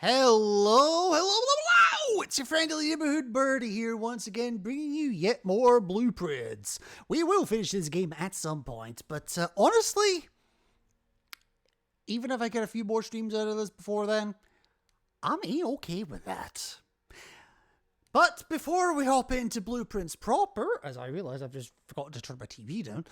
Hello! It's your friendly neighborhood birdie here once again, bringing you yet more blueprints. We will finish this game at some point, but honestly, even if I get a few more streams out of this before then, I'm okay with that. But before we hop into blueprints proper, as I realise I've just forgotten to turn my TV down,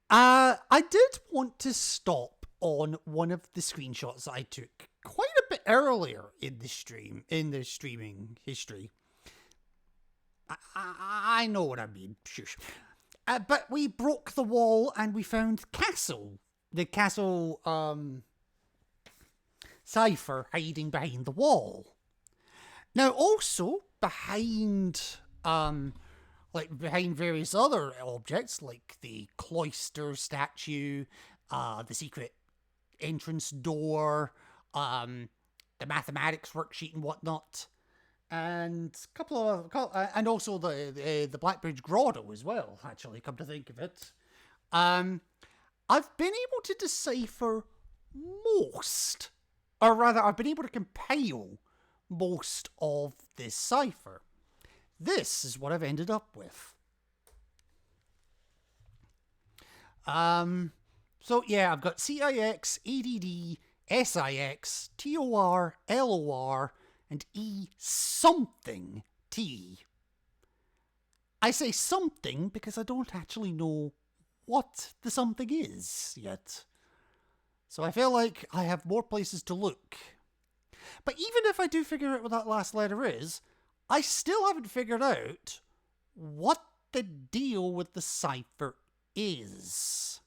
I did want to stop on one of the screenshots that I took quite a bit earlier in the streaming history. I know what I mean, shush. But we broke the wall and we found the castle cipher hiding behind the wall. Now also behind various other objects like the cloister statue, the secret entrance door, the mathematics worksheet and whatnot, and and also the Blackbridge Grotto as well. Actually, come to think of it, I've been able to decipher most, or rather, I've been able to compile most of this cipher. This is what I've ended up with. So yeah, I've got CIX, ADD, SIX, TOR, LOR, and E something T. I say something because I don't actually know what the something is yet. So I feel like I have more places to look. But even if I do figure out what that last letter is, I still haven't figured out what the deal with the cipher is.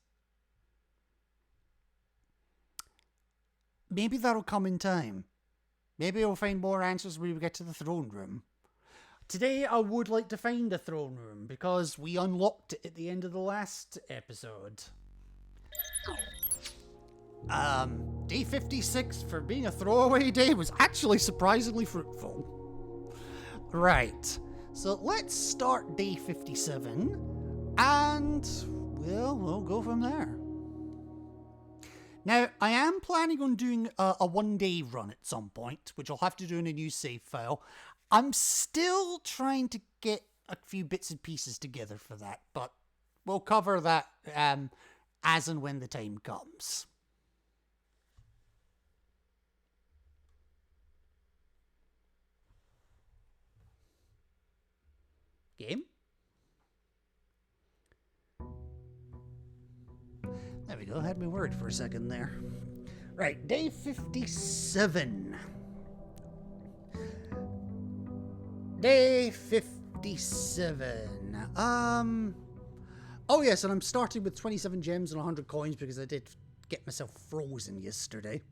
Maybe that'll come in time. Maybe I'll find more answers when we get to the throne room. Today I would like to find the throne room because we unlocked it at the end of the last episode. Day 56 for being a throwaway day was actually surprisingly fruitful. Right, so let's start day 57 and we'll go from there. Now, I am planning on doing a one-day run at some point, which I'll have to do in a new save file. I'm still trying to get a few bits and pieces together for that, but we'll cover that as and when the time comes. Game? There we go, had me worried for a second there. Right, day 57. Day 57. Oh yes, and I'm starting with 27 gems and 100 coins because I did get myself frozen yesterday.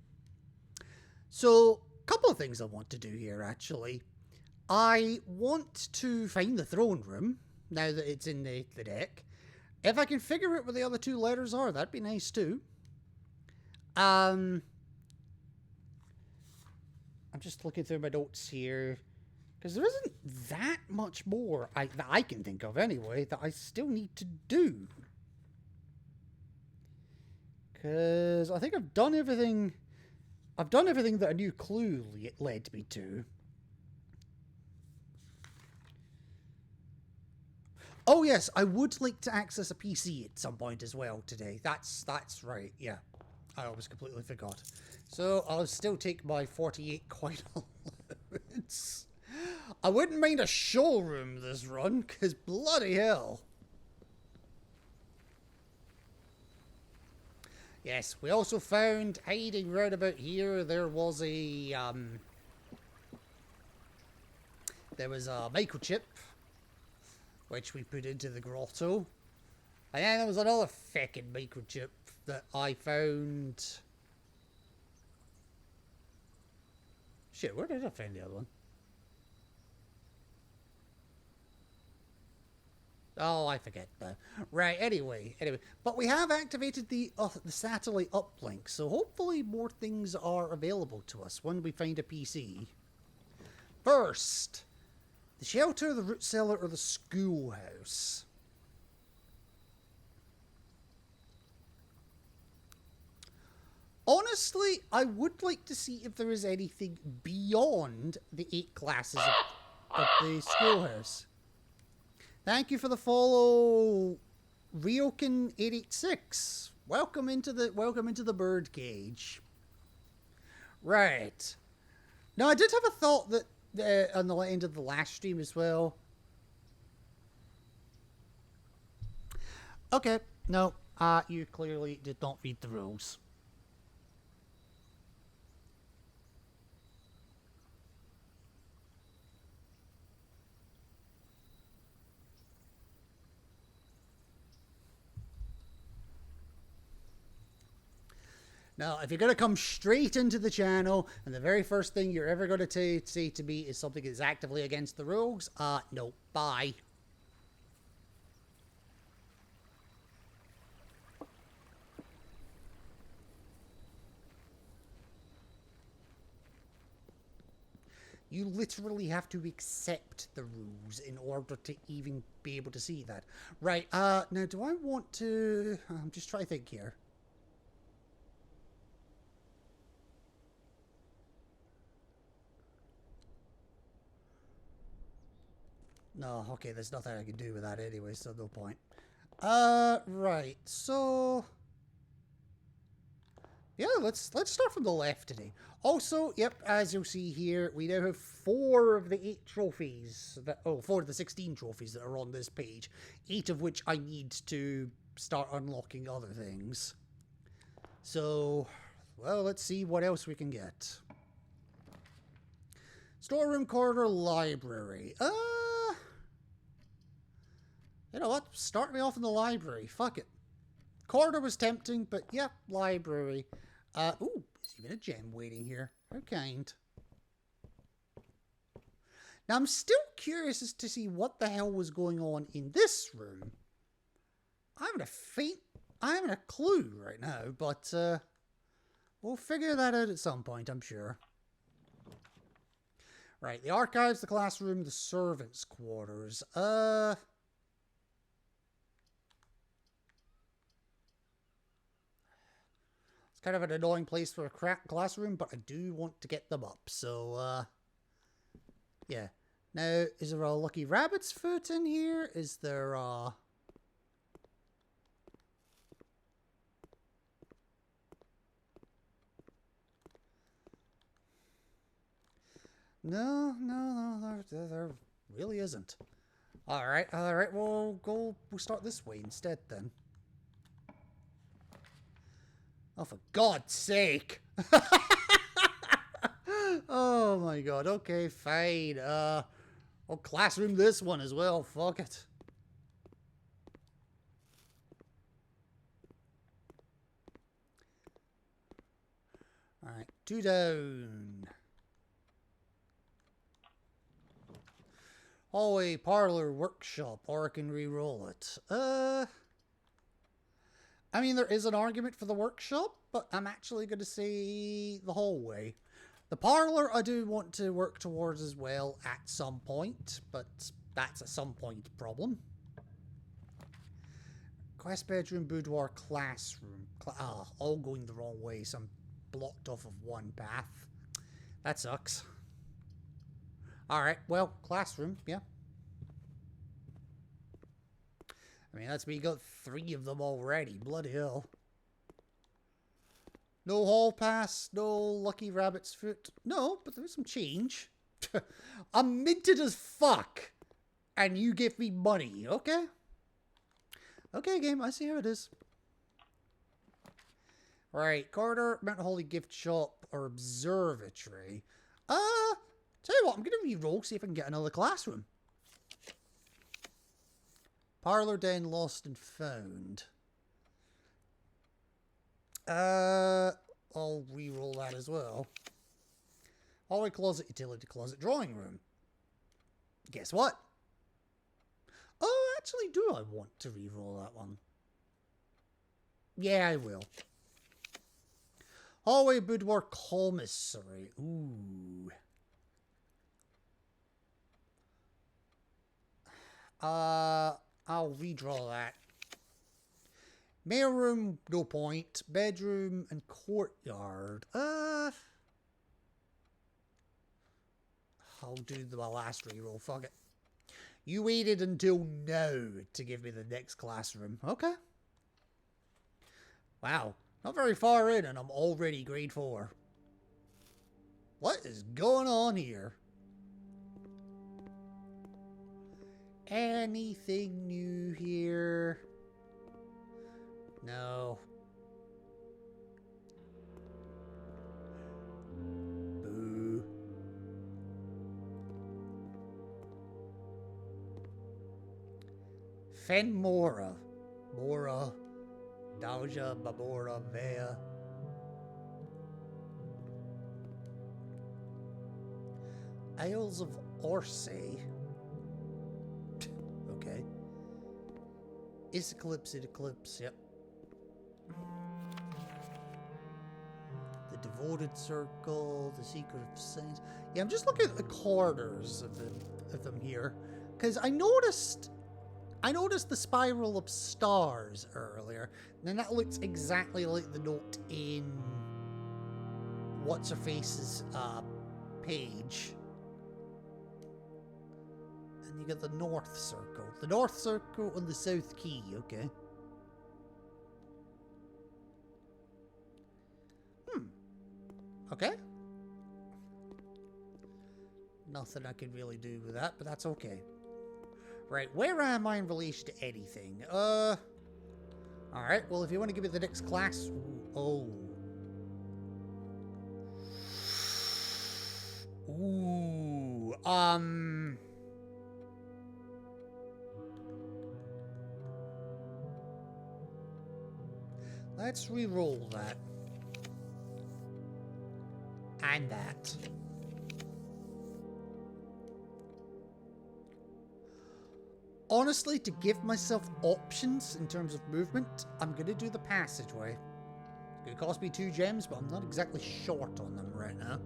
So, a couple of things I want to do here actually. I want to find the throne room, now that it's in the deck. If I can figure out where the other two letters are, that'd be nice too. I'm just looking through my notes here, because there isn't that much more that I can think of anyway, that I still need to do. Because I think I've done everything that a new clue led me to. Oh yes, I would like to access a PC at some point as well today. That's right, yeah. I almost completely forgot. So I'll still take my 48 coin allowance. I wouldn't mind a showroom this run, because bloody hell. Yes, we also found hiding round about here, there was a microchip, which we put into the grotto. And then there was another feckin' microchip that I found. Shit, where did I find the other one? Oh, I forget now. Right, anyway. But we have activated the satellite uplink, so hopefully more things are available to us when we find a PC. First, the shelter, the root cellar, or the schoolhouse? Honestly, honestly, I would like to see if there is anything beyond the 8 classes of the schoolhouse. Thank you for the follow, Ryokin886. Welcome into the bird cage. Right. Now I did have a thought that on the end of the last stream as well. Okay, no, you clearly did not read the rules. Now, if you're going to come straight into the channel and the very first thing you're ever going to say to me is something that's actively against the rules, no, bye. You literally have to accept the rules in order to even be able to see that. Right, now do I want to... I'm just trying to think here. No, okay, there's nothing I can do with that anyway, so no point. Right, so... Yeah, let's start from the left today. Also, yep, as you'll see here, we now have 4 of the 8 trophies. 4 of the 16 trophies that are on this page. 8 of which I need to start unlocking other things. So, well, let's see what else we can get. Storeroom, corridor, library. You know what? Start me off in the library. Fuck it. Corridor was tempting, but yep, library. Ooh, there's even a gem waiting here. How kind. Now, I'm still curious as to see what the hell was going on in this room. I haven't a clue right now, but we'll figure that out at some point, I'm sure. Right, the archives, the classroom, the servants' quarters. It's kind of an annoying place for a classroom, but I do want to get them up, so, yeah. Now, is there a lucky rabbit's foot in here? Is there, No, there really isn't. Alright, we'll start this way instead then. Oh, for God's sake! Oh my god, okay, fine. I'll classroom this one as well, fuck it. Alright, 2 down. Hallway, parlor, workshop, or I can re-roll it. I mean, there is an argument for the workshop, but I'm actually going to say the hallway. The parlor I do want to work towards as well at some point, but that's a some point problem. Quest bedroom, boudoir, classroom. All going the wrong way, so I'm blocked off of one path. That sucks. Alright, well, classroom, yeah. I mean, that's me got 3 of them already. Bloody hell. No hall pass, no lucky rabbit's foot. No, but there's some change. I'm minted as fuck. And you give me money, okay? Okay, game, I see how it is. Right, corridor, Mount Holly gift shop, or observatory. Tell you what, I'm gonna re-roll, see if I can get another classroom. Parlor, den, lost and found. I'll re-roll that as well. Hallway, closet, utility closet, drawing room. Guess what? Oh, actually, do I want to re-roll that one? Yeah, I will. Hallway, boudoir, commissary. Ooh. I'll redraw that. Mailroom, no point. Bedroom and courtyard. I'll do the last reroll. Fuck it. You waited until now to give me the next classroom. Okay. Wow. Not very far in and I'm already grade 4. What is going on here? Anything new here? No. Boo. Fenmora. Mora. Dauja Babora Vea. Isles of Orsay. Okay. Eclipse, yep. The Devoted Circle, the Secret of Saints. Yeah, I'm just looking at the corners of them here. Because I noticed the Spiral of Stars earlier. And that looks exactly like the note in What's-Her-Face's page. And you get the North Circle. The North Circle and the South Key, okay. Okay. Nothing I can really do with that, but that's okay. Right, where am I in relation to anything? Alright, well, if you want to give me the next class... Let's re-roll that. And that. Honestly, to give myself options in terms of movement, I'm going to do the passageway. It's going to cost me 2 gems, but I'm not exactly short on them right now.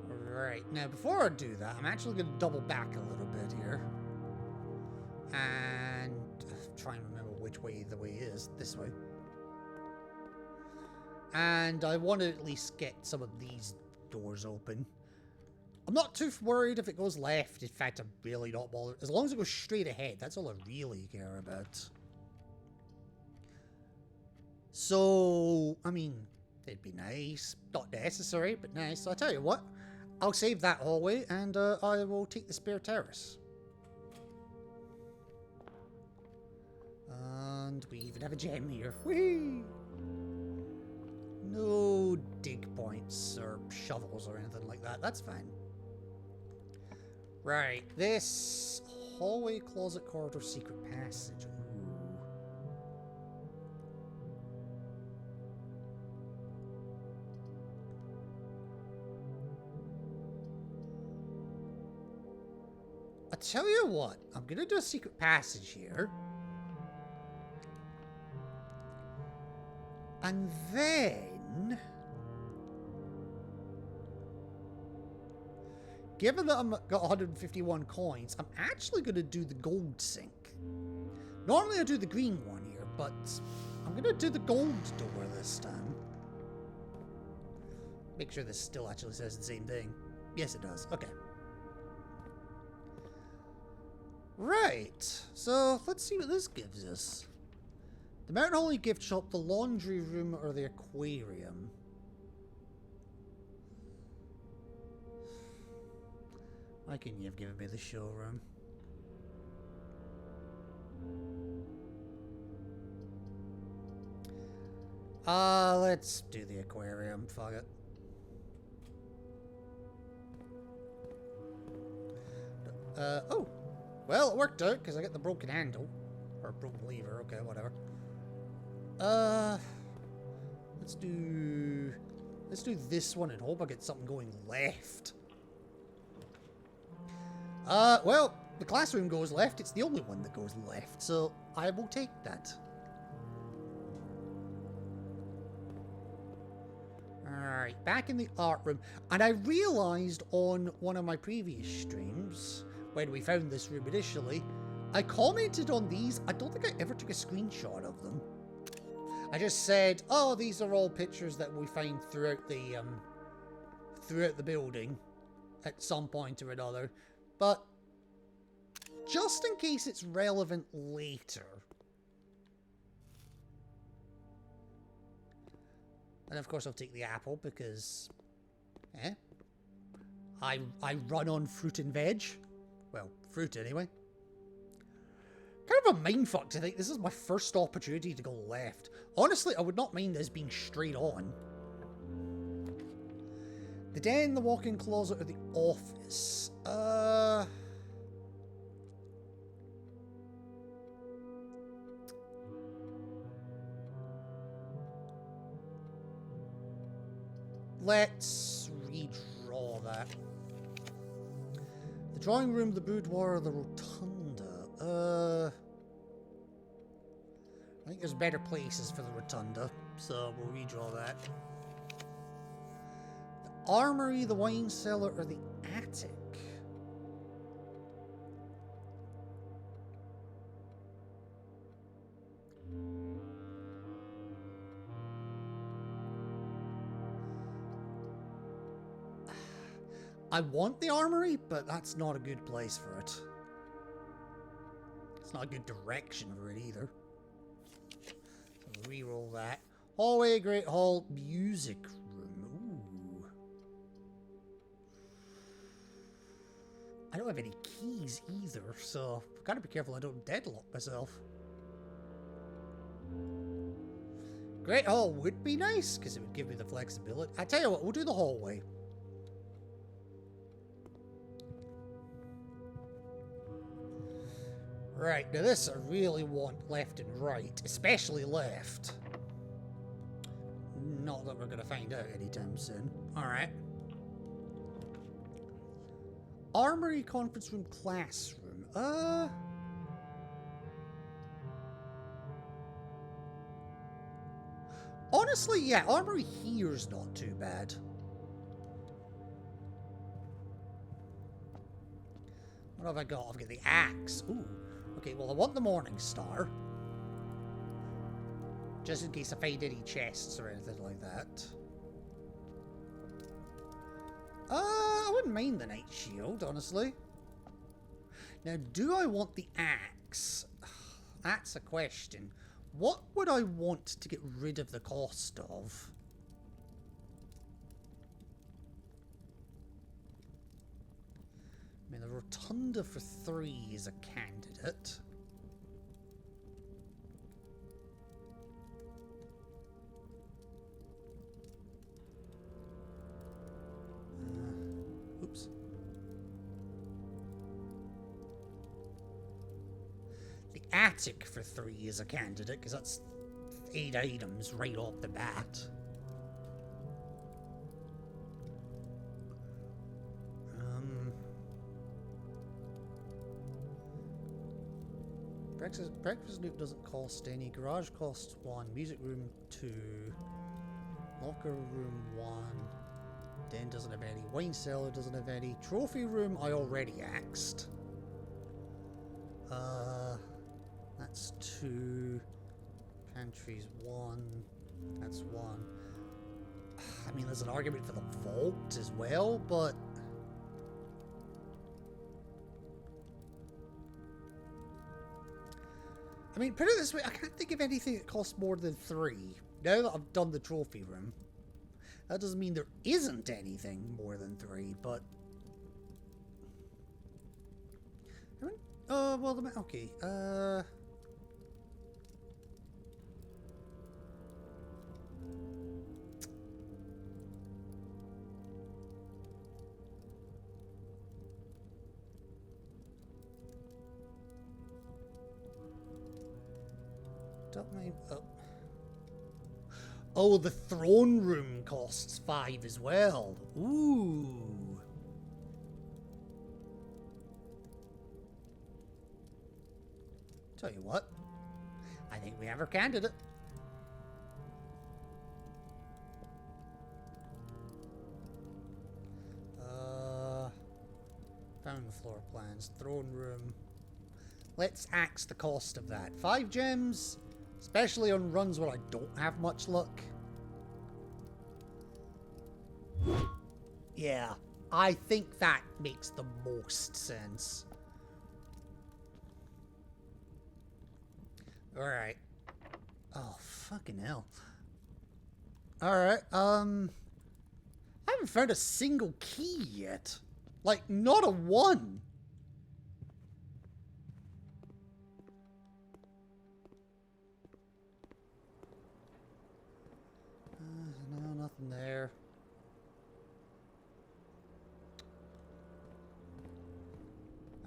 Right, now before I do that, I'm actually going to double back a little bit here. And try and remember which way the way is. This way. And I want to at least get some of these doors open. I'm not too worried if it goes left. In fact, I'm really not bothered. As long as it goes straight ahead, that's all I really care about. So, I mean, it'd be nice. Not necessary, but nice. So I tell you what, I'll save that hallway and I will take the spare terrace. And we even have a gem here. Whee! No dig points or shovels or anything like that. That's fine. Right. This hallway, closet, corridor, secret passage. Ooh. I tell you what. I'm going to do a secret passage here. And then, given that I've got 151 coins, I'm actually going to do the gold sink. Normally I do the green one here, but I'm going to do the gold door this time. Make sure this still actually says the same thing. Yes, it does. Okay. Right. So, let's see what this gives us. The Mountain Holly gift shop, the laundry room, or the aquarium. Why couldn't you have given me the showroom? Let's do the aquarium. Fuck it. Oh. Well, it worked out, because I get the broken handle. Or broken lever, okay, whatever. Let's do this one and hope I get something going left. Well, the classroom goes left. It's the only one that goes left, so I will take that. back in the art room, and I realized on one of my previous streams, when we found this room initially. I commented on these. I don't think I ever took a screenshot of them. I just said, oh, these are all pictures that we find throughout the building at some point or another. But just in case it's relevant later. And of course I'll take the apple because, I run on fruit and veg. Well, fruit anyway. Kind of a mindfuck to think this is my first opportunity to go left. Honestly, I would not mind this being straight on. The den, the walk-in closet, or the office? Let's redraw that. The drawing room, the boudoir, or the rotunda? I think there's better places for the rotunda, so we'll redraw that. The armory, the wine cellar, or the attic? I want the armory, but that's not a good place for it. It's not a good direction for it either. So re-roll that. Hallway, Great Hall, music room. Ooh. I don't have any keys either, so I've got to be careful I don't deadlock myself. Great Hall would be nice, because it would give me the flexibility. I tell you what, we'll do the hallway. Right, now this I really want left and right, especially left. Not that we're going to find out anytime soon. Alright. Armory, conference room, classroom. Honestly, yeah, armory here's not too bad. What have I got? I've got the axe. Ooh. Okay, well, I want the Morning Star. Just in case I find any chests or anything like that. I wouldn't mind the Night Shield, honestly. Now, do I want the axe? That's a question. What would I want to get rid of the cost of? I mean, the Rotunda for 3 is a candidate. Oops. The attic for 3 is a candidate, because that's 8 items right off the bat. Breakfast nook doesn't cost any. Garage costs 1. Music room 2. Locker room 1. Den doesn't have any. Wine cellar doesn't have any. Trophy room I already axed. That's 2. Pantry's 1. That's 1. I mean, there's an argument for the vault as well, but I mean, put it this way, I can't think of anything that costs more than 3. Now that I've done the trophy room. That doesn't mean there isn't anything more than 3, but I mean, well, okay, don't mind, oh, the throne room costs 5 as well. Ooh. Tell you what, I think we have our candidate. Found the floor plan. Shenanigans. Throne room. Let's axe the cost of that. 5 gems, especially on runs where I don't have much luck. Yeah, I think that makes the most sense. Alright. Oh, fucking hell. Alright, I haven't found a single key yet. Like, not a one. No, nothing there.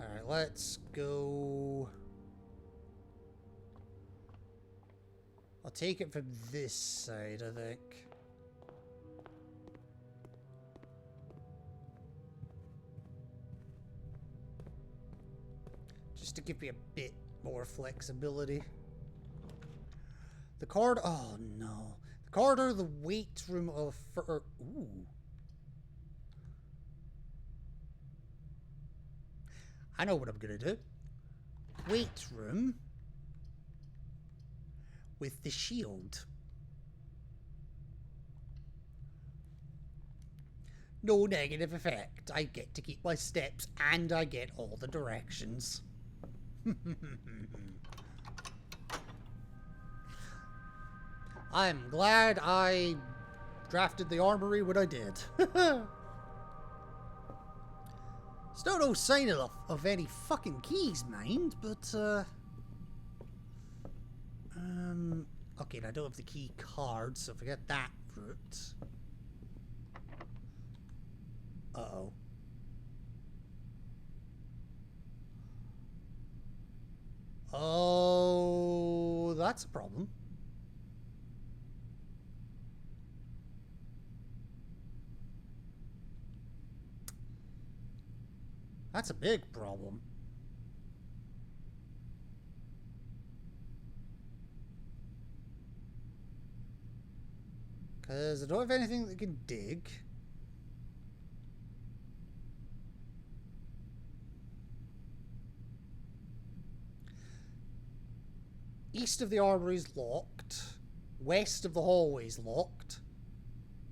Alright, let's go. I'll take it from this side, I think. Just to give me a bit more flexibility. The corridor. Oh no. The corridor, the weight room of. Ooh. I know what I'm gonna do. Weight room with the shield. No negative effect. I get to keep my steps and I get all the directions. I'm glad I drafted the armory when I did. Still no sign of any fucking keys, mind, but okay, and I don't have the key card, so forget that route. Uh-oh. Oh, that's a problem. That's a big problem. Because I don't have anything that can dig. East of the armory is locked. West of the hallway is locked.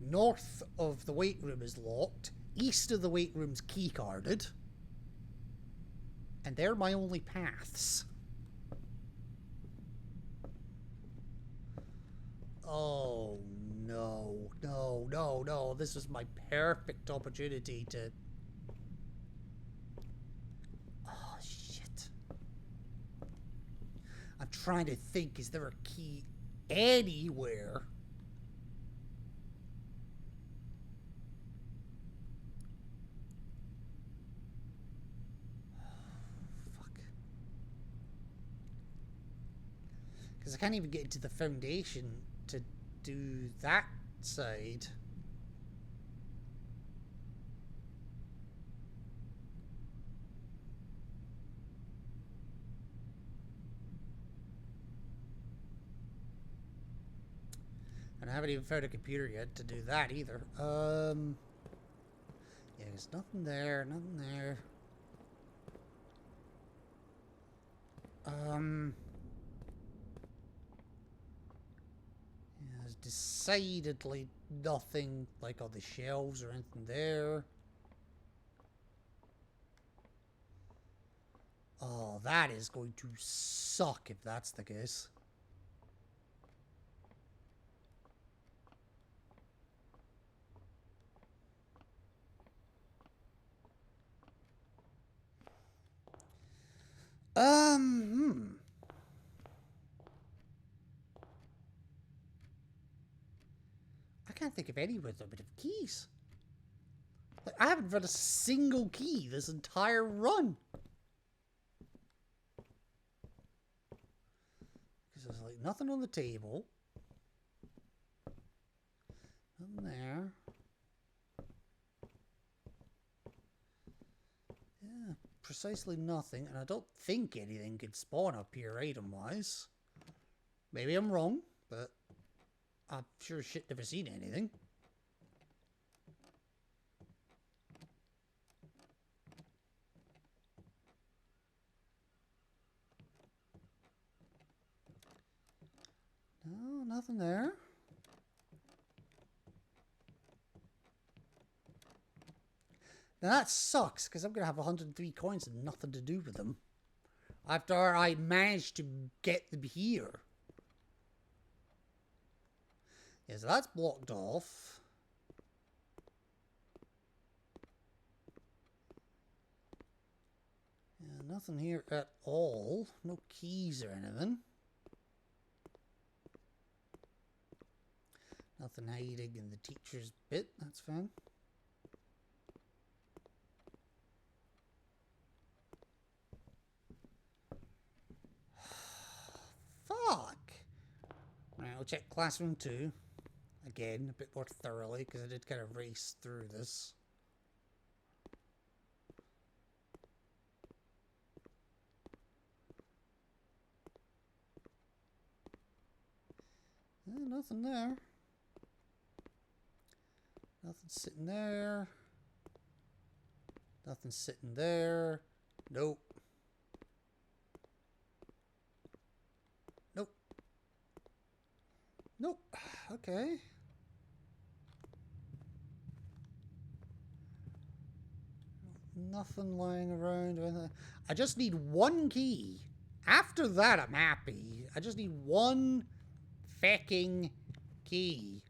North of the weight room is locked. East of the weight room's keycarded. And they're my only paths. Oh, no. No, no, no. This was my perfect opportunity to... Oh, shit. I'm trying to think, is there a key anywhere? Because I can't even get into the foundation to do that side. And I haven't even found a computer yet to do that either. Yeah, there's nothing there, nothing there. There's decidedly nothing like on the shelves or anything there. Oh, that is going to suck if that's the case. I can't think of any with a bit of keys. Like, I haven't found a single key this entire run. Because there's like nothing on the table. Nothing there. Yeah, precisely nothing. And I don't think anything could spawn up here item-wise. Maybe I'm wrong, but I've sure as shit never seen anything. Nothing there. Now that sucks, because I'm going to have 103 coins and nothing to do with them. After I managed to get them here. Yeah, so that's blocked off. Yeah, nothing here at all. No keys or anything. Nothing hiding in the teacher's bit. That's fine. Fuck! Right, I'll check classroom 2. Again, a bit more thoroughly, because I did kind of race through this. Nothing there. Nothing sitting there. Nothing sitting there. Nope. Nope. Nope. Okay. Nothing lying around or anything. I just need one key. After that, I'm happy. I just need one fucking key.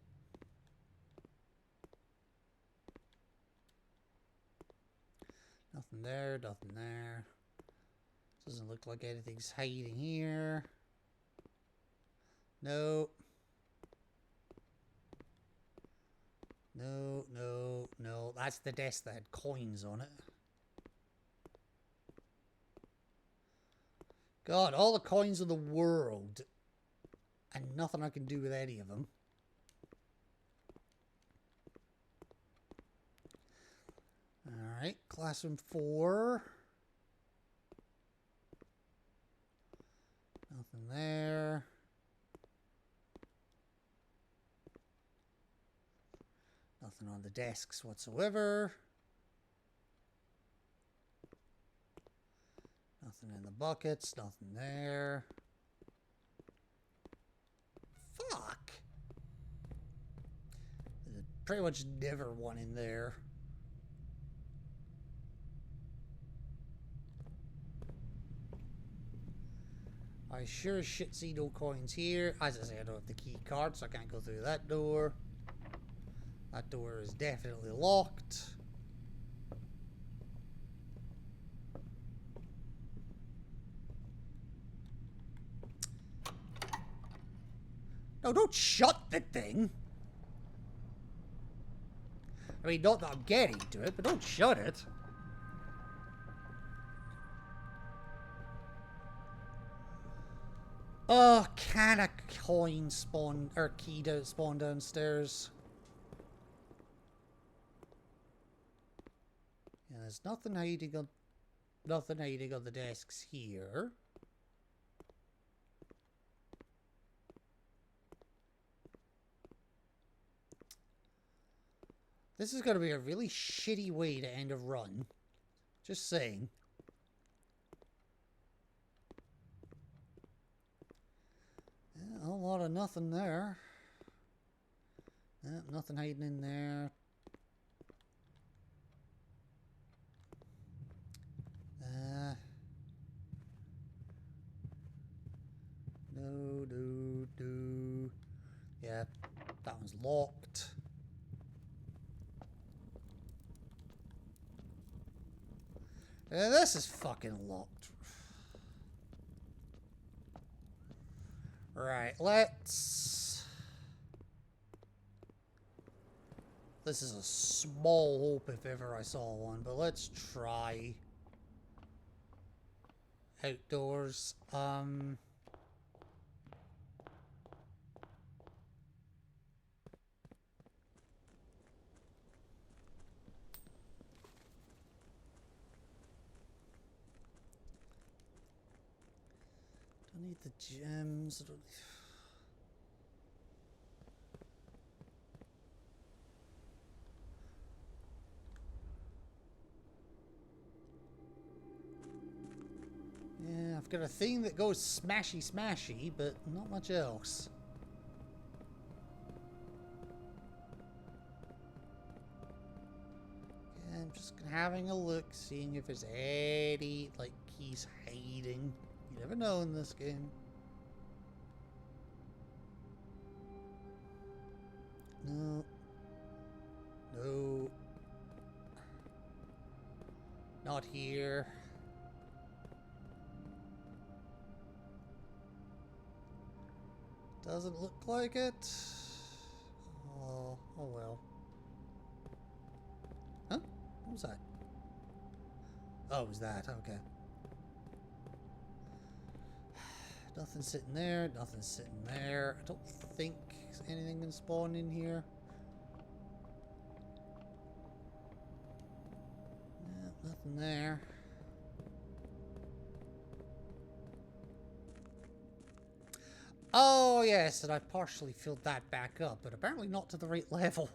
Nothing there, nothing there. Doesn't look like anything's hiding here. No. No, no, no. That's the desk that had coins on it. God, all the coins of the world. And nothing I can do with any of them. Alright, classroom 4. Nothing there. Nothing on the desks whatsoever. Nothing in the buckets, nothing there. Fuck! There's pretty much never one in there. I sure as shit see no coins here. As I say, I don't have the key card, so I can't go through that door. That door is definitely locked. No, don't shut the thing. I mean, not that I'm getting to it, but don't shut it. Oh, can a coin spawn, or key to spawn downstairs? Yeah, there's nothing hiding on the desks here. This is going to be a really shitty way to end a run. Just saying. Yeah, a whole lot of nothing there. Yeah, nothing hiding in there. No. Yeah, that one's locked. This is fucking locked. Right, let's... This is a small hope if ever I saw one, but let's try. Outdoors. Don't need the gems. I don't... Yeah, I've got a thing that goes smashy, but not much else. having a look, seeing if there's any, like, keys hiding. You never know in this game. No. No. Not here. Doesn't look like it. Oh well. Huh? What was that? Oh, it was that. Okay. Nothing sitting there. Nothing sitting there. I don't think anything can spawn in here. No, nothing there. Oh, yes, and I partially filled that back up, but apparently not to the right level.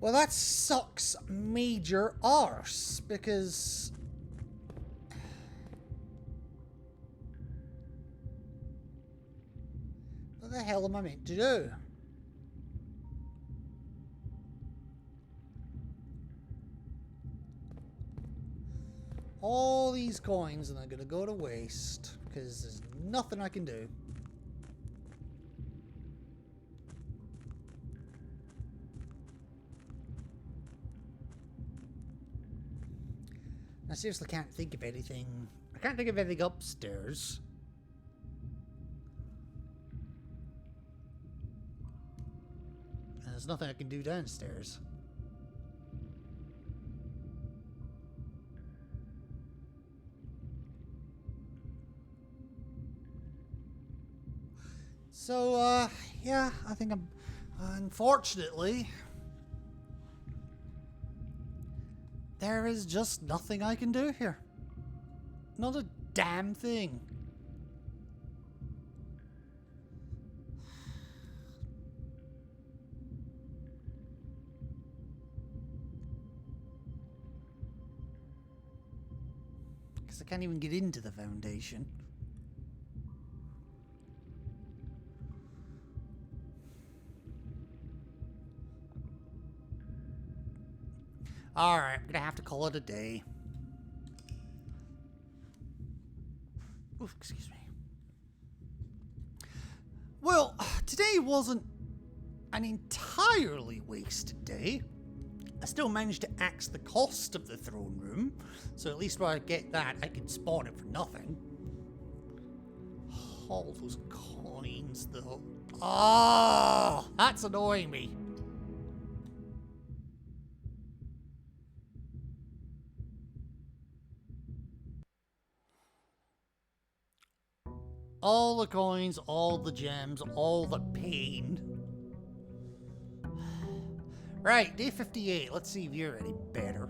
Well, that sucks major arse, because what the hell am I meant to do? All these coins and they're gonna go to waste, because there's nothing I can do. I seriously can't think of anything. I can't think of anything upstairs. And there's nothing I can do downstairs. So, yeah, I think I'm... Unfortunately... there is just nothing I can do here. Not a damn thing. Because I can't even get into the foundation. Alright, I'm gonna have to call it a day. Oof, excuse me. Well, today wasn't an entirely wasted day. I still managed to axe the cost of the throne room, so at least when I get that, I can spawn it for nothing. All those coins, though. Oh, that's annoying me. All the coins, all the gems, all the pain. Right, day 58. Let's see if you're any better.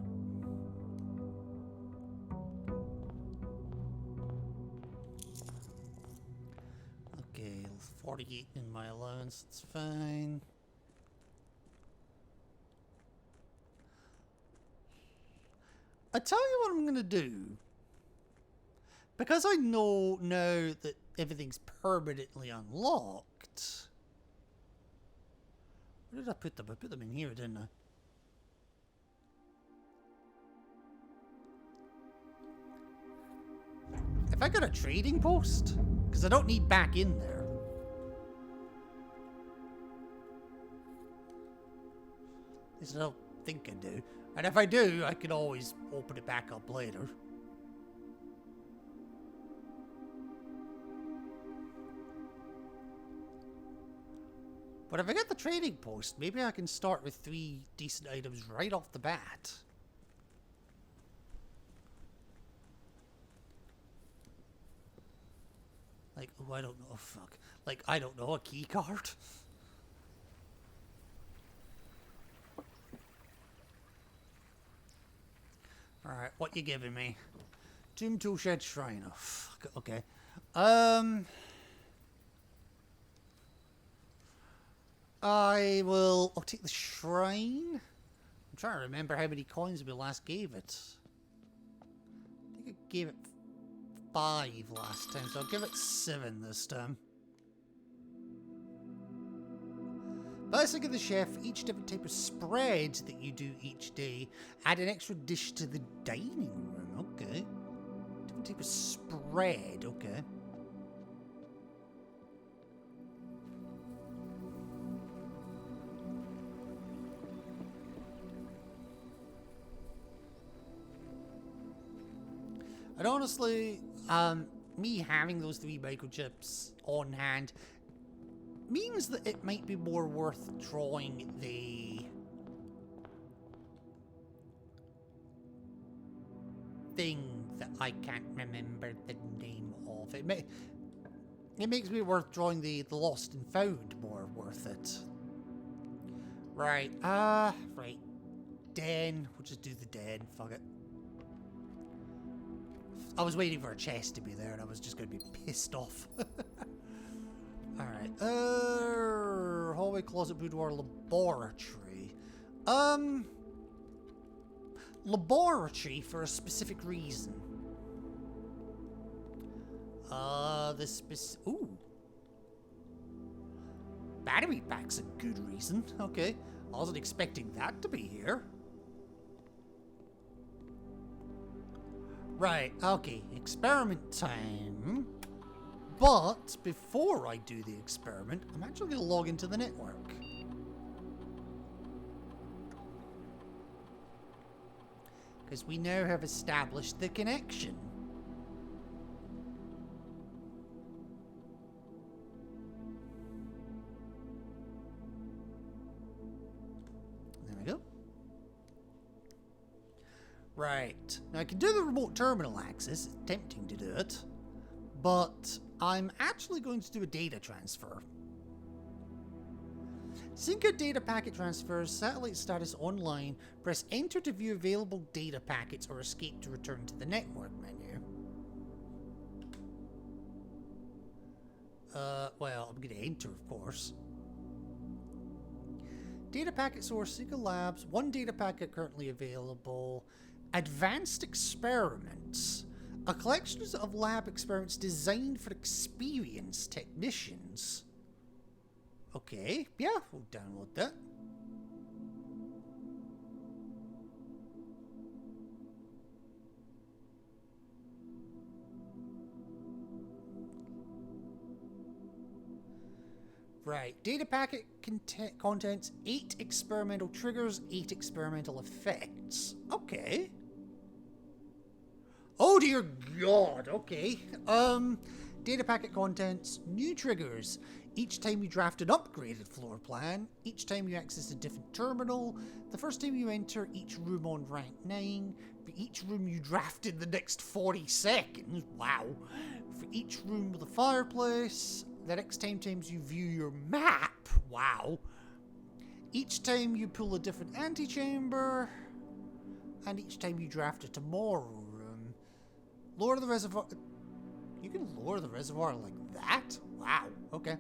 Okay, 48 in my allowance. It's fine. I tell you what I'm gonna do. Because I know now that everything's permanently unlocked. Where did I put them? I put them in here, didn't I? Have I got a trading post? Because I don't need back in there. At least I don't think I do. And if I do, I can always open it back up later. But if I get the trading post, maybe I can start with 3 decent items right off the bat. Like, oh, I don't know, fuck. Like, I don't know, a key card? Alright, what you giving me? Tomb Tool Shed Shrine. Oh, fuck, okay. I'll take the shrine. I'm trying to remember how many coins we last gave it. I think I gave it 5 last time, so I'll give it 7 this time. Blessing of the chef, each different type of spread that you do each day. Add an extra dish to the dining room. Okay. Different type of spread. Okay. And honestly, me having those 3 microchips on hand means that it might be more worth drawing the thing that I can't remember the name of. It makes me worth drawing the lost and found more worth it. Right, right. Den. We'll just do the den. Fuck it. I was waiting for a chest to be there and I was just going to be pissed off. Alright. Hallway, closet, boudoir, laboratory. Laboratory for a specific reason. Ooh. Battery pack's a good reason. Okay. I wasn't expecting that to be here. Right, okay, experiment time. But before I do the experiment, I'm actually going to log into the network. Because we now have established the connection. There we go. Right. Now I can do the remote terminal access. It's tempting to do it. But I'm actually going to do a data transfer. Sync your data packet transfers, satellite status online, press enter to view available data packets or escape to return to the network menu. Well, I'm going to enter, of course. Data packet source, Sika Labs, 1 data packet currently available. Advanced experiments. A collection of lab experiments designed for experienced technicians. Okay, yeah, we'll download that. Right, data packet contents 8 experimental triggers, 8 experimental effects. Okay. Oh dear God, okay. Data packet contents, new triggers. Each time you draft an upgraded floor plan, each time you access a different terminal, the first time you enter each room on rank 9, for each room you draft in the next 40 seconds, wow. For each room with a fireplace, the next time you view your map, wow. Each time you pull a different antechamber, and each time you draft a tomorrow room. Lower the reservoir. You can lower the reservoir like that? Wow, okay.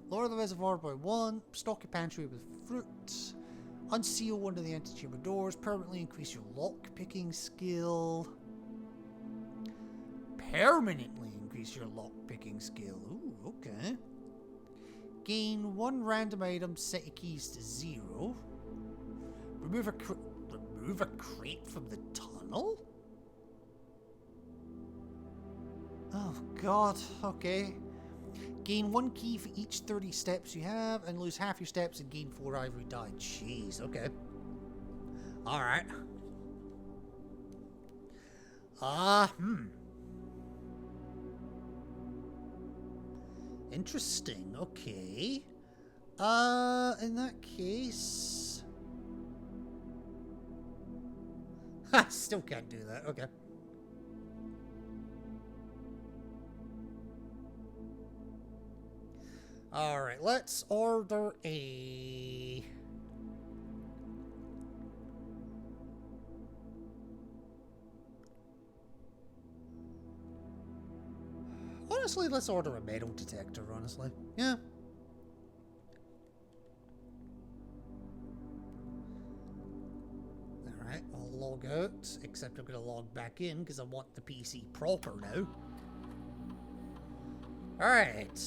Lower the reservoir by 1. Stock your pantry with fruit. Unseal one of the antechamber doors. Permanently increase your lock-picking skill. Permanently increase your lock-picking skill. Ooh, okay. Gain 1 random item. Set your keys to 0. Remove a crate from the tunnel? Oh god, okay. Gain 1 key for each 30 steps you have, and lose half your steps and gain 4 ivory dye. Jeez, okay. Alright. Interesting, okay. In that case... Ha, still can't do that, okay. Alright, let's order a... Honestly, let's order a metal detector, honestly. Yeah. Alright, I'll log out, except I'm going to log back in because I want the PC proper now. Alright.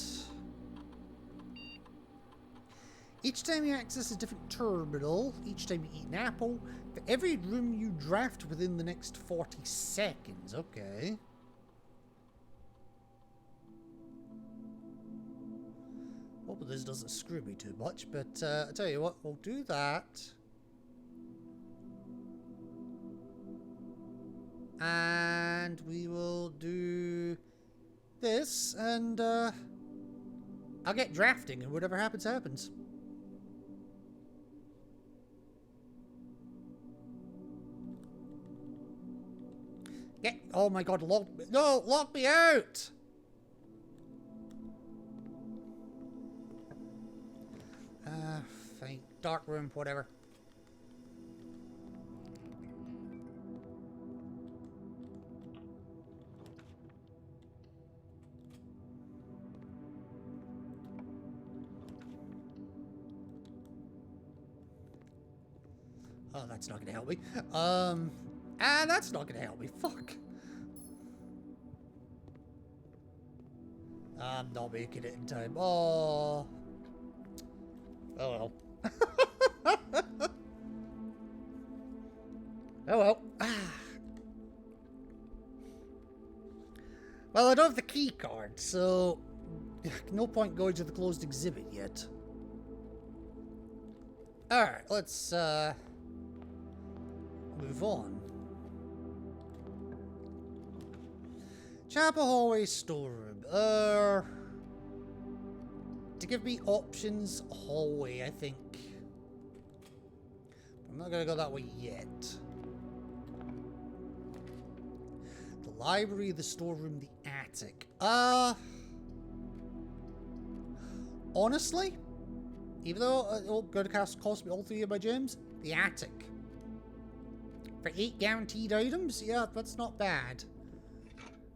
Each time you access a different terminal, each time you eat an apple, for every room you draft within the next 40 seconds. Okay. Hope this doesn't screw me too much, but I tell you what, we'll do that. And we will do this, and I'll get drafting, and whatever happens, happens. Oh my god, lock me out! Fine. Dark room, whatever. Oh, that's not gonna help me. And that's not gonna help me. Fuck. I'm not making it in time. Oh. Oh well. Oh well. Well, I don't have the key card, so no point going to the closed exhibit yet. Alright, let's move on. Chapel hallway storeroom. To give me options, hallway, I think. I'm not gonna go that way yet. The library, the storeroom, the attic. Honestly, even though it'll gonna cost me all 3 of my gems, the attic. For 8 guaranteed items? Yeah, that's not bad.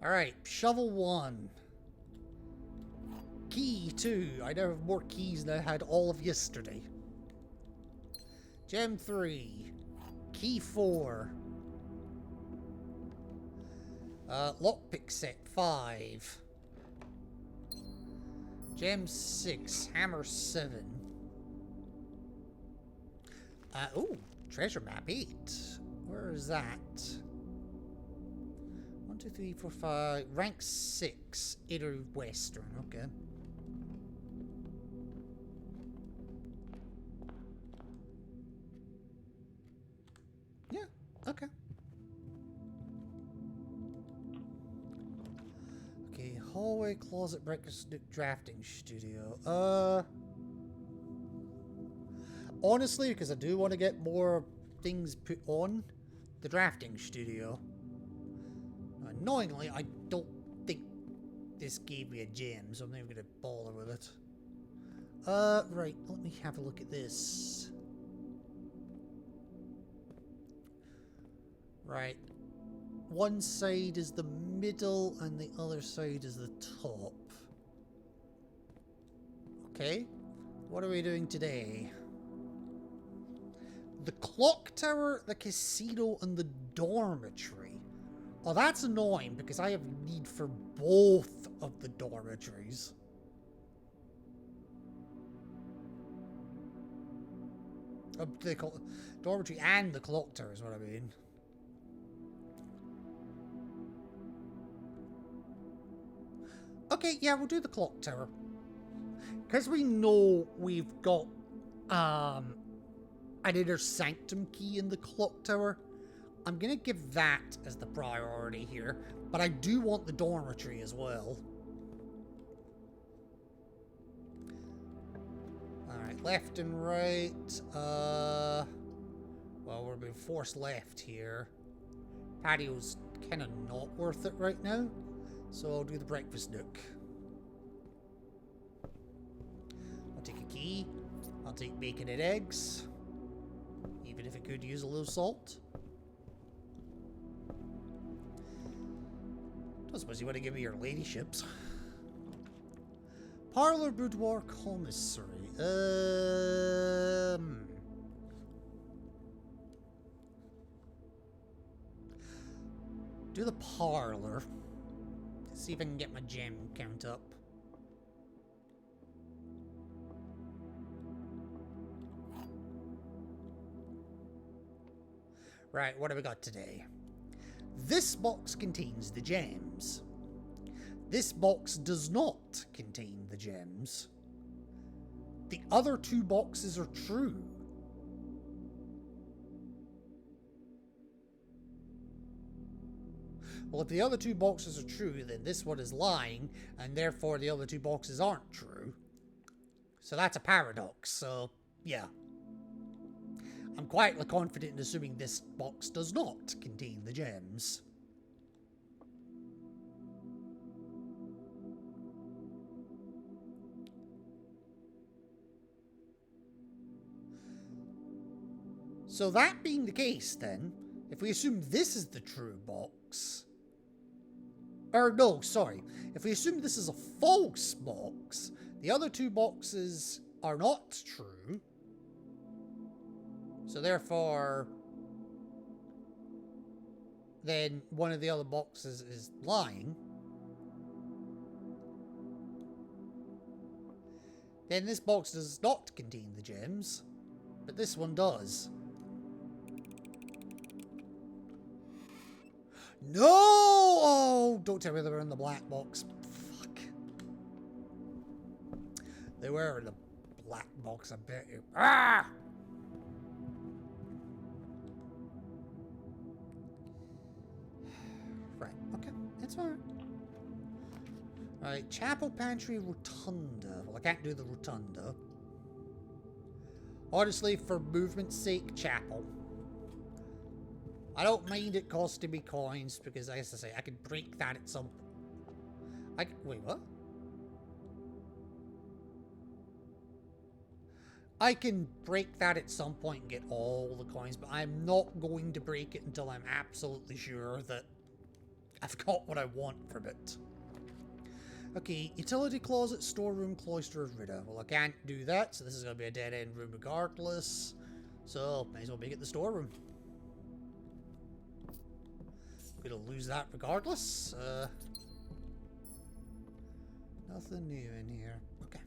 Alright, shovel 1. Key 2. I now have more keys than I had all of yesterday. Gem 3. Key 4. Lockpick set 5. Gem 6. Hammer 7. Ooh, treasure map 8. Where is that? 1, 2, 3, 4, 5. Rank 6. Inner Western. Okay. Yeah. Okay. Okay. Hallway, closet, breakfast, nook, drafting studio. Honestly, because I do want to get more things put on the drafting studio. Annoyingly, I don't think this gave me a gem, so I'm not even going to bother with it. Right, let me have a look at this. Right. One side is the middle and the other side is the top. Okay. What are we doing today? The clock tower, the casino, and the dormitory. Oh, that's annoying because I have need for both of the dormitories. The dormitory and the clock tower is what I mean. Okay, yeah, we'll do the clock tower. Because we know we've got an inner sanctum key in the clock tower, I'm going to give that as the priority here. But I do want the dormitory as well. Alright, left and right. Well, we're being forced left here. Patio's kind of not worth it right now. So I'll do the breakfast nook. I'll take a key. I'll take bacon and eggs. Even if it could use a little salt. Don't suppose you want to give me your ladyships. Parlor, boudoir, commissary. Do the parlor. See if I can get my gem count up. Right, what have we got today? This box contains the gems. This box does not contain the gems. The other two boxes are true. Well, if the other two boxes are true, then this one is lying, and therefore the other two boxes aren't true. So that's a paradox, so yeah. I'm quietly confident in assuming this box does not contain the gems. So that being the case then, if we assume this is the true box... Or no, sorry. If we assume this is a false box, the other two boxes are not true. So therefore, then one of the other boxes is lying. Then this box does not contain the gems, but this one does. No! Oh, don't tell me they were in the black box. Fuck. They were in the black box, I bet you. Ah! Right, okay. It's fine. Right, chapel, pantry, rotunda. Well, I can't do the rotunda. Honestly, for movement's sake, chapel. I don't mind it costing me coins, because, as I say, I can break that at some... Wait, what? I can break that at some point and get all the coins, but I'm not going to break it until I'm absolutely sure that I've got what I want from it. Okay, utility closet, storeroom, cloister, Rita. Well, I can't do that, so this is going to be a dead-end room regardless. So, might as well make it the storeroom. Gonna lose that regardless. Nothing new in here. Okay.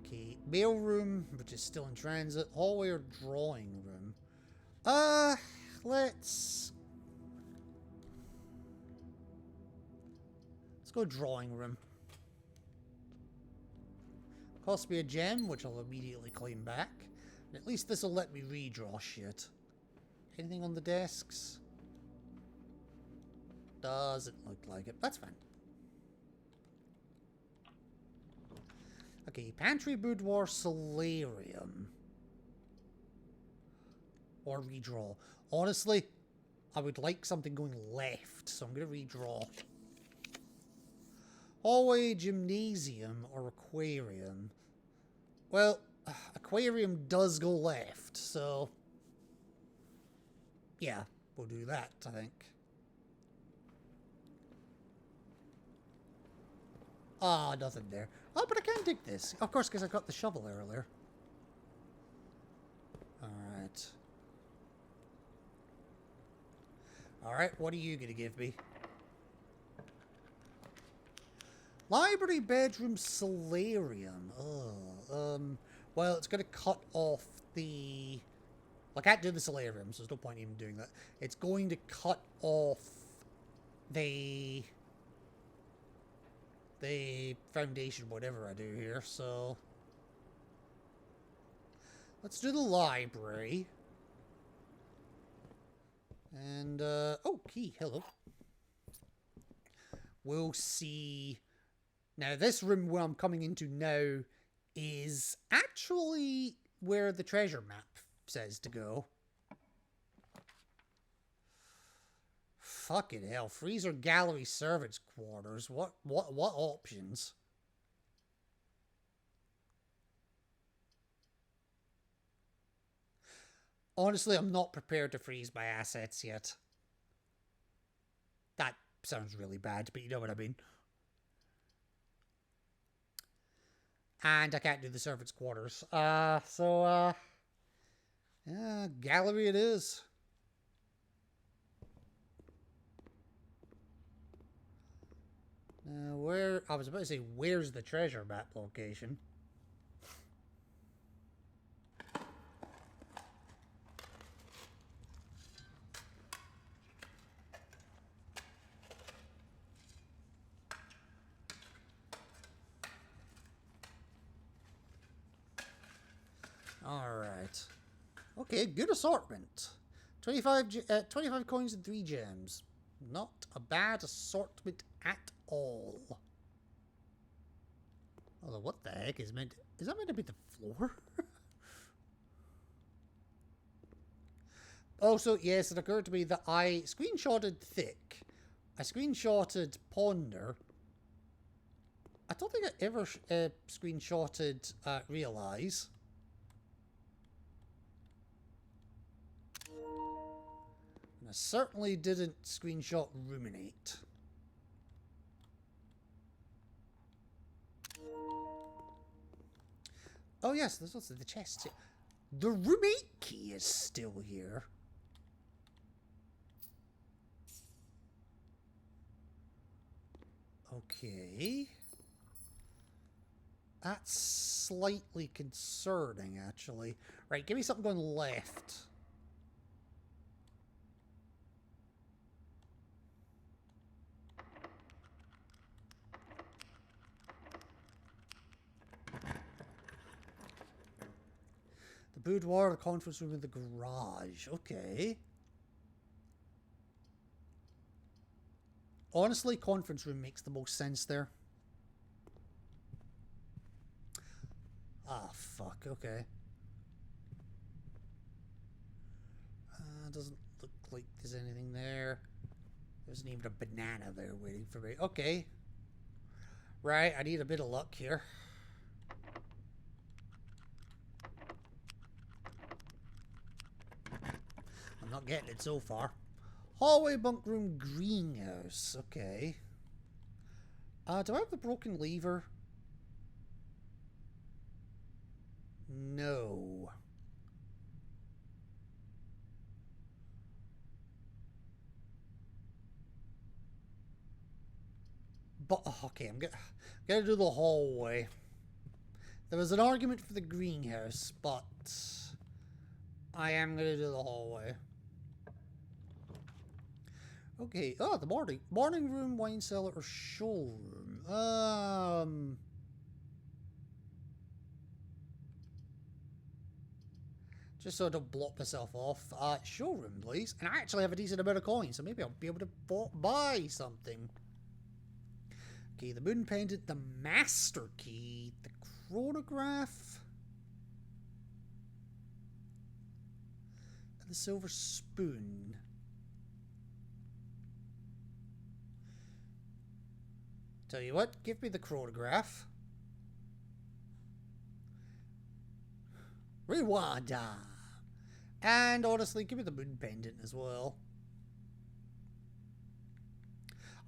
Okay, mail room, which is still in transit. Hallway or drawing room. Let's go drawing room. Cost me a gem, which I'll immediately claim back. At least this will let me redraw shit. Anything on the desks? Doesn't look like it. That's fine. Okay, pantry, boudoir, solarium. Or redraw. Honestly, I would like something going left, so I'm going to redraw. Hallway, gymnasium, or aquarium. Well... aquarium does go left, so yeah, we'll do that, I think. Ah, nothing there. Oh, but I can dig this. Of course, because I got the shovel earlier. Alright. Alright, what are you going to give me? Library, bedroom, solarium. Oh, well, it's going to cut off the... Well, I can't do the solarium, so there's no point even doing that. It's going to cut off the foundation, whatever I do here, so... Let's do the library. And, oh, key, hello. We'll see... Now, this room where I'm coming into now is actually where the treasure map says to go. Fucking hell. Freezer, gallery, servants' quarters. What options? Honestly, I'm not prepared to freeze my assets yet. That sounds really bad, but you know what I mean. And I can't do the servants' quarters. Yeah, gallery it is. Where... I was about to say, where's the treasure map location? Alright. Okay, good assortment. 25 coins and 3 gems. Not a bad assortment at all. Although, what the heck is meant... Is that meant to be the floor? Also, yes, it occurred to me that I screenshotted Thick. I screenshotted Ponder. I don't think I ever screenshotted Realize. And I certainly didn't screenshot Ruminate. Oh yes, there's also the chest. The Ruminate key is still here. Okay. That's slightly concerning, actually. Right, give me something going left. The boudoir, the conference room, and the garage. Okay. Honestly, conference room makes the most sense there. Ah, fuck. Okay. Doesn't look like there's anything there. There isn't even a banana there waiting for me. Okay. Right, I need a bit of luck here. I'm not getting it so far. Hallway, bunk room, greenhouse. Okay. Do I have the broken lever? No. But, okay, I'm gonna do the hallway. There was an argument for the greenhouse, but I am gonna do the hallway. Okay, oh, the morning room, wine cellar, or showroom. Just so I don't block myself off. Showroom, please. And I actually have a decent amount of coins, so maybe I'll be able to buy something. Okay, the moon pendant, the master key, the chronograph, and the silver spoon. Tell you what, give me the chronograph. Rwanda. And honestly, give me the moon pendant as well.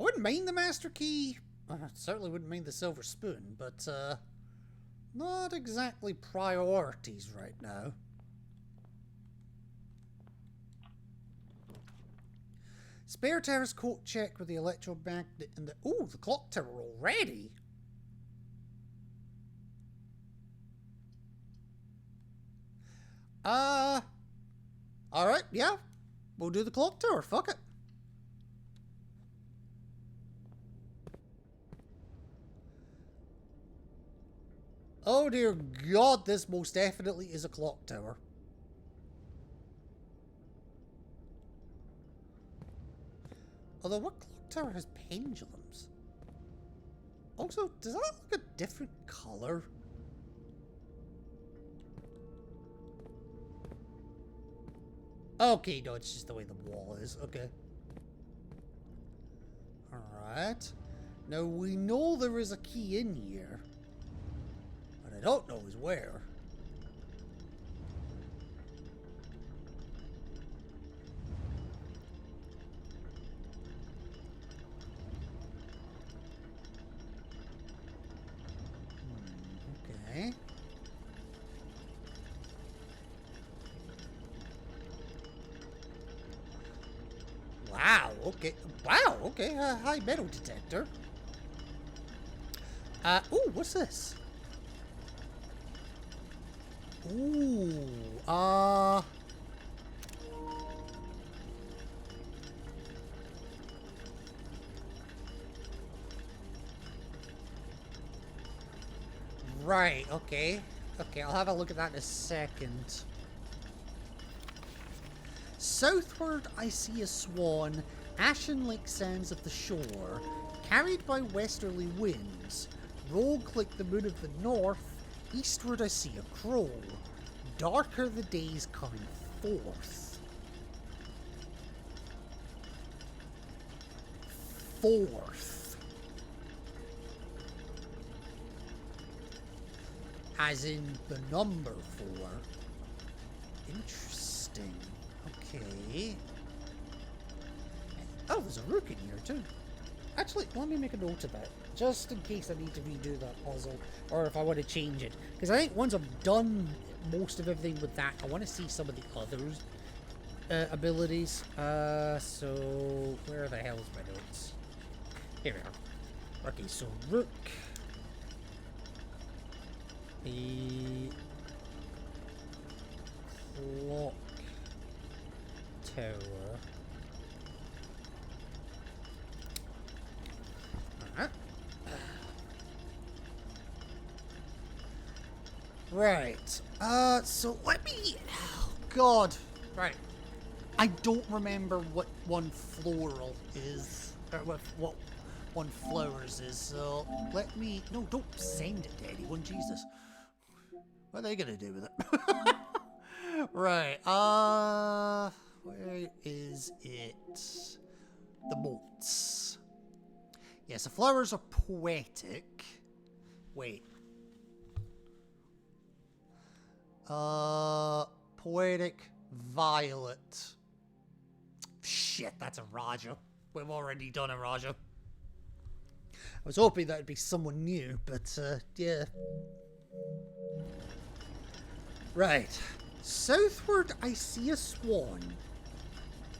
I wouldn't mind the master key. I certainly wouldn't mind the silver spoon, but not exactly priorities right now. Spare terrace coat check with the electromagnet and the... Ooh, the clock tower already? Alright, yeah. We'll do the clock tower, fuck it. Oh dear God, this most definitely is a clock tower. Although, what clock tower has pendulums? Also, does that look a different color? Okay, no, it's just the way the wall is. Okay. Alright. Now, we know there is a key in here. What I don't know is where. Okay. okay. Wow, okay. High metal detector. Ooh, what's this? Ooh, right, okay. Okay, I'll have a look at that in a second. Southward I see a swan, ashen like sands of the shore, carried by westerly winds. Rogue like the moon of the north, eastward I see a crow. Darker the days coming forth. Forth. As in the number 4. Interesting. Okay. Oh, there's a rook in here too. Actually, let me make a note of that, just in case I need to redo that puzzle, or if I want to change it. Because I think once I've done most of everything with that, I want to see some of the others abilities. So where the hell is my notes? Here we are. Okay, so rook. The clock tower. Right. So let me... Oh, God. Right. I don't remember what one floral is. Or what one flowers is, so let me... No, don't send it to anyone, Jesus. What are they gonna do with it? Right. Where is it? The motes. Yes, the flowers are poetic. Wait. Poetic violet. Shit, that's a Raja. We've already done a Raja. I was hoping that would be someone new, but, yeah. Right. Southward, I see a swan.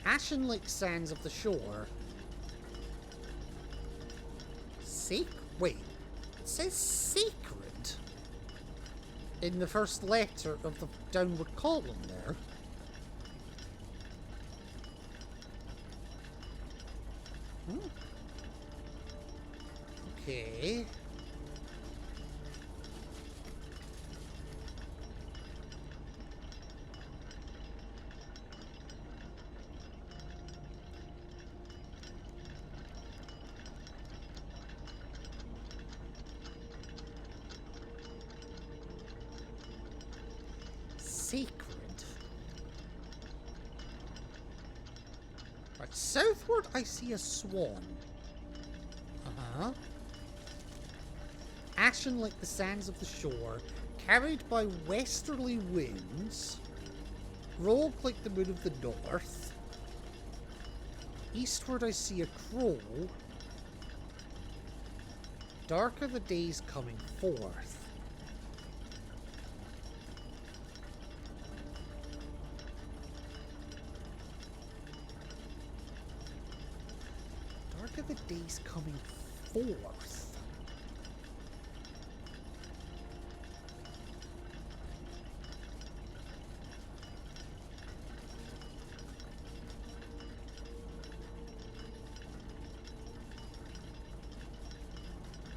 Ashen like sands of the shore. Wait. It says sacred in the first letter of the downward column there. Okay. Sacred. Right, southward I see a swan. Uh-huh. Ashen like the sands of the shore, carried by westerly winds. Rogue like the moon of the north. Eastward I see a crow. Darker the days coming forth. Darker the days coming forth.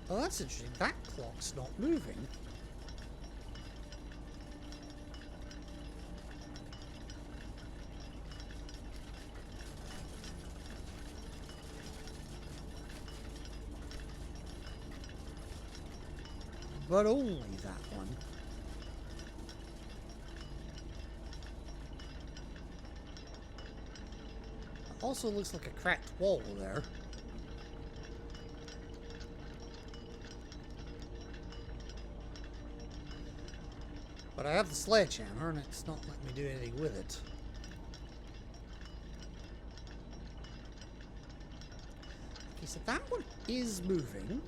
Oh, that's interesting. That clock's not moving. But only that one. Also looks like a cracked wall there. But I have the sledgehammer and it's not letting me do anything with it. Okay, so that one is moving.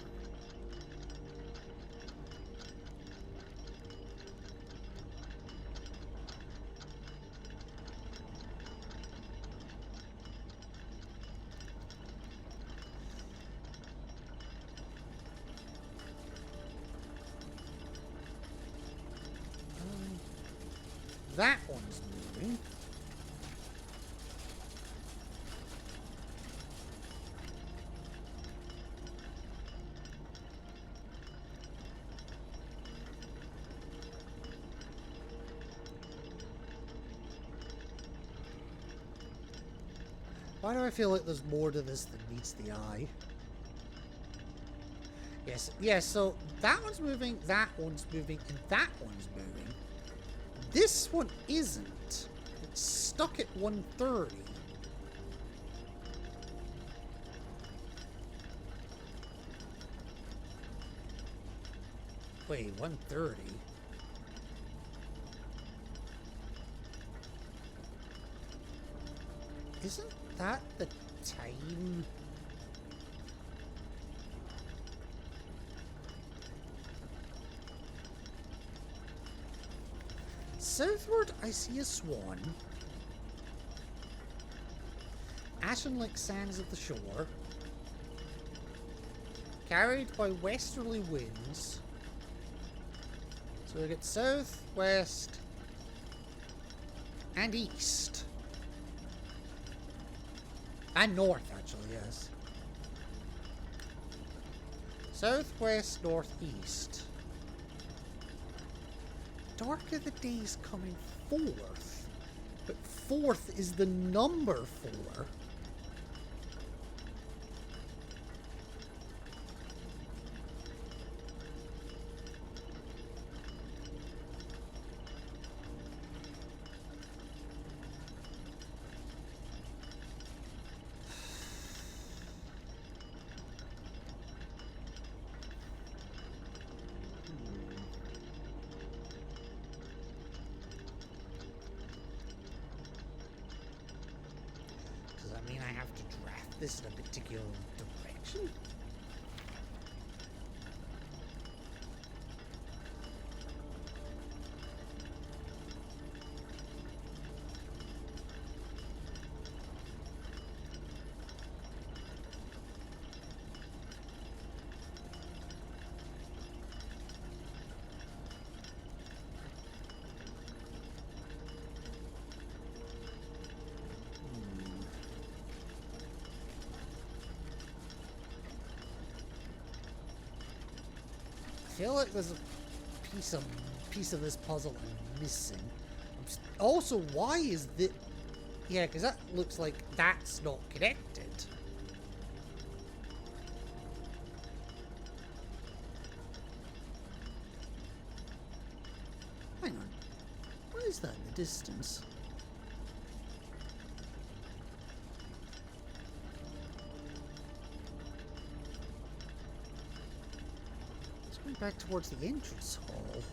that one's moving. Why do I feel like there's more to this than meets the eye? Yes, so that one's moving, that one's moving, and that one's moving. This one isn't. It's stuck at 130. Wait, 130? Isn't that the time? Southward, I see a swan. Ashen like sands of the shore. Carried by westerly winds. So we get south, west, and east. And north, actually, yes. South, west, north, east. Dark of the Day's coming fourth, but fourth is the number 4. This in a particular direction? I feel like there's a piece of this puzzle I'm missing. Also, why is that? Yeah, because that looks like that's not connected. Hang on. What is that in the distance? Back towards the entrance hall.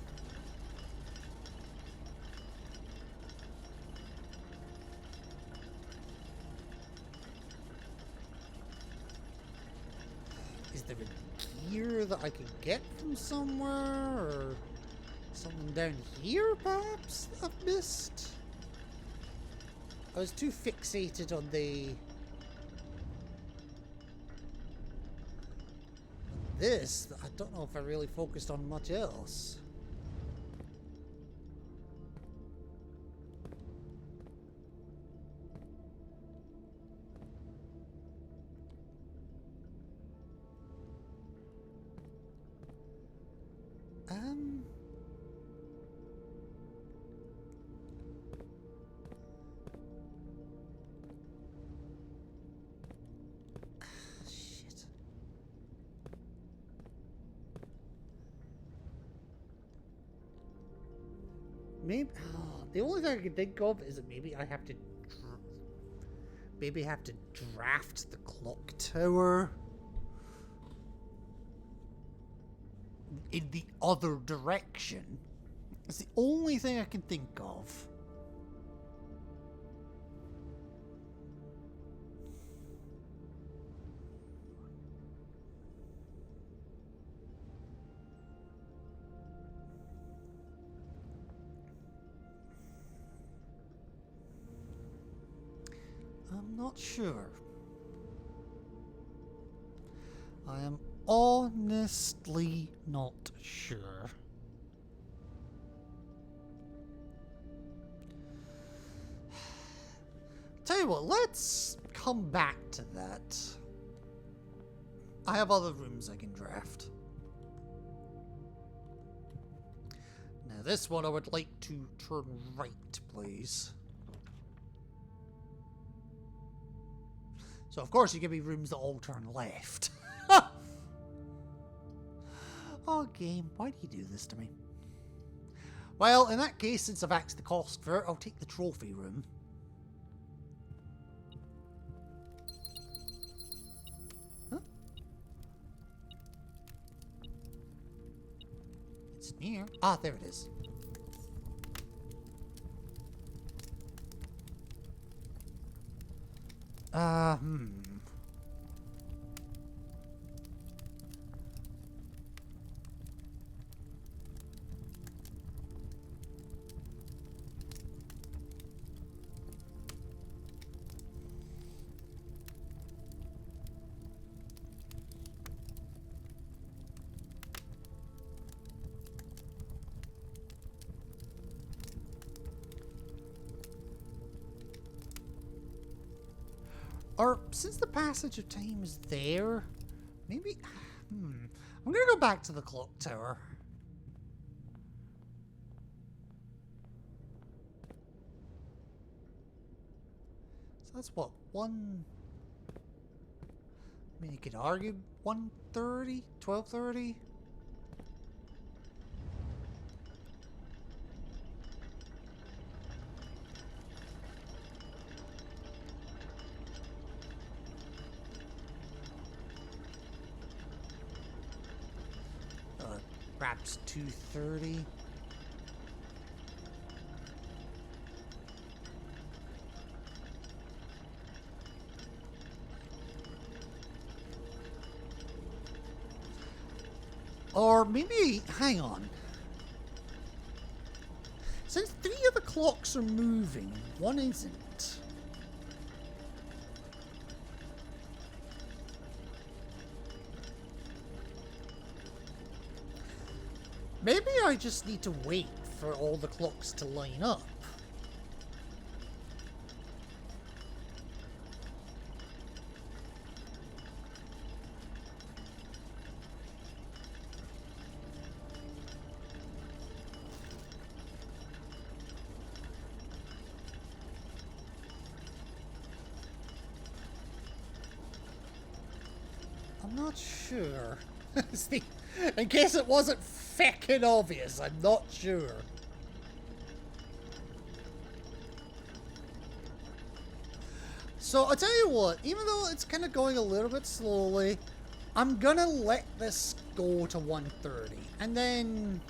Is there a gear that I can get from somewhere, or something down here perhaps that I've missed? I was too fixated on this, I don't know if I really focused on much else. Maybe the only thing I can think of is that maybe I have to draft the clock tower in the other direction. It's the only thing I can think of. I'm not sure. I am honestly not sure. tell you what, let's come back to that. I have other rooms I can draft. Now this one I would like to turn right, please. So of course you give me rooms that all turn left. Oh game, why do you do this to me? Well, in that case, since I've axed the cost for it, I'll take the trophy room. Huh? It's near. Ah, there it is. Or, since the passage of time is there, maybe... I'm gonna go back to the clock tower. So that's what, 1... I mean, you could argue 1:30? 12:30? Perhaps 2:30. Or maybe, hang on. Since 3 of the clocks are moving, 1 isn't. Maybe I just need to wait for all the clocks to line up. I'm not sure. See, in case it wasn't feckin' obvious, I'm not sure. So, I'll tell you what, even though it's kind of going a little bit slowly, I'm gonna let this go to 1:30, and then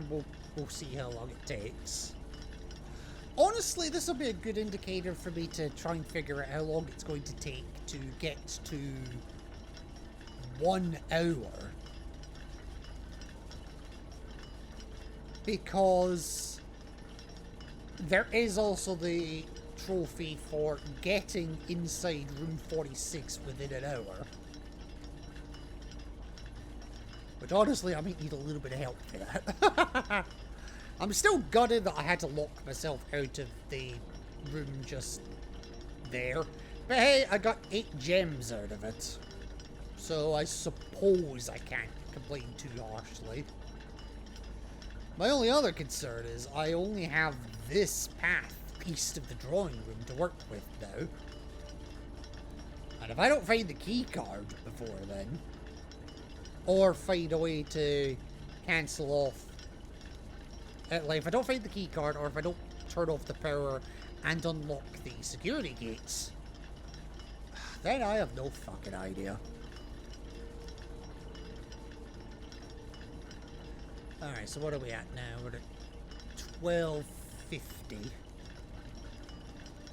we'll see how long it takes. Honestly, this will be a good indicator for me to try and figure out how long it's going to take to get to 1 hour. Because there is also the trophy for getting inside room 46 within an hour. Which honestly, I might need a little bit of help for that. I'm still gutted that I had to lock myself out of the room just there. But hey, I got 8 gems out of it. So I suppose I can't complain too harshly. My only other concern is I only have this path east of the drawing room to work with now. And if I don't find the key card before then, or find a way to cancel off, like if I don't find the key card, or if I don't turn off the power and unlock the security gates, then I have no fucking idea. Alright, so what are we at now? We're at 12:50.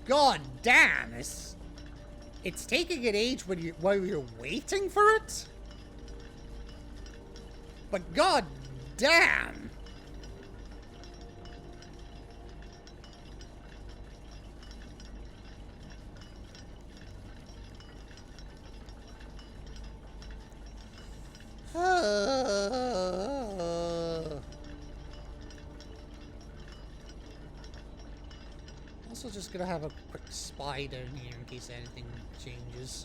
God damn, it's taking an age while you're waiting for it? But god damn! also just gonna have a quick spy down here in case anything changes.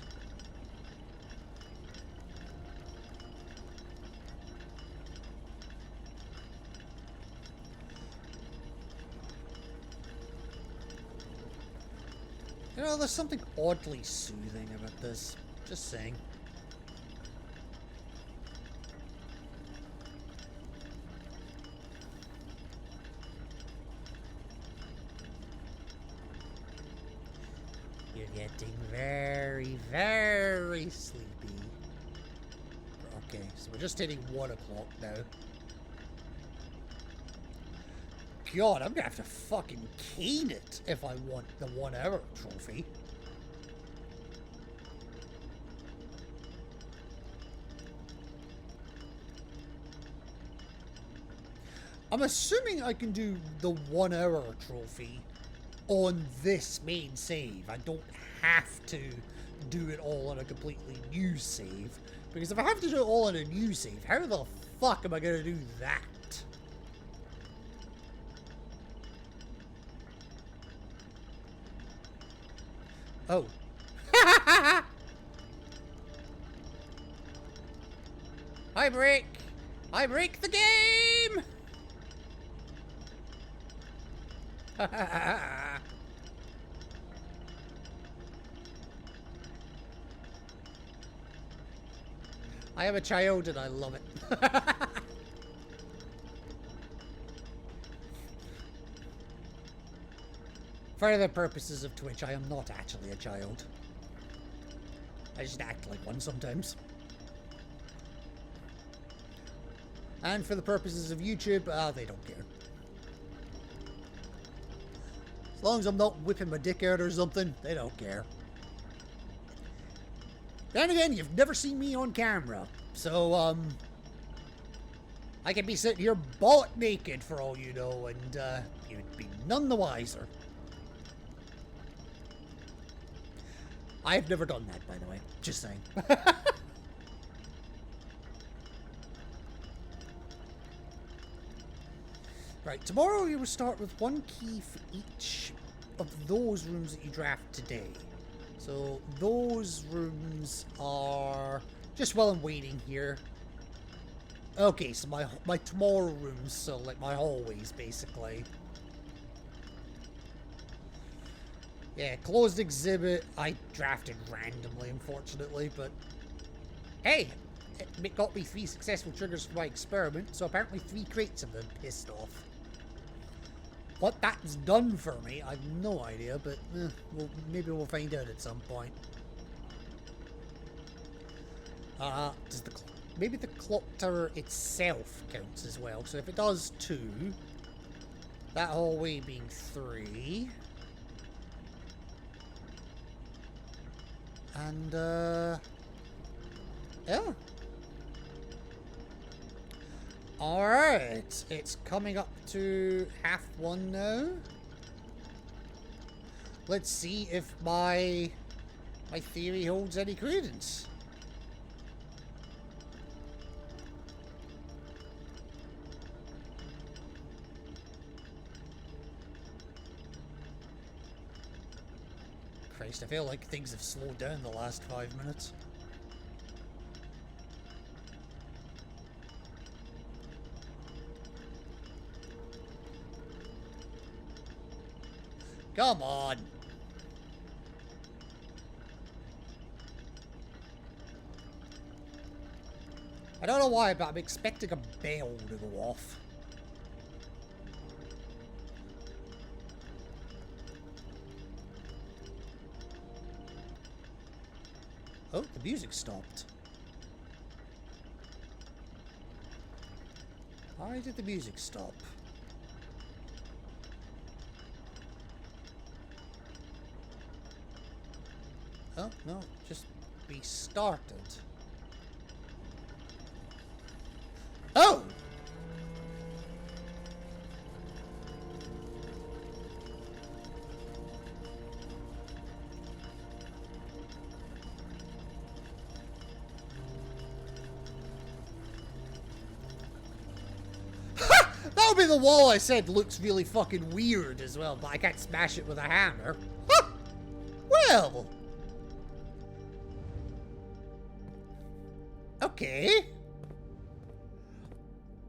You know, there's something oddly soothing about this. Just saying. You're getting very, very sleepy. Okay, so we're just hitting 1 o'clock now. God, I'm gonna have to fucking cane it if I want the 1 hour trophy. I'm assuming I can do the 1 hour trophy on this main save. I don't have to do it all on a completely new save. Because if I have to do it all on a new save, how the fuck am I gonna do that? Oh. I break the game! I am a child and I love it. For the purposes of Twitch, I am not actually a child. I just act like one sometimes. And for the purposes of YouTube, they don't care. As long as I'm not whipping my dick out or something, they don't care. Then again, you've never seen me on camera, so, I could be sitting here butt naked for all you know, and, you'd be none the wiser. I've never done that, by the way. Just saying. Right, tomorrow you will start with 1 key for each of those rooms that you draft today. So those rooms are just while I'm waiting here. Okay, so my tomorrow rooms, so like my hallways basically. Yeah, closed exhibit. I drafted randomly, unfortunately, but hey, it got me 3 successful triggers for my experiment, so apparently 3 crates have been pissed off. What that's done for me, I've no idea, but maybe we'll find out at some point. Maybe the clock tower itself counts as well. So if it does 2, that hallway being 3, and yeah. Alright, it's coming up to 1:30 now. Let's see if my theory holds any credence. Christ, I feel like things have slowed down the last 5 minutes. Come on. I don't know why, but I'm expecting a bell to go off. Oh, the music stopped. Why did the music stop? Oh, no, just restarted. Oh! That would be in the wall, I said, looks really fucking weird as well, but I can't smash it with a hammer. Huh. Well. Okay.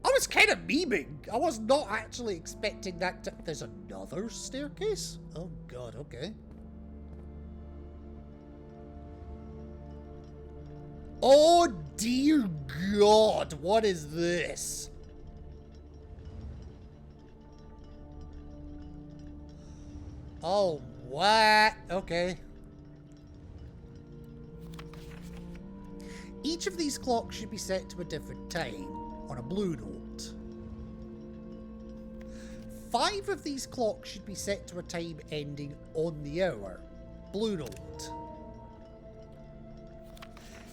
I was kind of memeing. I was not actually expecting that to... There's another staircase? Oh god, okay. Oh dear god, what is this? Oh, what? Okay. Each of these clocks should be set to a different time on a blue note. 5 of these clocks should be set to a time ending on the hour. Blue note.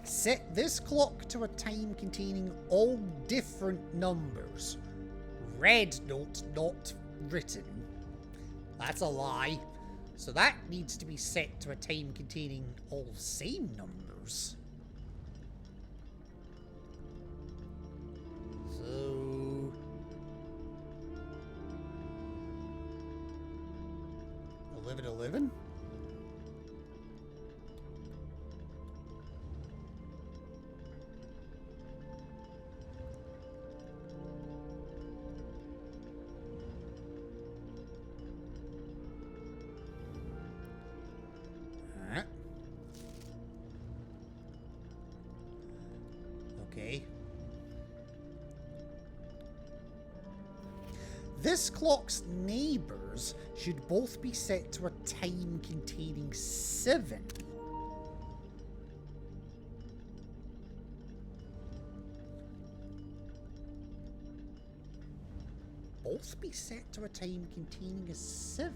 Set this clock to a time containing all different numbers. Red note not written. That's a lie. So that needs to be set to a time containing all same numbers. So... 11:11? Okay. This clock's neighbours should both be set to a time containing 7. Both be set to a time containing a 7.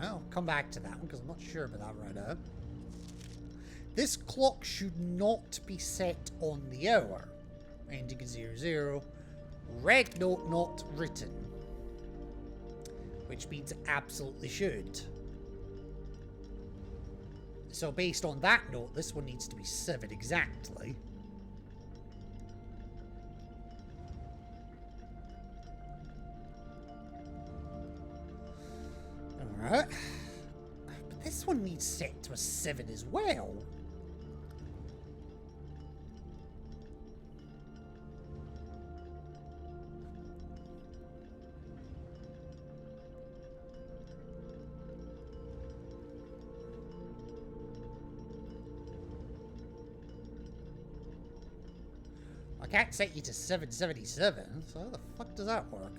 I'll come back to that one because I'm not sure about that right now. This clock should not be set on the hour. Ending in 00. Red note not written. Which means it absolutely should. So based on that note, this one needs to be 7 exactly. Alright. But this one needs set to a 7 as well. I can't set you to 777, so how the fuck does that work?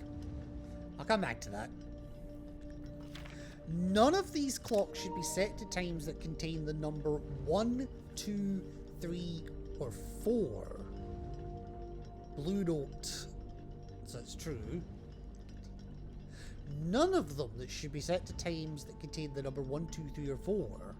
I'll come back to that. None of these clocks should be set to times that contain the number 1, 2, 3, or 4. Blue note, so it's true. None of them that should be set to times that contain the number 1, 2, 3, or 4.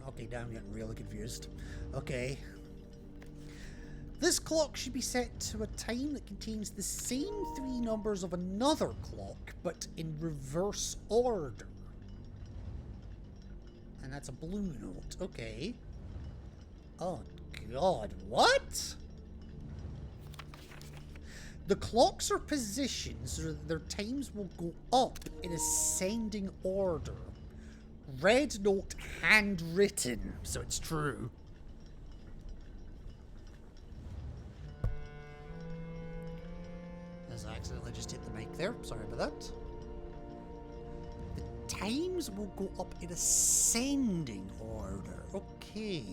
Okay, now I'm getting really confused. Okay. This clock should be set to a time that contains the same 3 numbers of another clock, but in reverse order. And that's a blue note. Okay. Oh, God. What? The clocks are positioned so that their times will go up in ascending order. Red note handwritten, so it's true. I accidentally just hit the mic there. Sorry about that. The times will go up in ascending order. Okay.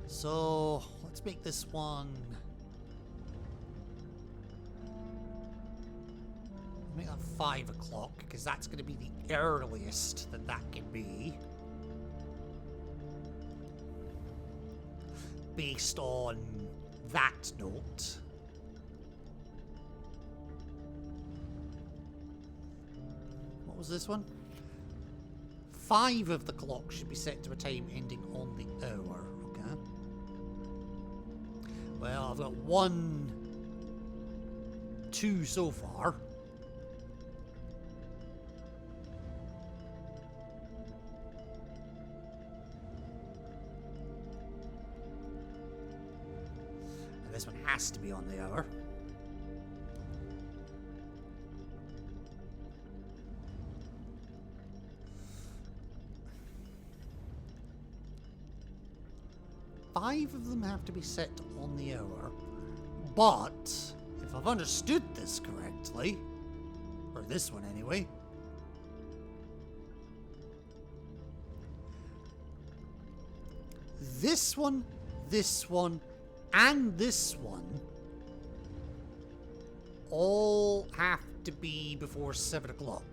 So, let's make this one... Make that 5 o'clock, because that's going to be the earliest that that can be. Based on that note. What was this one? 5 of the clock should be set to a time ending on the hour. Okay. Well, I've got 1, 2 so far. And this one has to be on the hour. Five of them have to be set on the hour, but if I've understood this correctly, or this one anyway, this one, and this one all have to be before 7 o'clock.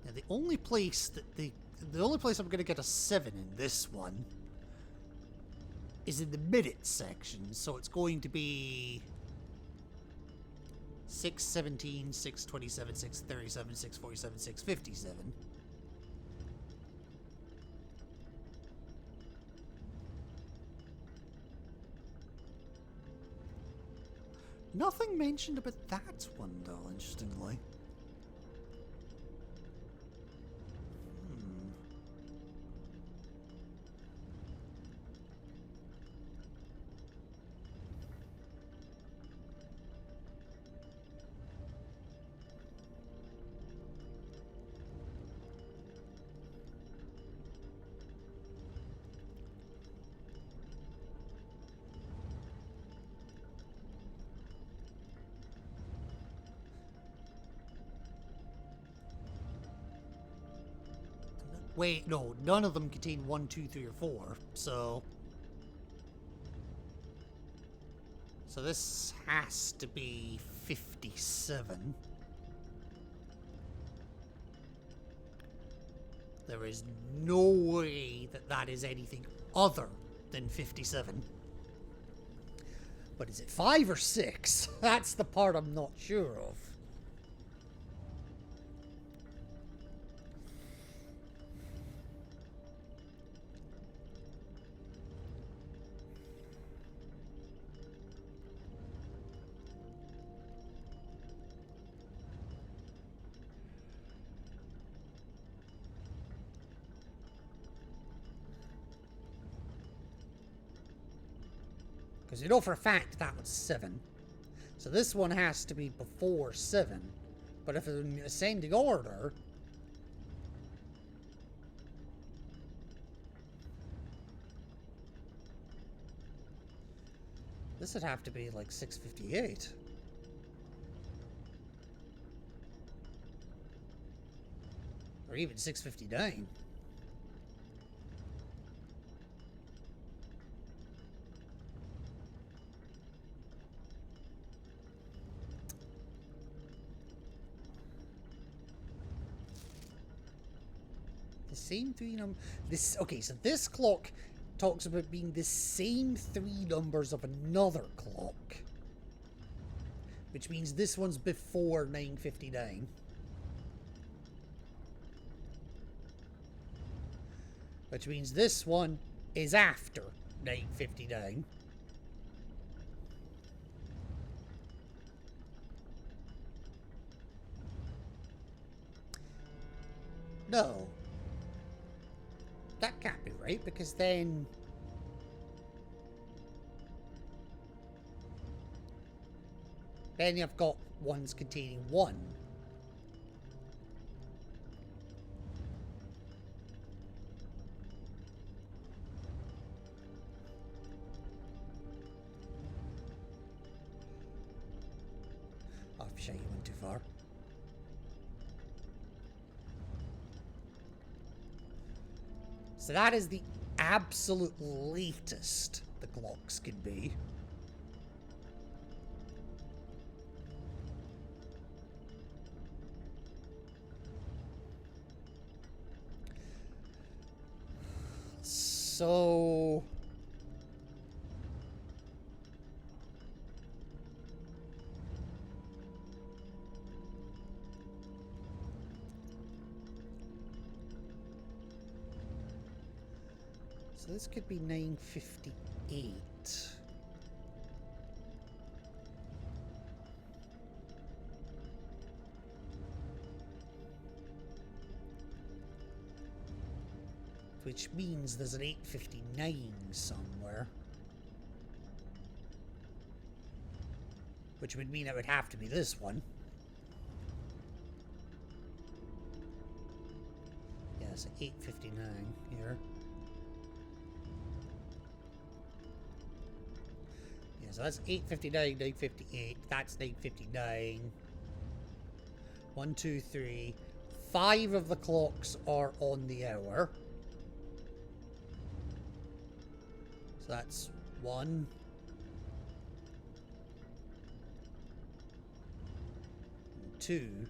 Now the only place that the only place I'm going to get a 7 in this one is in the minute section, so it's going to be 6:17, 6:27, 6:37, 6:47, 6:57. Nothing mentioned about that one, though, interestingly. Wait, no, none of them contain 1, 2, 3, or 4, so this has to be 57. There is no way that that is anything other than 57. But is it 5 or 6? That's the part I'm not sure of. Because you know for a fact that was 7. So this one has to be before 7. But if it's in ascending order... this would have to be like 6:58. Or even 6:59. The same 3 numbers. This okay. So this clock talks about being the same 3 numbers of another clock, which means this one's before 9:59. Which means this one is after 9:59. No. That can't be right, because then... Then you've got ones containing 1. Oh, shit, you went too far. So that is the absolute latest the clocks can be. So... So this could be 9:58. Which means there's an 8:59 somewhere. Which would mean it would have to be this one. Yeah, it's 8:59 here. So that's 8:59, 9:58. That's 9:59. 1, 2, 3. 5 of the clocks are on the hour. So that's 1. 2.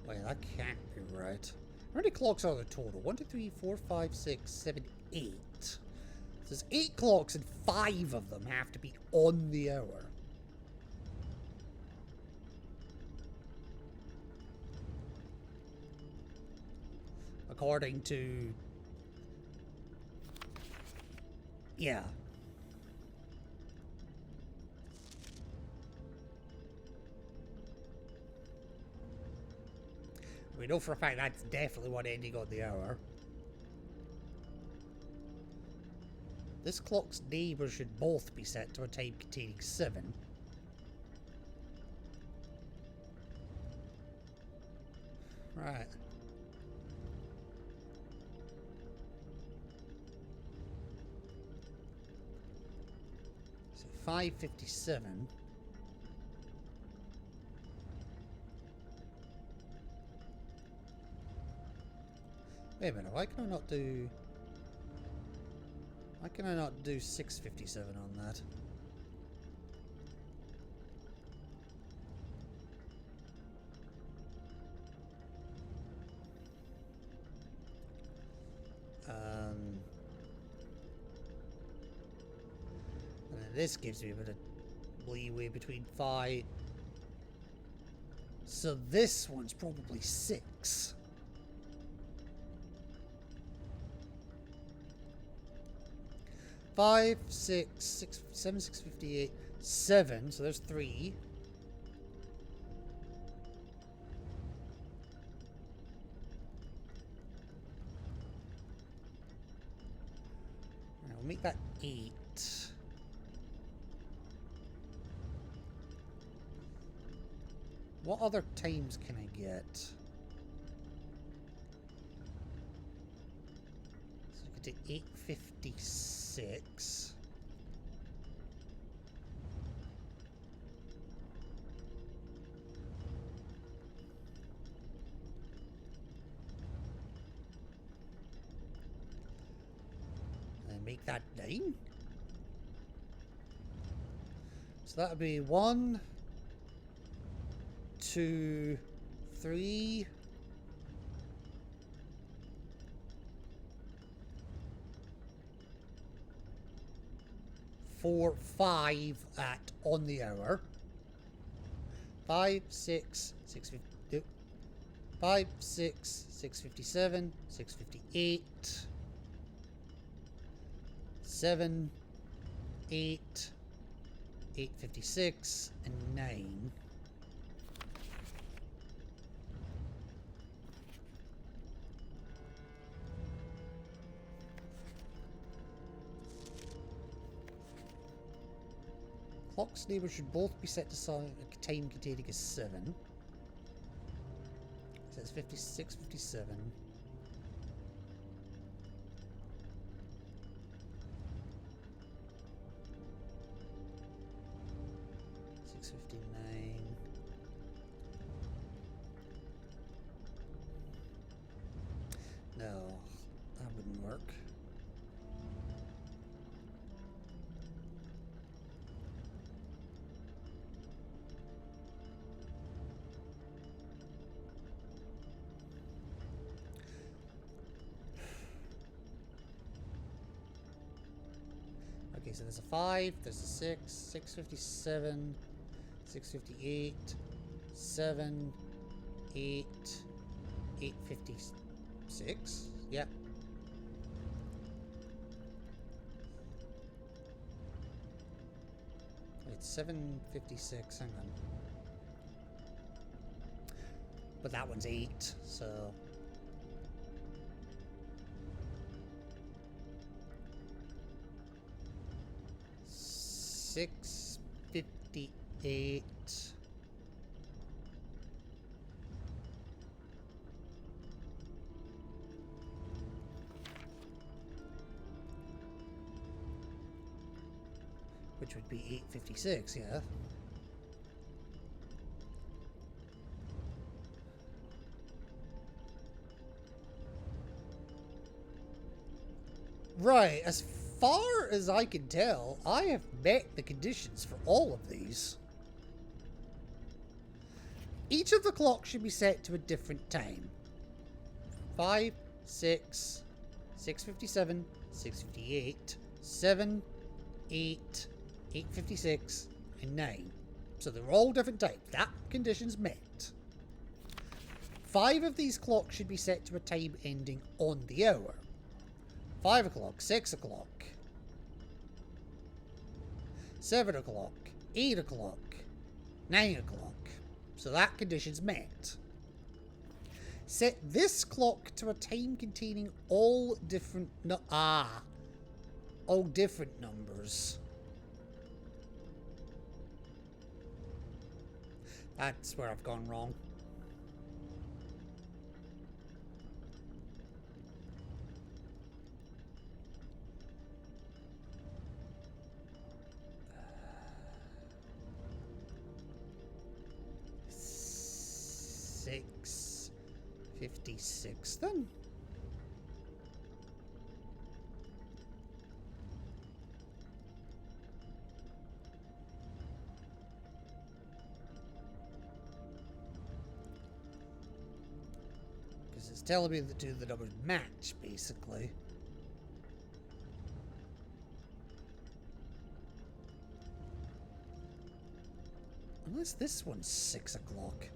Wait, that can't be right. How many clocks are there total? 1, 2, 3, 4, 5, 6, 7, 8. So there's 8 clocks and 5 of them have to be on the hour. According to... Yeah. We know for a fact that's definitely one ending on the hour. This clock's neighbour should both be set to a time containing 7. Right. So 5:57. Wait a minute, why can I not do... Why can I not do 6:57 on that? And then this gives me a bit of leeway between 5. So this one's probably 6. Five, 6, 6, 7, 6:58, 7. So there's 3. Right, we'll make that 8. What other times can I get? So I could do 8:56. And make that 9. So that would be 1, 2, 3, 4, 5 at on the hour. 5, 6, 6:50, 5, 6, 6:57, 6:58, 7, 8, 8:56, and 9. Clock's neighbours should both be set to a time containing a 7. So it's 56, 57. 6:59. No, that wouldn't work. Okay, so there's a 5, there's a 6, 6:57, 6:58, 7, 8, 8:56. Yep. Wait, 7:56. Hang on. But that one's 8, so. $6.58. Which would be 8:56, yeah. Right, as far as I can tell, I have met the conditions for all of these. Each of the clocks should be set to a different time. 5, 6, 6:57, 6:58, 7, 8, 8:56, and 9. So they're all different times. That condition's met. 5 of these clocks should be set to a time ending on the hour. 5 o'clock, 6 o'clock, 7 o'clock, 8 o'clock, 9 o'clock. So that condition's met. Set this clock to a time containing all different all different numbers. That's where I've gone wrong. $6.56 then. Because it's telling me the two of the numbers match, basically. Unless this one's 6 o'clock.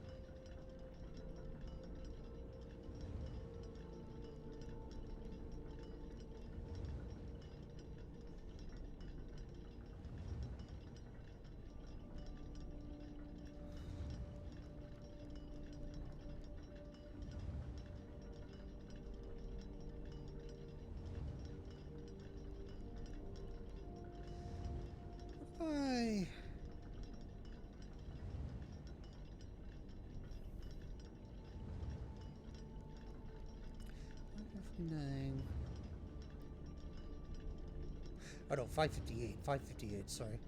Why? $5.59. Oh no, 5:58. 5:58. Sorry.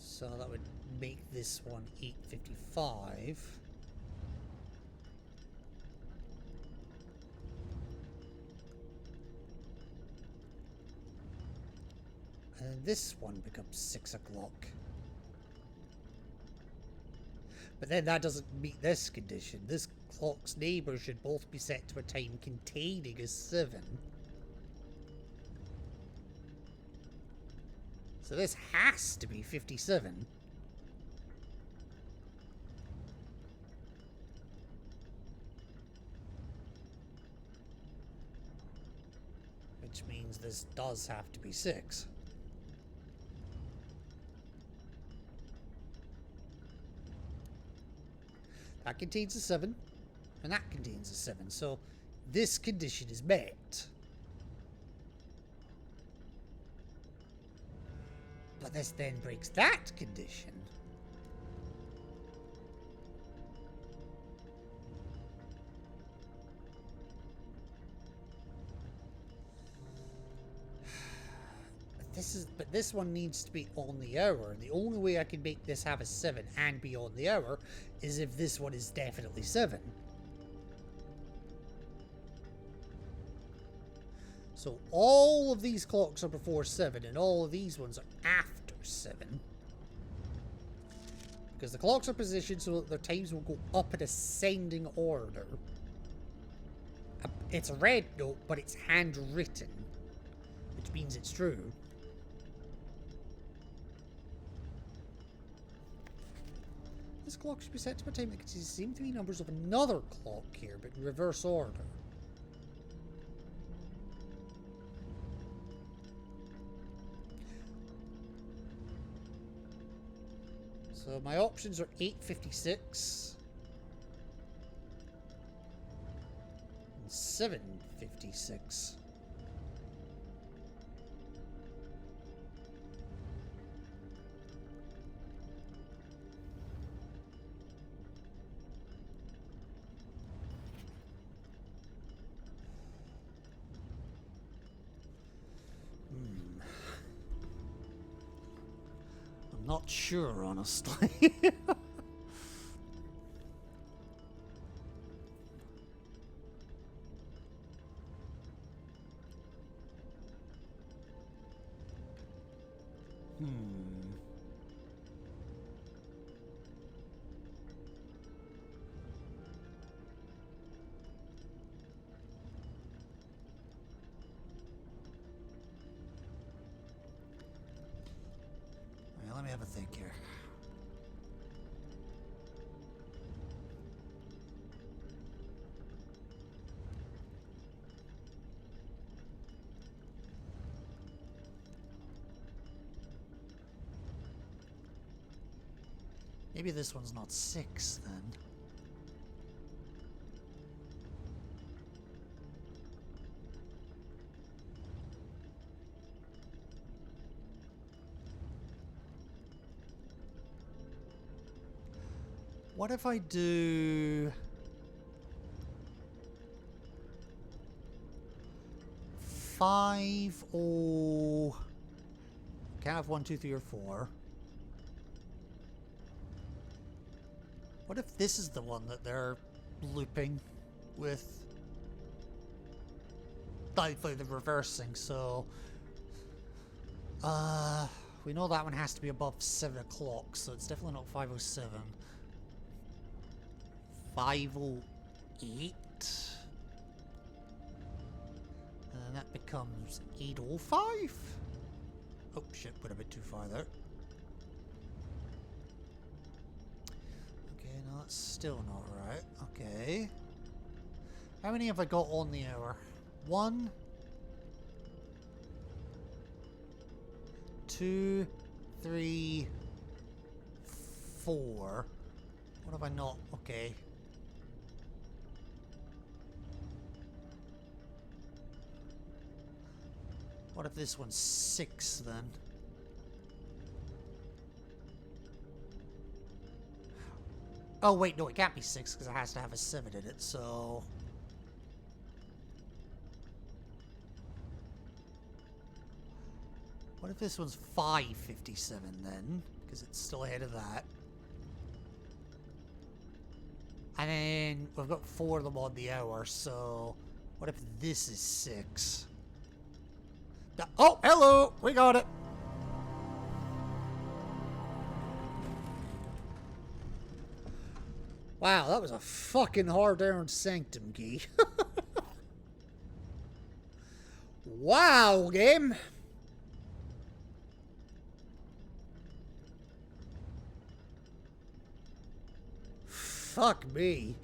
So that would make this one 8:55. And this one becomes 6 o'clock. But then that doesn't meet this condition. This clock's neighbours should both be set to a time containing a 7. So this has to be 57. which means this does have to be 6. That contains a 7, and that contains a 7, so this condition is met. But this then breaks that condition. But this one needs to be on the hour. The only way I can make this have a 7 and be on the hour is if this one is definitely 7. So all of these clocks are before 7 and all of these ones are after 7. Because the clocks are positioned so that their times will go up in ascending order. It's a red note, but it's handwritten, which means it's true. This clock should be set to a time that contains the same 3 numbers of another clock here, but in reverse order. So my options are 8:56 and 7:56. Not sure, honestly. Let me have a think here. Maybe this one's not 6 then. What if I do 5 or can't have 1, 2, 3, or 4? What if this is the one that they're looping with? Like the reversing, so we know that one has to be above 7 o'clock, so it's definitely not 5:07. 5:08, and then that becomes 8:05. Oh shit, went a bit too far there. Okay, no, that's still not right. Okay, how many have I got on the hour? 1, 2, 3, 4. What have I not? Okay. What if this one's 6 then? Oh wait, no, it can't be 6 because it has to have a 7 in it, so... What if this one's 5:57 then? Because it's still ahead of that. And then we've got 4 of them on the hour, so... What if this is 6? Oh, hello! We got it! Wow, that was a fucking hard-earned sanctum key. Wow, game! Fuck me.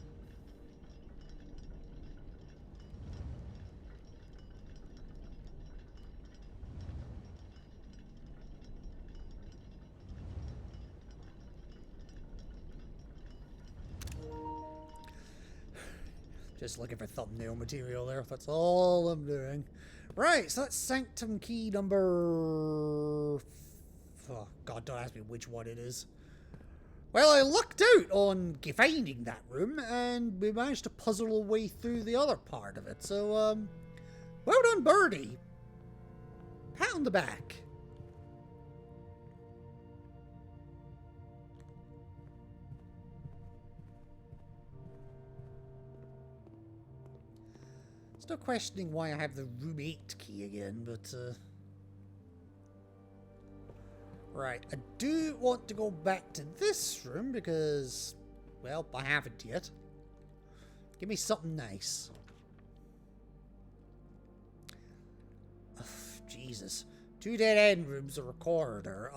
Just looking for thumbnail material there. That's all I'm doing. Right, so that's sanctum key number... Oh, God, don't ask me which one it is. Well, I lucked out on finding that room, and we managed to puzzle our way through the other part of it. So, well done, Birdie. Pat on the back. Still questioning why I have the room 8 key again, but, right, I do want to go back to this room because, well, I haven't yet. Give me something nice. Ugh, Jesus. 2 dead-end rooms, a recorder.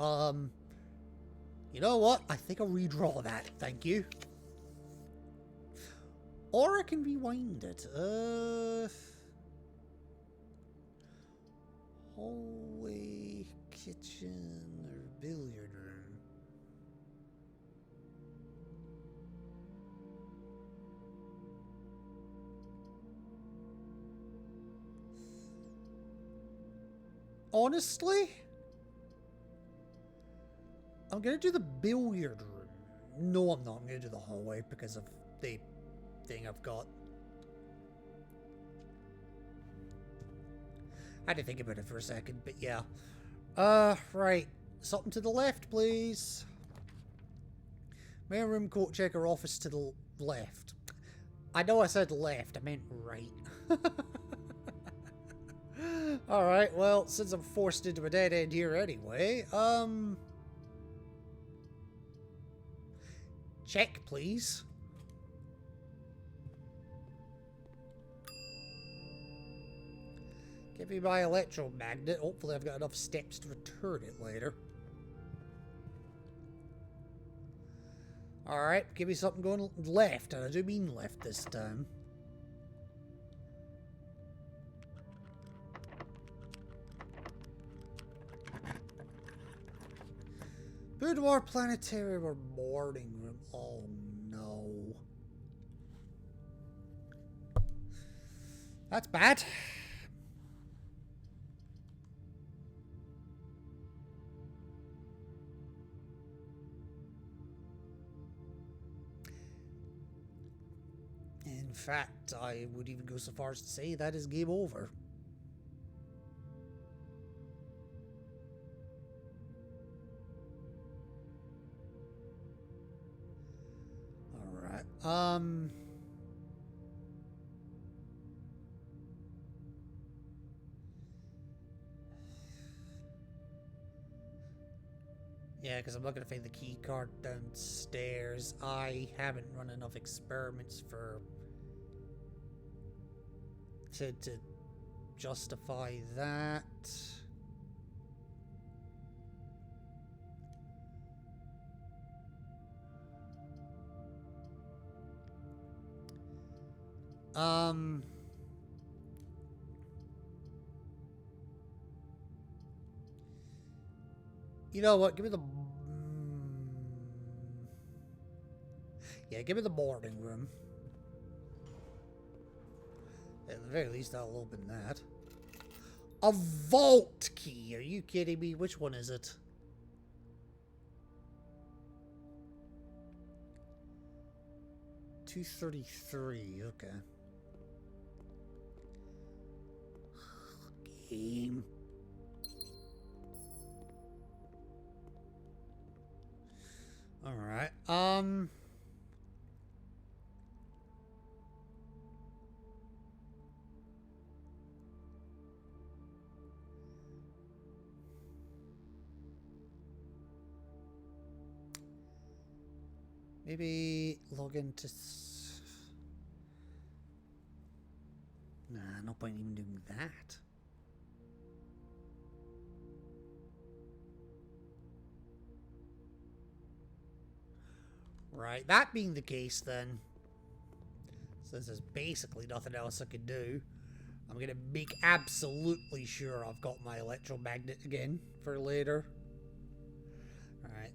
You know what? I think I'll redraw that, thank you. Or I can rewind it. Hallway, kitchen, or billiard room. Honestly, I'm gonna do the billiard room. No, I'm not. I'm gonna do the hallway because of the thing I've got. I had to think about it for a second, but yeah. Right. Something to the left, please. Main room, coat checker, office to the left. I know I said left, I meant right. Alright, well, since I'm forced into a dead end here anyway, check, please. Give me my electromagnet. Hopefully I've got enough steps to return it later. Alright, give me something going left, and I do mean left this time. Boudoir, planetarium, or morning room. Oh no. That's bad. In fact, I would even go so far as to say that is game over. Alright, yeah, because I'm not going to find the key card downstairs. I haven't run enough experiments to justify that. You know what? Give me the... Yeah, give me the morning room. At the very least, I'll open that. A vault key! Are you kidding me? Which one is it? $233, okay. Game. Alright, maybe log into... Nah, no point even doing that. Right, that being the case then, since there's basically nothing else I can do, I'm gonna make absolutely sure I've got my electromagnet again for later. Alright,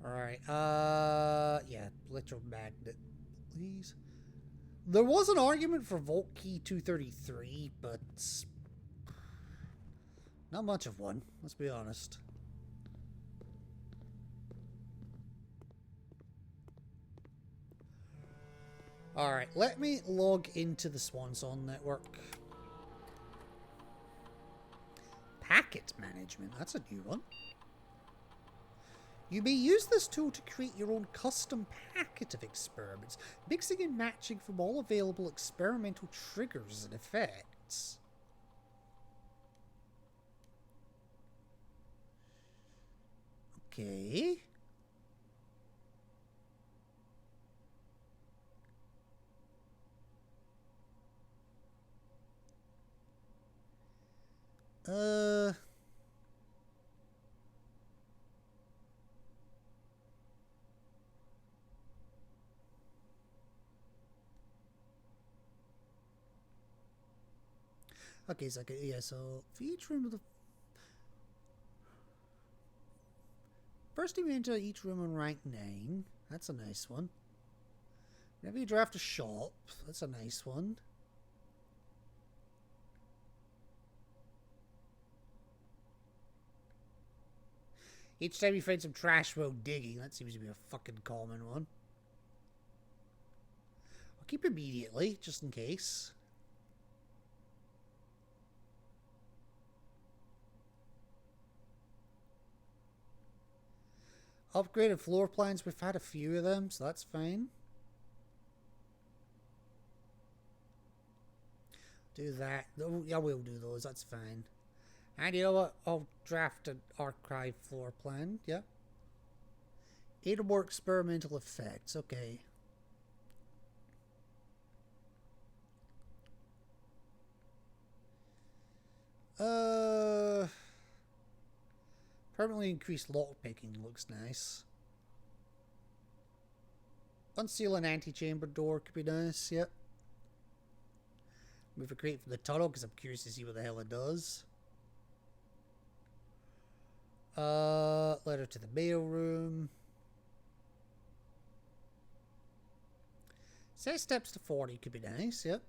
Alright, yeah, electromagnet, please. There was an argument for Vault Key 233, but not much of one, let's be honest. Alright, let me log into the Swansong network. Packet management, that's a new one. You may use this tool to create your own custom packet of experiments, mixing and matching from all available experimental triggers and effects. Okay. Okay, so yeah, so for each room of the first you enter each room on rank 9. That's a nice one. Whenever you draft a shop, that's a nice one. Each time you find some trash while digging, that seems to be a fucking common one. I'll keep immediately, just in case. Upgraded floor plans, we've had a few of them, so that's fine. Do that. Oh, yeah, we'll do those, that's fine. And you know what? I'll draft an archive floor plan, yeah. 8 or more experimental effects, okay. Permanently increased lockpicking looks nice. Unseal an antechamber door could be nice, yep. Move a crate from the tunnel because I'm curious to see what the hell it does. Letter to the mail room. Set steps to 40 could be nice, yep.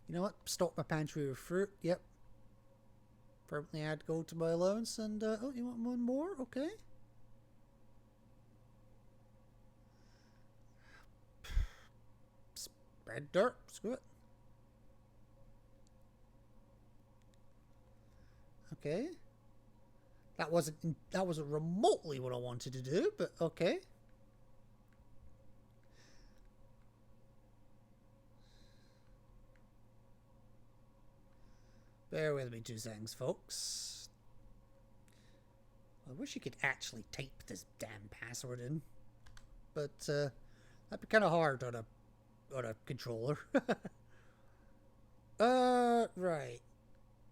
You know what? Stock my pantry with fruit, yep. Permanently add gold to my allowance and, oh, you want one more? Okay. Spread dirt, screw it. Okay. That wasn't remotely what I wanted to do, but okay. Bear with me 2 seconds, folks. I wish you could actually type this damn password in, but that'd be kind of hard on a controller. Right.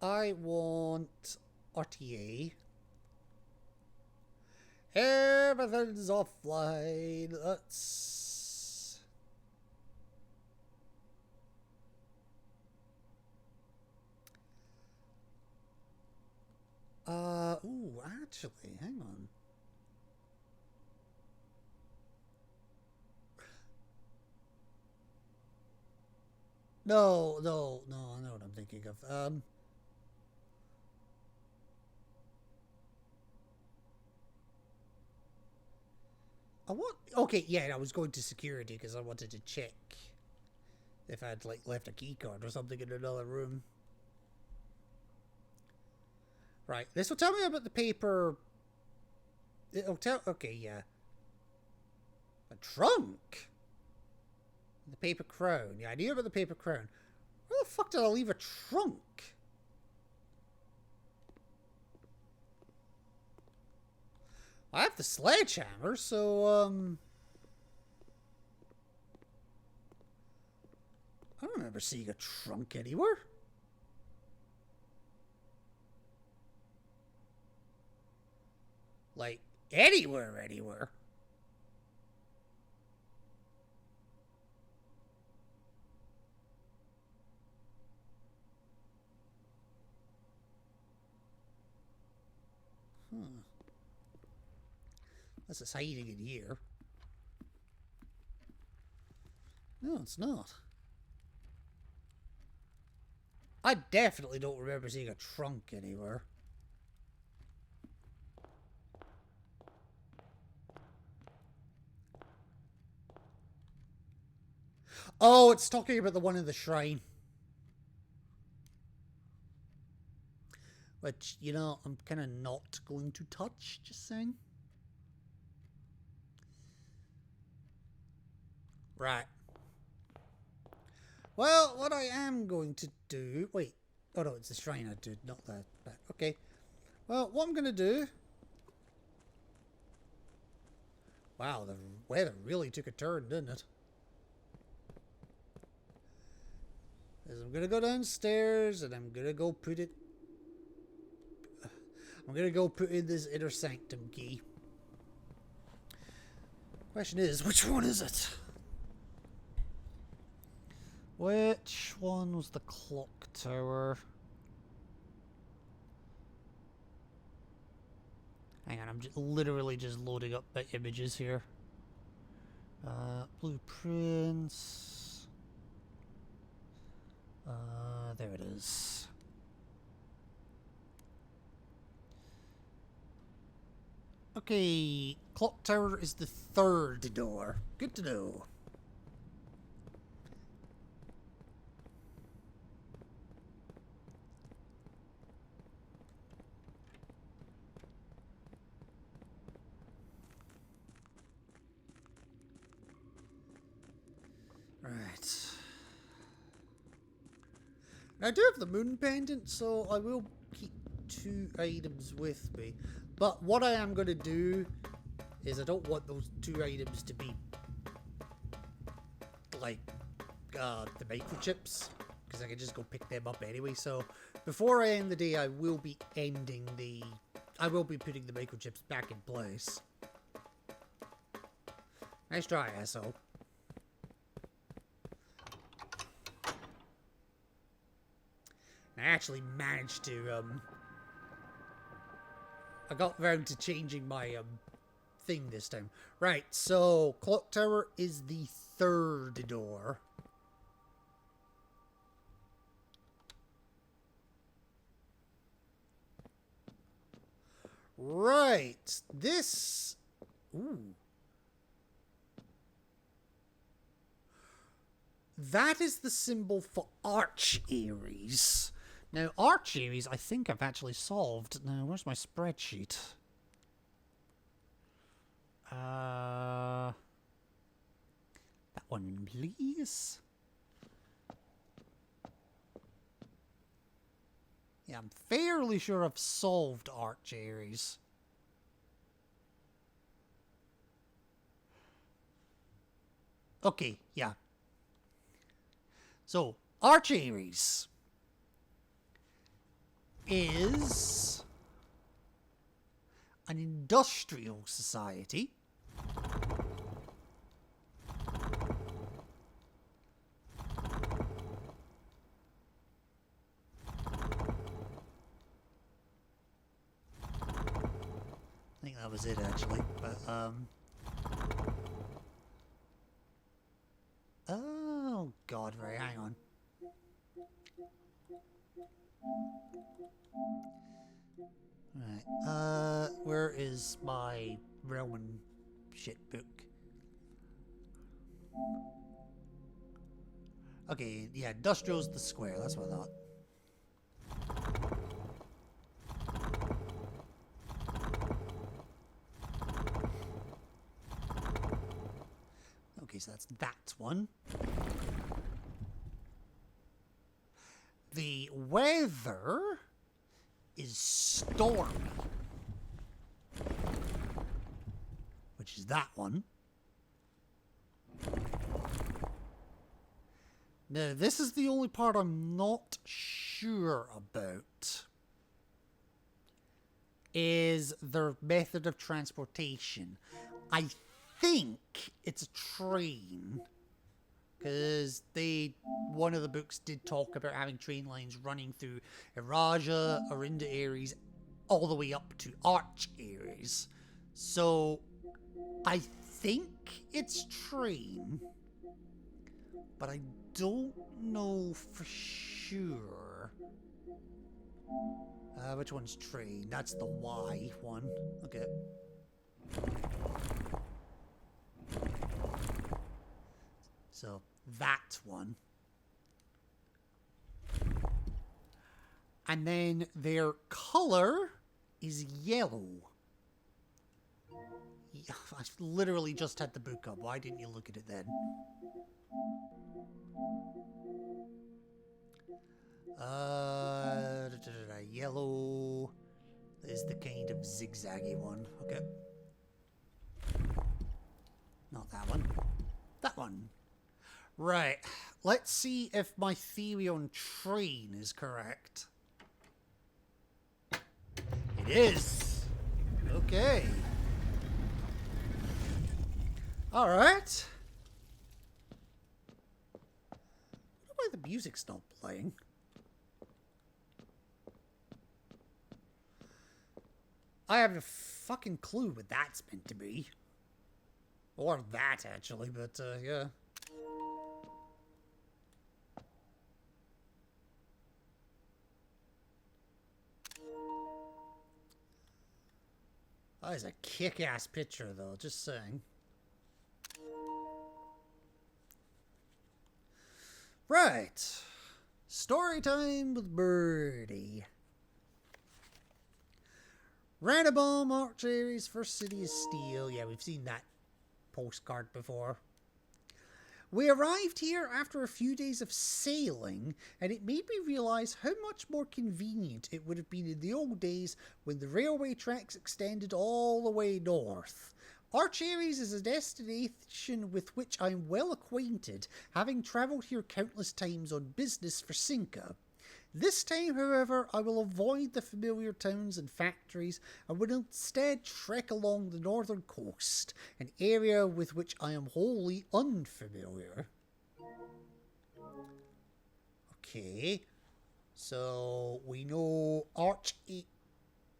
I want RTA. Everything's offline. Let's. Ooh, actually, hang on. No, I know what I'm thinking of. Okay, yeah, I was going to security because I wanted to check if I'd, like, left a key card or something in another room. Right, this will tell me about the paper. It'll tell. Okay, yeah. A trunk? The paper crown. Yeah, I knew about the paper crown. Where the fuck did I leave a trunk? I have the sledgehammer, so, I don't remember seeing a trunk anywhere. Like, anywhere. Unless it's hiding in here. No, it's not. I definitely don't remember seeing a trunk anywhere. Oh, it's talking about the one in the shrine. Which, you know, I'm kind of not going to touch, just saying. Right. Well, what I am going to do... Wait. Oh, no, it's the shrine I did, not that. Okay. Well, what I'm going to do... Wow, the weather really took a turn, didn't it? Is I'm going to go downstairs and I'm going to go put it... I'm going to go put in this inner sanctum key. Question is, which one is it? Which one was the clock tower? Hang on, I'm literally just loading up the images here. Blueprints. There it is. Okay, clock tower is the third door. Good to know. Right. Now, I do have the moon pendant, so I will keep 2 items with me. But what I am going to do is I don't want those 2 items to be like the microchips, because I can just go pick them up anyway. So before I end the day, I will be putting the microchips back in place. Nice try, asshole. I actually managed to, I got round to changing my, thing this time. Right, so, clock tower is the third door. Right, this... Ooh. That is the symbol for Arch Aries. Now, Arch Aries, I think I've actually solved. Now, where's my spreadsheet? That one, please. Yeah, I'm fairly sure I've solved Arch Aries. Okay, yeah. So, Arch Aries is an industrial society I think that was it actually, but oh god, right, hang on. Right, where is my Roman shit book? Okay, yeah, industrial's the square, that's what I thought. Okay, so that's that one. The weather is stormy, which is that one. Now, this is the only part I'm not sure about, is their method of transportation. I think it's a train, because one of the books did talk about having train lines running through Eraja or into Aries all the way up to Arch Aries. So I think it's train, but I don't know for sure. Which one's train? That's the Y one. Okay. So, that one. And then their color is yellow. I literally just had the book up. Why didn't you look at it then? Yellow is the kind of zigzaggy one. Okay. Not that one. That one. Right. Let's see if my theory on train is correct. It is. Okay. Alright. I wonder why the music's not playing. I have a fucking clue what that's meant to be. Or that, actually, but, yeah. That is a kick-ass picture, though, just saying. Right. Story time with Birdie. Ranabom, Arch Aries, First City of Steel. Yeah, we've seen that postcard before. We arrived here after a few days of sailing, and it made me realise how much more convenient it would have been in the old days when the railway tracks extended all the way north. Arch Aries is a destination with which I am well acquainted, having travelled here countless times on business for Cinca. This time, however, I will avoid the familiar towns and factories and will instead trek along the northern coast, an area with which I am wholly unfamiliar. Okay, so we know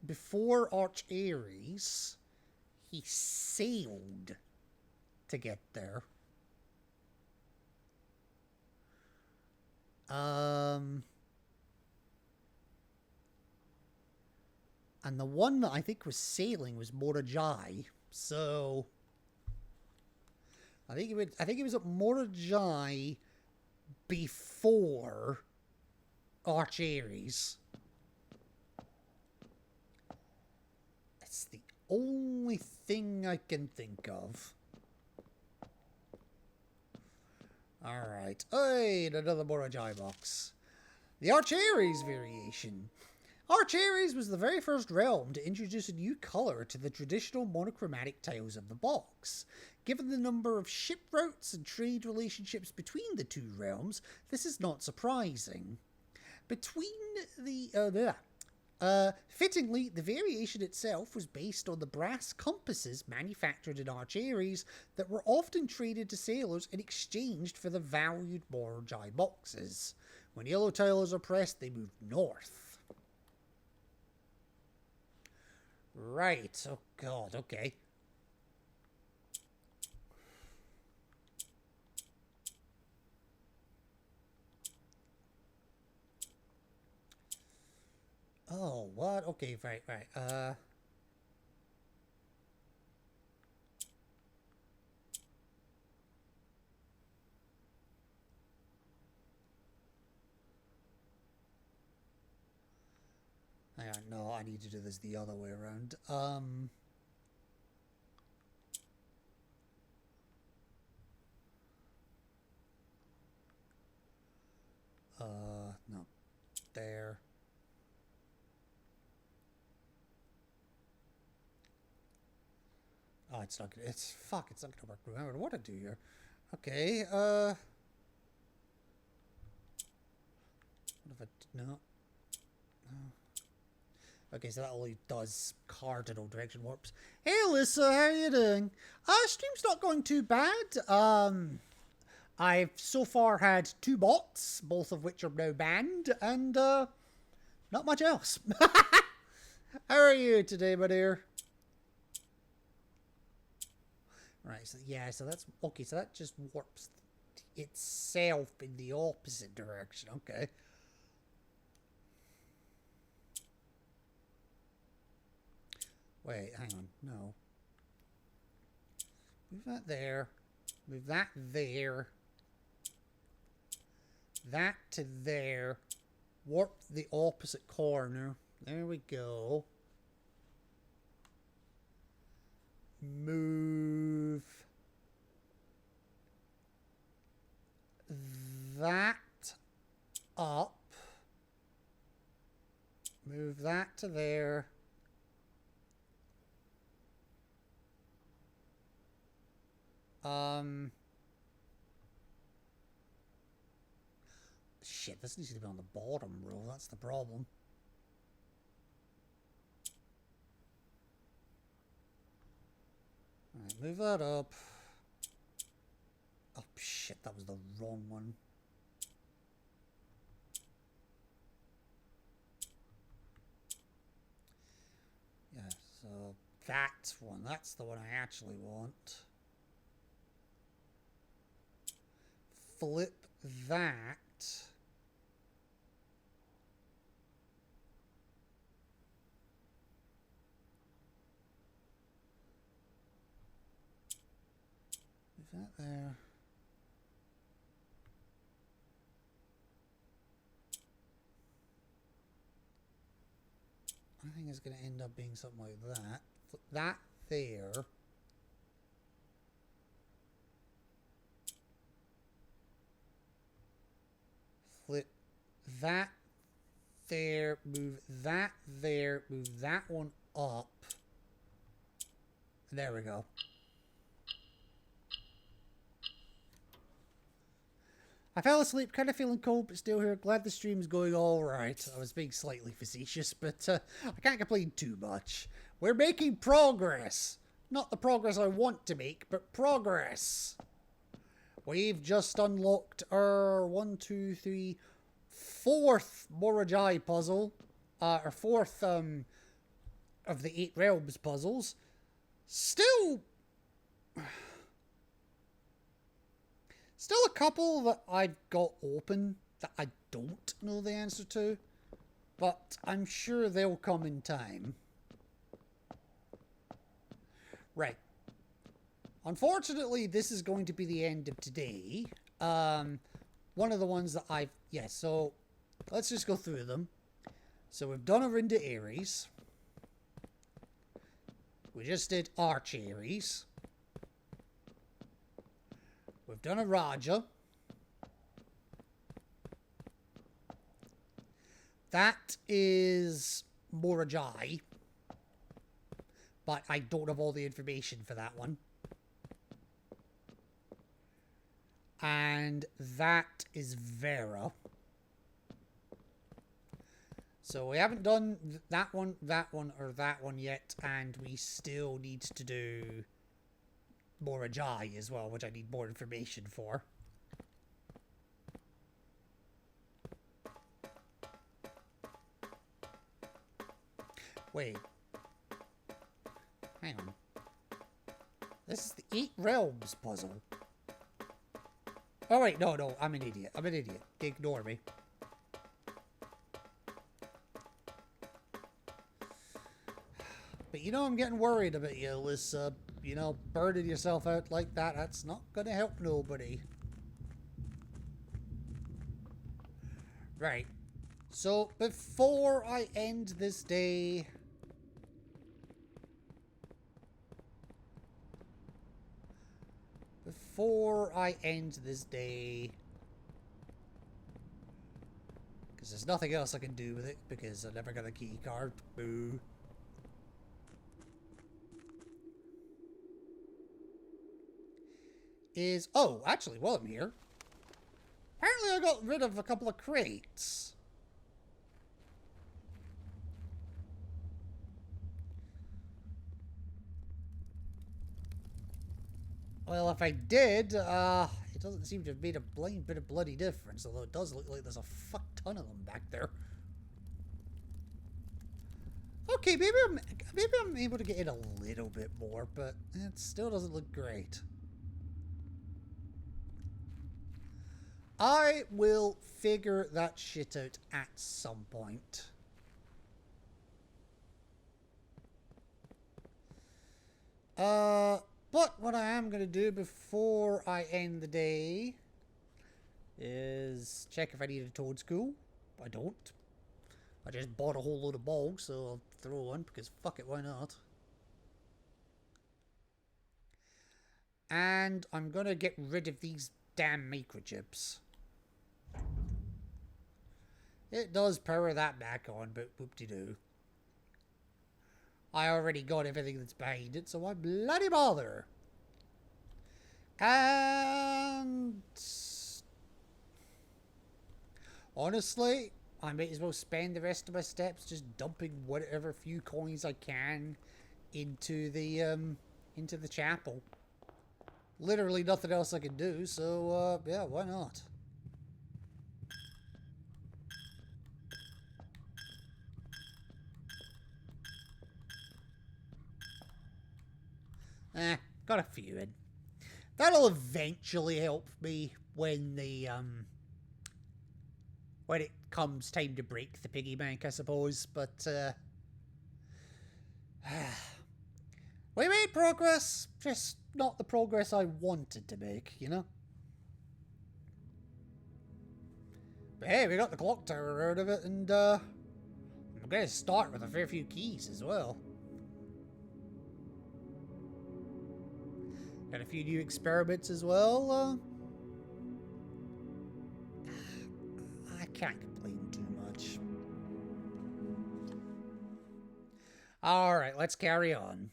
before Arch Aries, he sailed to get there. And the one that I think was sailing was Morajai. So I think it was at Morajai before Arch Aries. It's the only thing I can think of. Alright. Hey, another Morajai box. The Arch Aries variation. Arch Aries was the very first realm to introduce a new colour to the traditional monochromatic tiles of the box. Given the number of ship routes and trade relationships between the two realms, this is not surprising. Fittingly, the variation itself was based on the brass compasses manufactured in Arch Aries that were often traded to sailors and exchanged for the valued Morajai boxes. When yellow tiles are pressed, they move north. Right. Oh, God. Okay. Oh, what? Okay, right. Hang on, no, I need to do this the other way around. No. There. Oh, it's not gonna, it's not gonna work. Remember what to do here. Okay, what if no. No. Okay, so that only does cardinal direction warps. Hey, Alyssa, how are you doing? Stream's not going too bad. I've so far had 2 bots, both of which are now banned, and, not much else. How are you today, my dear? Right, so yeah, so that's okay, so that just warps itself in the opposite direction. Okay. Wait, hang on. No. Move that there. Move that there. That to there. Warp the opposite corner. There we go. Move that up. Move that to there. Shit, this needs to be on the bottom row. That's the problem. Alright, move that up. Oh, shit, that was the wrong one. Yeah, so that one. That's the one I actually want. Flip that. Move that there. I think it's going to end up being something like that. Flip that there. Flip that there. Move that there. Move that one up. There we go. I fell asleep, kind of feeling cold, but still here. Glad the stream's going all right. I was being slightly facetious, but I can't complain too much. We're making progress. Not the progress I want to make, but progress. We've just unlocked our 1, 2, 3, 4th Morajai puzzle. Our 4th of the 8 realms puzzles. Still a couple that I've got open that I don't know the answer to, but I'm sure they'll come in time. Right. Unfortunately, this is going to be the end of today. One of the ones that I've... Yeah, so let's just go through them. So we've done a Rinda Aries. We just did Arch Aries. We've done a Raja. That is Morajai. But I don't have all the information for that one. And that is Vera. So we haven't done that one, or that one yet. And we still need to do Morajai as well, which I need more information for. Wait. Hang on. This is the 8 Realms puzzle. Oh wait, no, I'm an idiot. I'm an idiot. Ignore me. But you know I'm getting worried about you, Alyssa. You know, burning yourself out like that, that's not gonna help nobody. Right. So, before I end this day... Because there's nothing else I can do with it, because I never got a key card. Boo. Oh, actually, while I'm here, apparently I got rid of a couple of crates. Well, if I did, it doesn't seem to have made a blind bit of bloody difference, although it does look like there's a fuck ton of them back there. Okay, maybe I'm able to get in a little bit more, but it still doesn't look great. I will figure that shit out at some point. But what I am going to do before I end the day is check if I need a toad school. I don't. I just bought a whole load of bulbs, so I'll throw one because fuck it, why not? And I'm going to get rid of these damn microchips. It does power that back on, but whoop-de-doo. I already got everything that's behind it, so why bloody bother? And honestly, I might as well spend the rest of my steps just dumping whatever few coins I can into the chapel. Literally nothing else I can do, so yeah, why not? Got a few in. That'll eventually help me when when it comes time to break the piggy bank, I suppose. But we made progress, just not the progress I wanted to make, you know. But hey, we got the clock tower out of it, and I'm gonna start with a fair few keys as well. Got a few new experiments as well. I can't complain too much. Alright, let's carry on.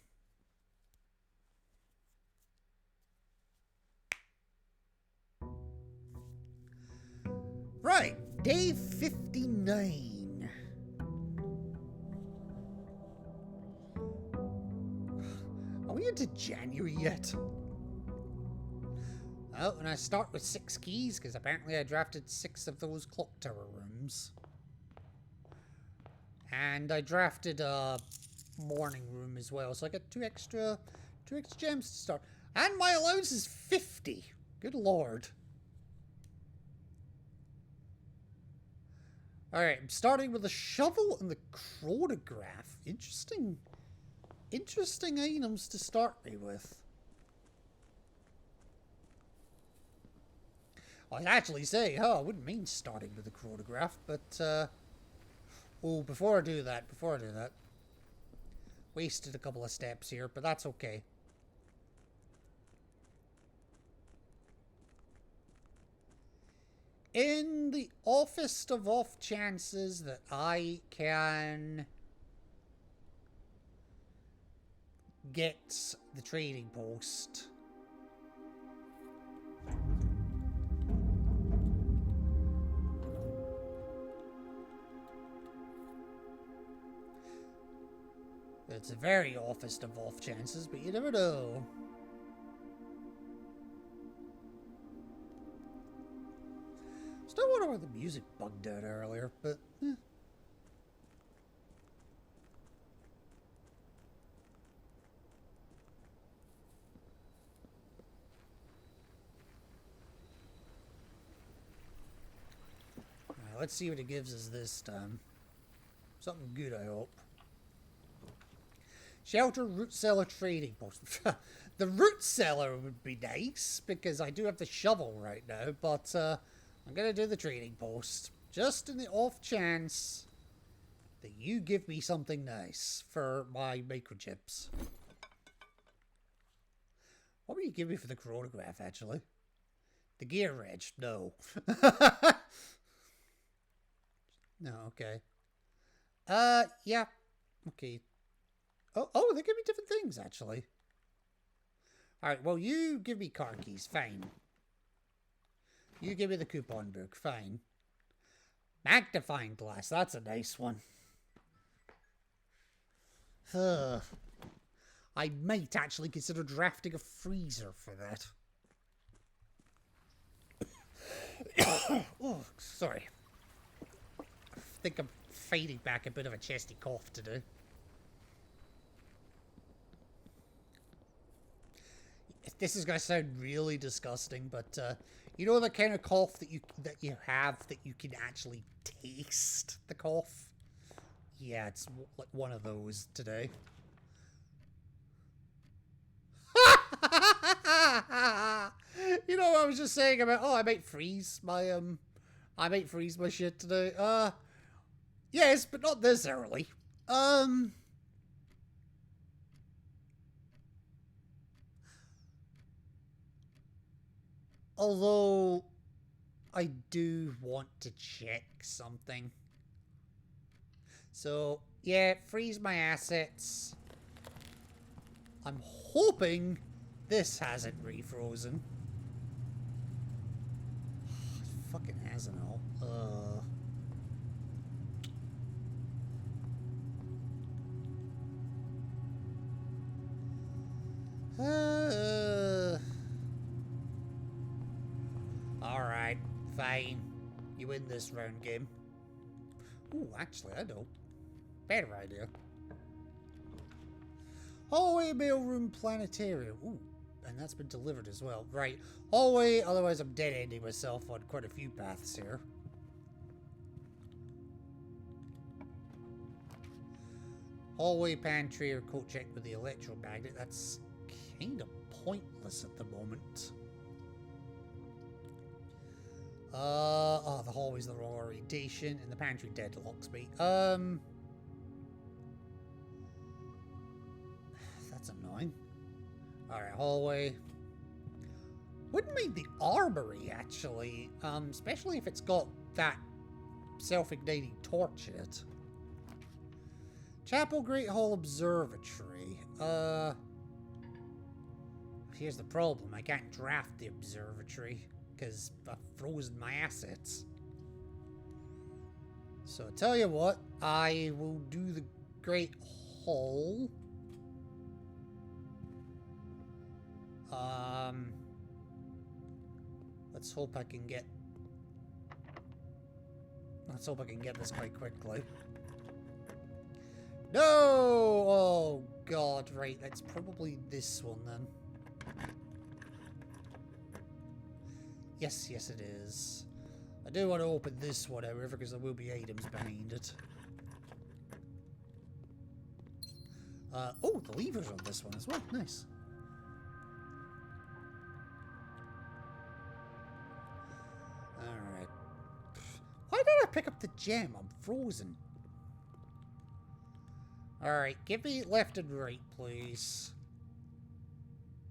Right, day 59. Are we into January yet? Oh, and I start with 6 keys, because apparently I drafted 6 of those clock tower rooms. And I drafted a morning room as well, so I get 2 extra gems to start. And my allowance is 50. Good lord. Alright, I'm starting with the shovel and the chronograph. Interesting items to start me with. I'd actually say, I wouldn't mean starting with the chronograph, but, oh, before I do that, wasted a couple of steps here, but that's okay. In the offest of off chances that I can get the trading post, it's a very offest of off chances, but you never know. Still wonder why the music bugged out earlier, but Alright, let's see what it gives us this time. Something good, I hope. Shelter root cellar trading post. The root cellar would be nice, because I do have the shovel right now, but I'm going to do the trading post. Just in the off chance that you give me something nice for my microchips. What will you give me for the chronograph, actually? The gear wrench? No. No, okay. Yeah. Okay. Oh, they give me different things, actually. Alright, well, you give me car keys. Fine. You give me the coupon book. Fine. Magnifying glass. That's a nice one. I might actually consider drafting a freezer for that. Oh, sorry. I think I'm fighting back a bit of a chesty cough today. this is gonna sound really disgusting, but you know the kind of cough that you have that you can actually taste the cough. Yeah, it's like one of those today. You know what I was just saying about? Oh, I might freeze my shit today. Yes, but not this early. Although, I do want to check something. So, yeah, freeze my assets. I'm hoping this hasn't refrozen. It fucking hasn't all. Alright, fine. You win this round game. Ooh, actually, I know. Better idea. Hallway, mailroom, planetarium. Ooh, and that's been delivered as well. Right. Hallway, otherwise I'm dead-ending myself on quite a few paths here. Hallway, pantry, or coat check with the electromagnet. That's kind of pointless at the moment. Oh, the hallway's the wrong orientation, and the pantry deadlocks me. That's annoying. Alright, hallway. Wouldn't mind the armory, actually. Especially if it's got that self-igniting torch in it. Chapel, Great Hall, Observatory. Here's the problem. I can't draft the observatory because I've frozen my assets. So, I tell you what. I will do the Great Hall. Let's hope I can get... Let's hope I can get this quite quickly. No! Oh, God, right. That's probably this one, then. Yes, yes, it is. I do want to open this one, however, because there will be items behind it. Oh, the levers on this one as well. Nice. Alright. Why did I pick up the gem? I'm frozen. Alright, give me left and right, please.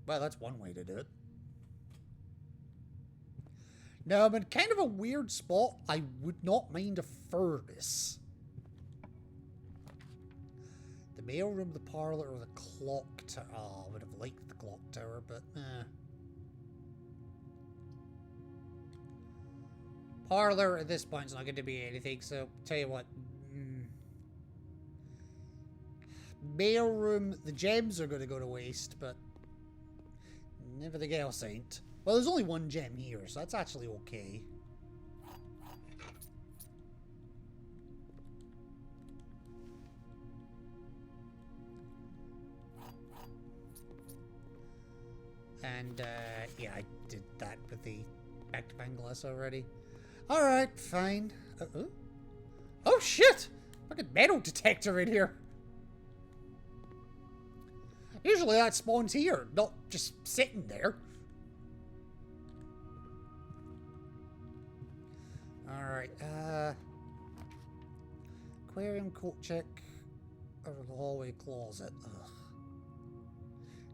Well, that's one way to do it. Now, I'm in kind of a weird spot. I would not mind a furnace. The mailroom, the parlor, or the clock tower. Oh, I would have liked the clock tower, but Parlor at this point is not going to be anything, so tell you what. Mailroom, the gems are going to go to waste, but everything else ain't. Well, there's only one gem here, so that's actually okay. And, yeah, I did that with the magnifying glass already. Alright, fine. Oh, shit! Fucking metal detector in here. Usually that spawns here, not just sitting there. Alright, aquarium, coat check, or the hallway closet. Ugh.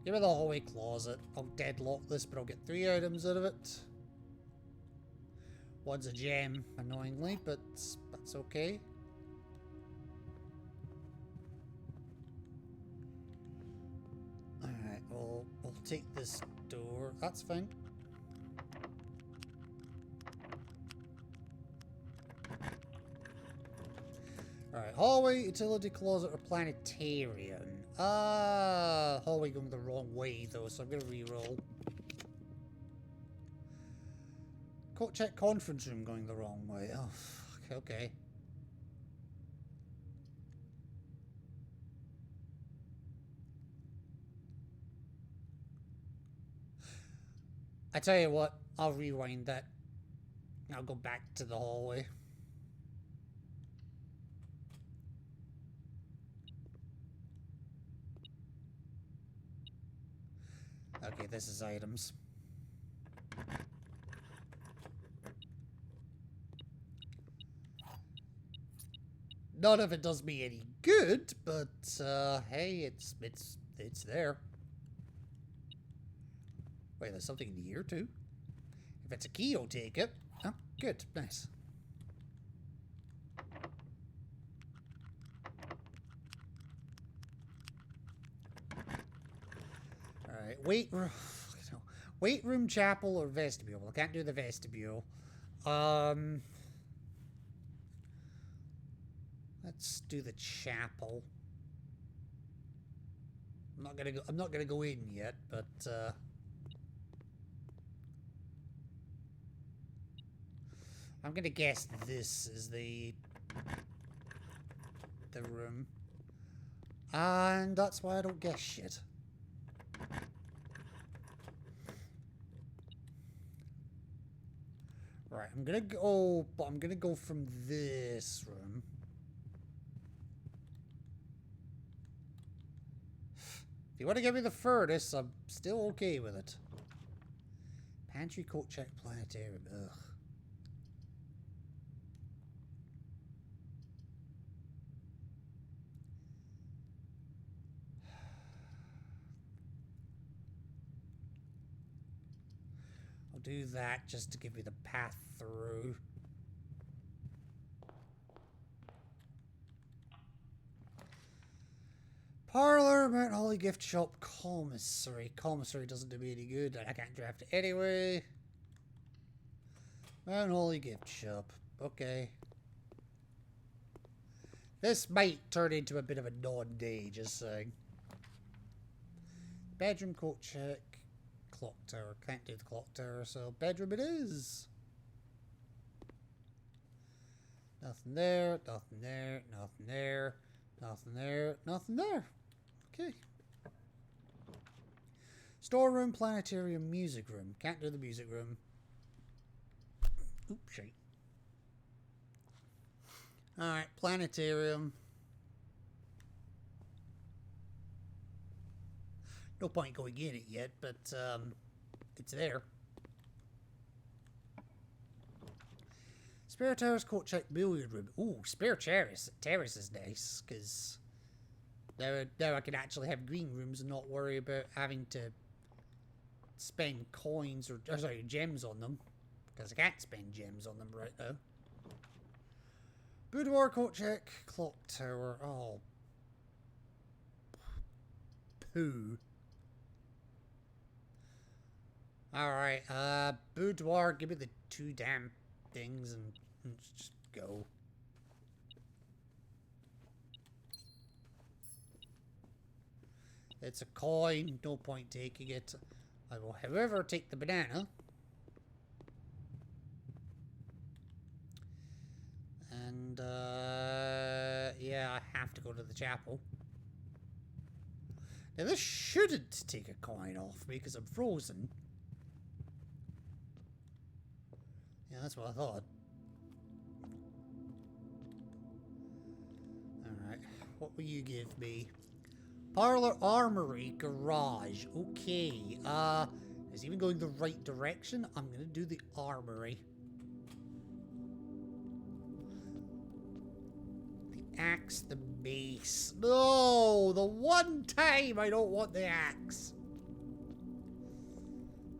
Give me the hallway closet. I'll deadlock this, but I'll get 3 items out of it. One's a gem, annoyingly, but that's okay. Alright, we'll take this door. That's fine. Alright, hallway, utility closet, or planetarium. Hallway going the wrong way, though, so I'm gonna reroll. Coat check, conference room going the wrong way. Oh, fuck, okay. I tell you what, I'll rewind that. I'll go back to the hallway. Okay, this is items. None of it does me any good, but hey, it's there. Wait, there's something in here too. If it's a key, I'll take it. Oh, good, nice. All right, wait room, chapel, or vestibule. I can't do the vestibule. Let's do the chapel. I'm not gonna go in yet, but I'm gonna guess this is the room, and that's why I don't guess shit. Right, I'm gonna go from this room. If you want to give me the furnace, I'm still okay with it. Pantry, coat check, planetarium. Ugh. I'll do that just to give me the path through. Parlor, Mount Holly gift shop, commissary. Commissary doesn't do me any good, and I can't draft it anyway. Mount Holly gift shop. Okay. This might turn into a bit of a non-day, just saying. Bedroom, coat check, clock tower. Can't do the clock tower, so bedroom it is. Nothing there, nothing there, nothing there, nothing there, nothing there. Okay. Storeroom, planetarium, music room. Can't do the music room. Oops, shit. Alright, planetarium. No point going in it yet, but it's there. Spare terrace, coat check, billiard room. Ooh, spare terrace. Terrace is nice, because now I can actually have green rooms and not worry about having to spend coins or sorry, gems on them, because I can't spend gems on them right now. Boudoir, coat check, clock tower. Oh, poo. Alright, boudoir, give me the two damn things and just go. It's a coin, no point taking it. I will, however, take the banana. And, yeah, I have to go to the chapel. Now, this shouldn't take a coin off me because I'm frozen. Yeah, that's what I thought. Alright, what will you give me? Parlor, armory, garage. Okay, is even going the right direction? I'm gonna do the armory. The axe, the mace. No, the one time I don't want the axe.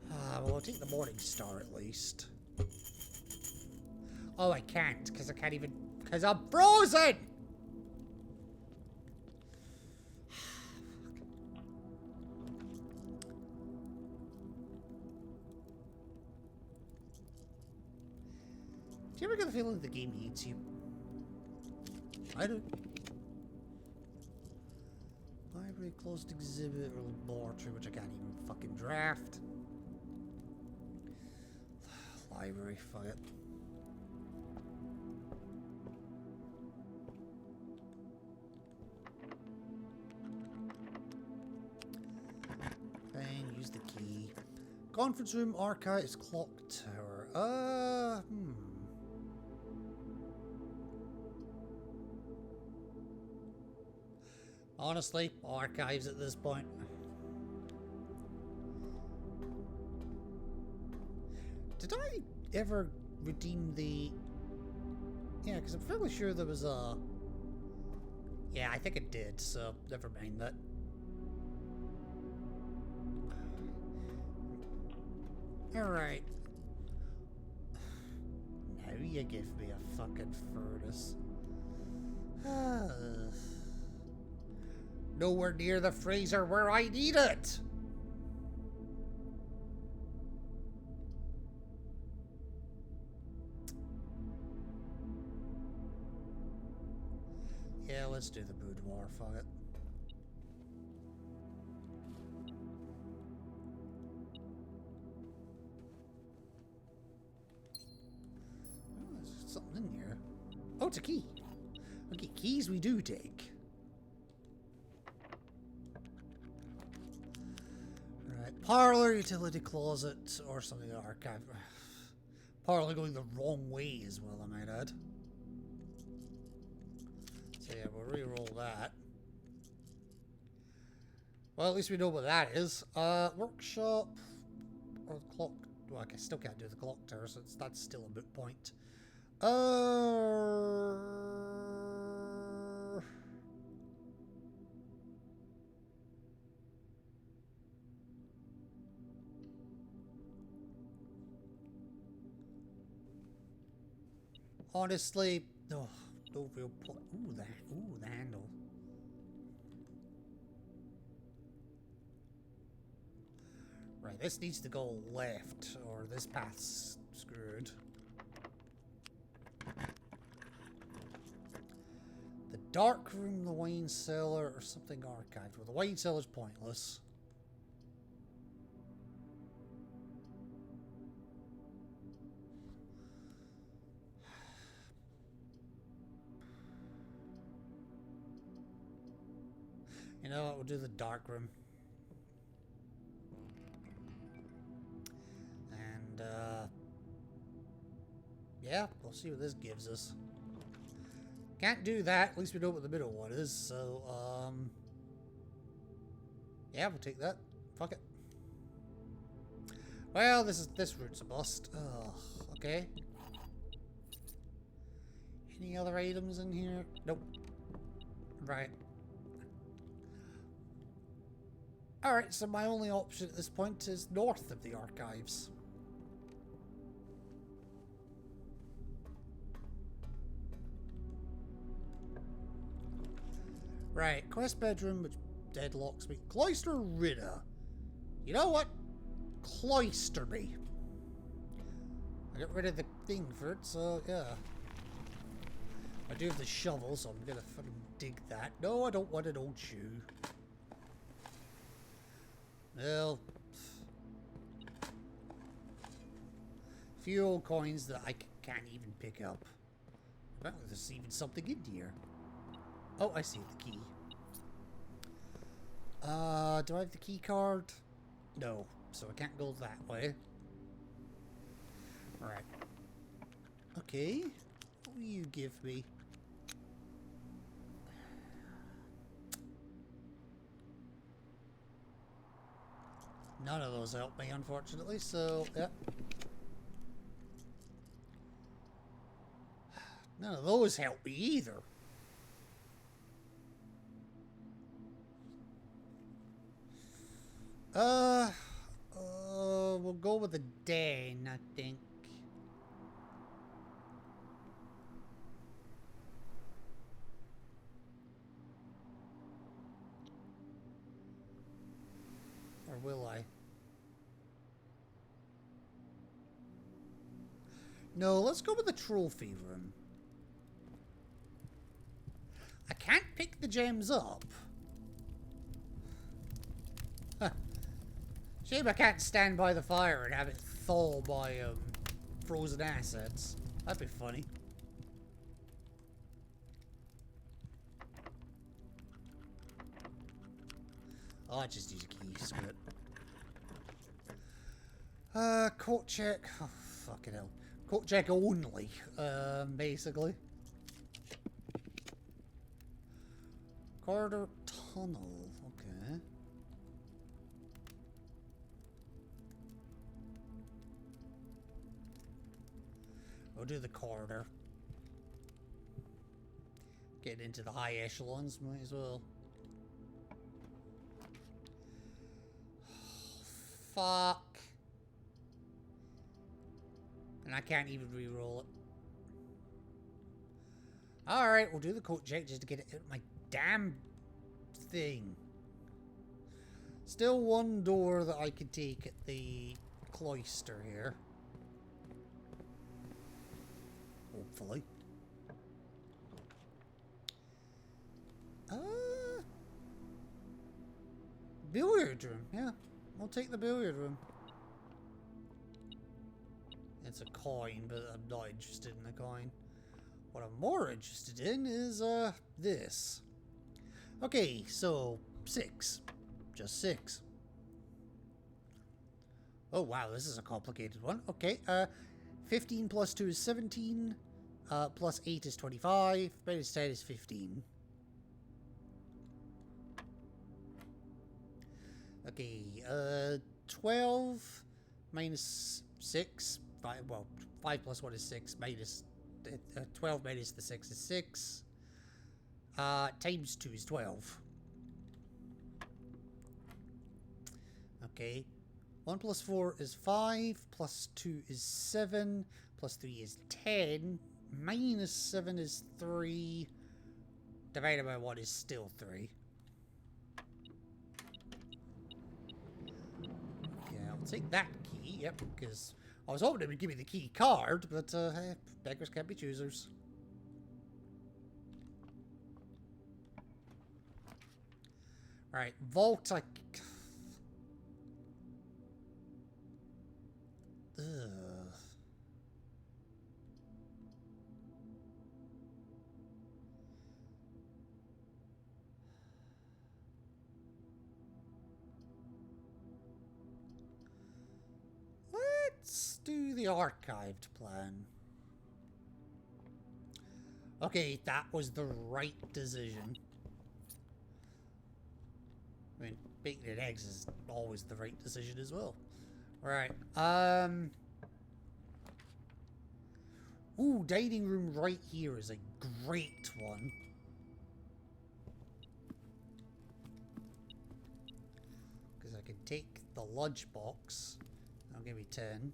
Well, I'll take the morning star at least. Oh, I can't, because I can't even, because I'm frozen! Do you ever get the feeling the game hates you? I don't. Library, closed exhibit, or laboratory, which I can't even fucking draft. Library, fuck it. Fine, use the key. conference room, archives, clock tower. Honestly, archives at this point. Did I ever redeem the... Yeah, because I'm fairly sure there was a... Yeah, I think it did, so never mind that. Alright. Now you give me a fucking furnace. Nowhere near the freezer where I need it! Yeah, let's do the boudoir, fuck it. Oh, there's something in here. Oh, it's a key. Okay, keys we do take. Right, parlor, utility closet, or something in the archive. Parlor going the wrong way as well, I might add. So yeah, we'll re-roll that. Well, at least we know what that is. Workshop or the clock. Well, I still can't do the clock tower, so that's still a moot point. Honestly, no real point. Ooh, the handle. Right, this needs to go left, or this path's screwed. The dark room, the wine cellar, or something archived. Well, the wine cellar's pointless. You know what, we'll do the dark room. And, yeah, we'll see what this gives us. Can't do that, at least we know what the middle one is, so, yeah, we'll take that. Fuck it. Well, this route's a bust. Ugh, okay. Any other items in here? Nope. Right. Alright, so my only option at this point is north of the archives. Right, quest bedroom, which deadlocks me. Cloister Ridder. You know what? Cloister me. I got rid of the thing for it, so yeah. I do have the shovel, so I'm gonna fucking dig that. No, I don't want an old shoe. Well, a few old coins that I can't even pick up. Well, there's even something in here. Oh, I see the key. Do I have the key card? No, so I can't go that way. Right. Okay. What will you give me? None of those help me, unfortunately, so, yeah. None of those help me either. We'll go with a den, I think. Or will I? No, let's go with the trophy room. I can't pick the gems up. Huh. Shame I can't stand by the fire and have it thaw my frozen assets. That'd be funny. Oh, I just use a key, screw it. Coat check. Oh, fucking hell. Coat check only, basically. Corridor tunnel. Okay. We'll do the corridor. Get into the high echelons, might as well. Fuck. And I can't even re-roll it. Alright, we'll do the coat check just to get it out of my damn thing. Still one door that I could take at the cloister here. Hopefully. Billiard room, yeah. We'll take the billiard room. It's a coin, but I'm not interested in the coin. What I'm more interested in is, this. Okay, so 6. Just 6. Oh, wow, this is a complicated one. Okay, 15 plus 2 is 17. Plus 8 is 25. Minus 10 is 15. Okay, 12 minus 6. 5, well, 5 plus 1 is 6. Minus 12 minus the 6 is 6. Times 2 is 12. Okay. 1 plus 4 is 5. Plus 2 is 7. Plus 3 is 10. Minus 7 is 3. Divided by 1 is still 3. Yeah, I'll take that key. Yep, because I was hoping it would give me the key card, but hey, beggars can't be choosers. Right, vault. Ugh. Let's do the archived plan. Okay, that was the right decision. I mean, bacon and eggs is always the right decision as well. Right. Ooh, dining room right here is a great one. Because I can take the lunchbox. That'll give me 10.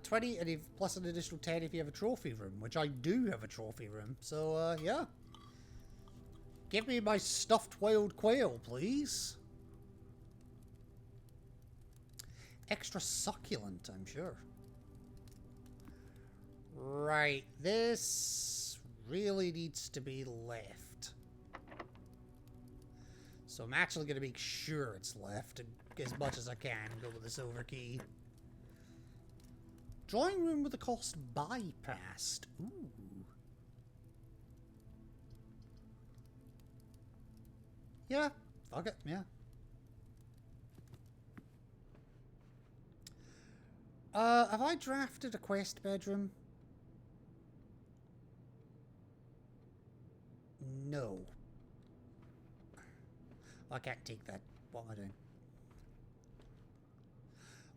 20, and if, plus an additional 10 if you have a trophy room, which I do have a trophy room. So, yeah. Give me my stuffed wild quail, please. Extra succulent, I'm sure. Right, this really needs to be left. So I'm actually going to make sure it's left as much as I can and go with the silver key. Drawing room with the cost bypassed. Ooh. Yeah, fuck it, yeah. Have I drafted a quest bedroom? No. I can't take that. What am I doing?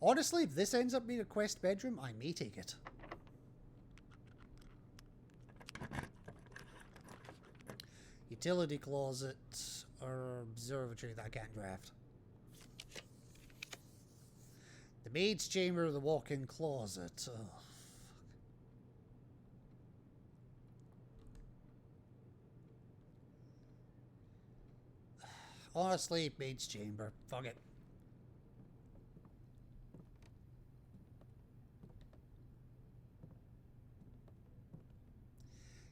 Honestly, if this ends up being a quest bedroom, I may take it. Utility closet or observatory that I can't draft. The maid's chamber or the walk-in closet. Oh, fuck. Honestly, maid's chamber. Fuck it.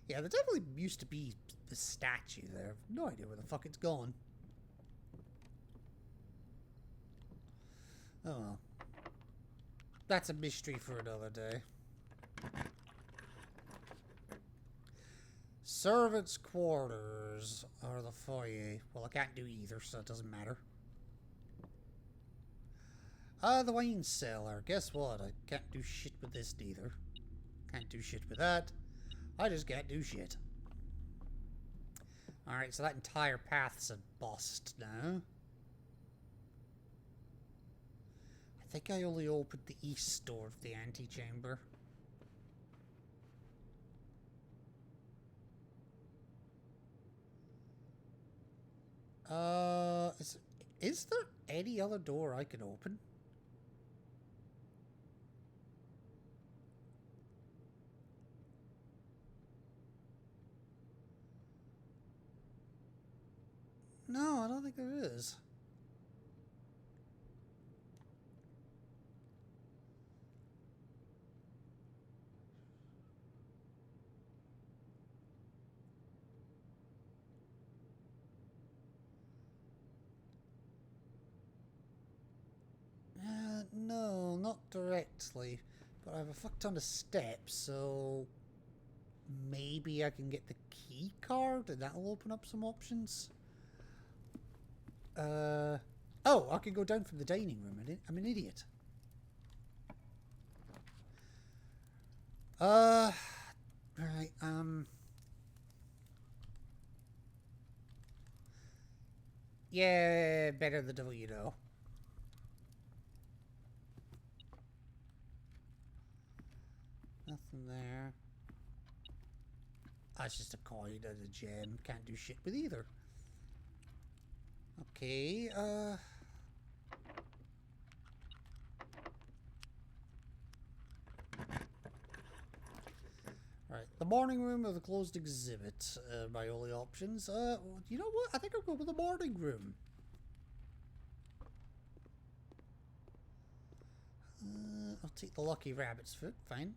Yeah, there definitely used to be a statue there. No idea where the fuck it's gone. Oh well. That's a mystery for another day. Servants' quarters or the foyer. Well, I can't do either, so it doesn't matter. Ah, the wine cellar. Guess what? I can't do shit with this neither. Can't do shit with that. I just can't do shit. Alright, so that entire path's a bust now. I think I only opened the east door of the antechamber. Is there any other door I can open? No, I don't think there is. No, not directly. But I have a fuck ton of steps, so maybe I can get the key card and that'll open up some options. Oh, I can go down from the dining room. I'm an idiot. Right, yeah, better the devil you know. Nothing there. That's just a coin and a gem. Can't do shit with either. Okay, right, the morning room or the closed exhibit, my only options. You know what? I think I'll go with the morning room. I'll take the lucky rabbit's foot, fine.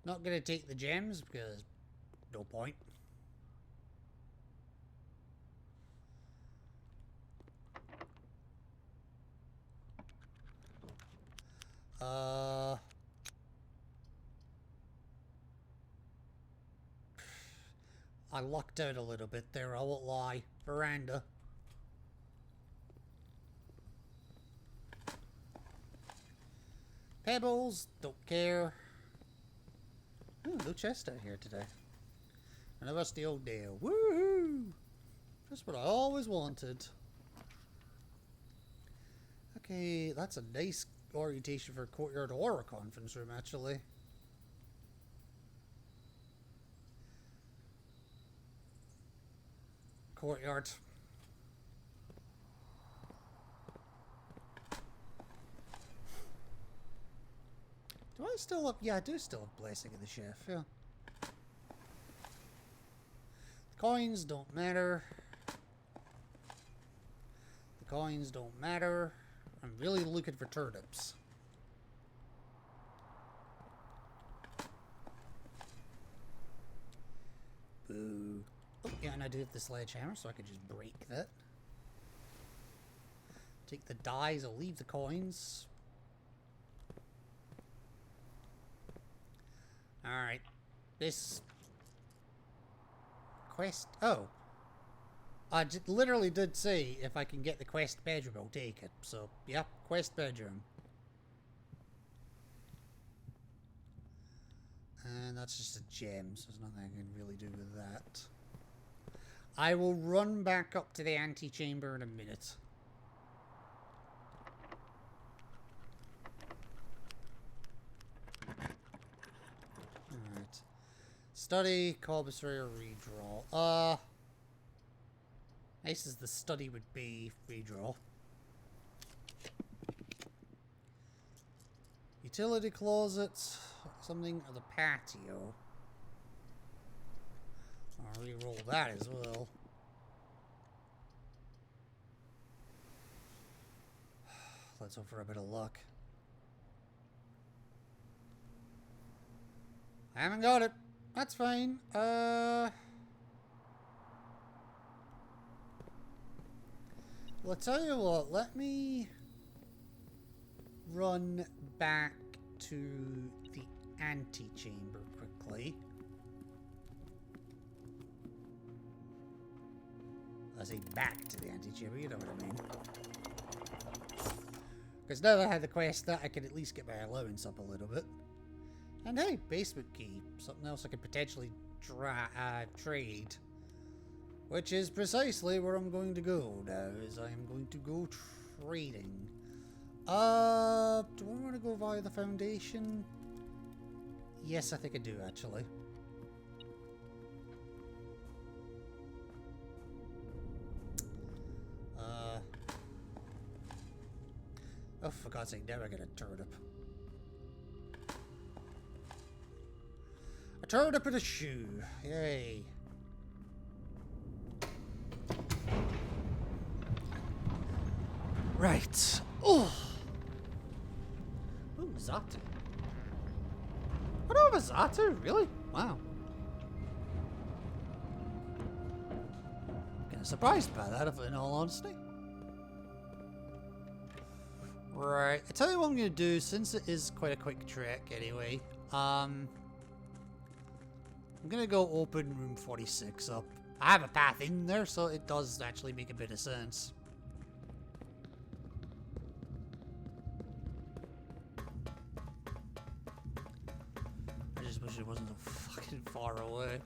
Not gonna take the gems because no point. I lucked out a little bit there, I won't lie. Veranda. Pebbles, don't care. Ooh, no chest out here today. And the rusty old Dale. Woohoo! Just what I always wanted. Okay, that's a nice orientation for a courtyard or a conference room, actually. Courtyard. Do I still have... Yeah, I do still have Blessing of the Chef, yeah. The coins don't matter. The coins don't matter. I'm really looking for turnips. Boo. Oh, yeah, and I do have the sledgehammer, so I could just break that. Take the dies, I'll leave the coins. Alright. This... quest... Oh. I literally did say if I can get the quest bedroom, I'll take it. So, yeah, quest bedroom. And that's just a gem, so there's nothing I can really do with that. I will run back up to the antechamber in a minute. Alright. Study, commissary, or redraw. Nice as the study would be, redraw. Utility closet, something of the patio. I'll re-roll that as well. Let's hope for a bit of luck. I haven't got it. That's fine. Well, I'll tell you what, let me run back to the antechamber quickly. say back to the antechamber, you know what I mean. Because now that I had the quest that, I can at least get my allowance up a little bit. And hey, basement key. Something else I could potentially trade. Which is precisely where I'm going to go now, is I am going to go trading. Do I want to go via the foundation? Yes, I think I do, actually. Oh, for God's sake, now I get a turnip. A turnip and a shoe. Yay. Right. Oh. Ooh, Zatu. I don't have a Zatu, really? Wow. Kind of surprised by that, in all honesty. Right. I tell you what I'm going to do, since it is quite a quick trek anyway. I'm going to go open room 46 up. I have a path in there, so it does actually make a bit of sense. I just wish it wasn't so fucking far away.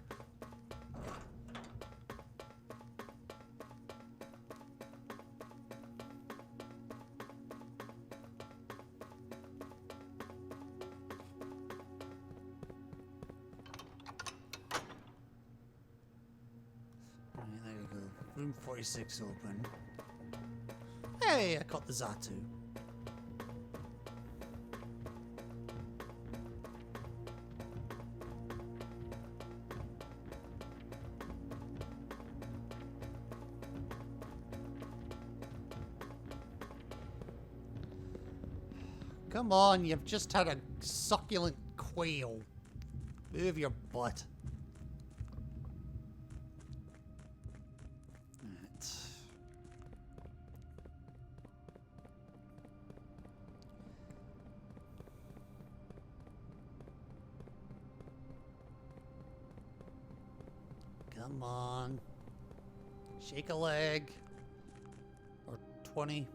Alright, there we go. Room 46 open. Hey, I caught the Zatu. Come on, you've just had a succulent quail. Move your butt. Right. Come on. Shake a leg. Or 20.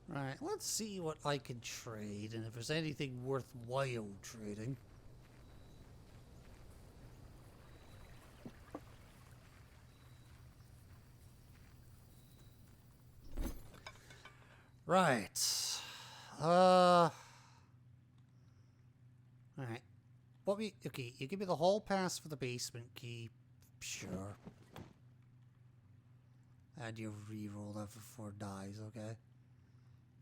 Right, let's see what I can trade, and if there's anything worthwhile trading. Right. Alright. Okay, you give me the hall pass for the basement key. Sure. And you reroll that for 4 dice, okay?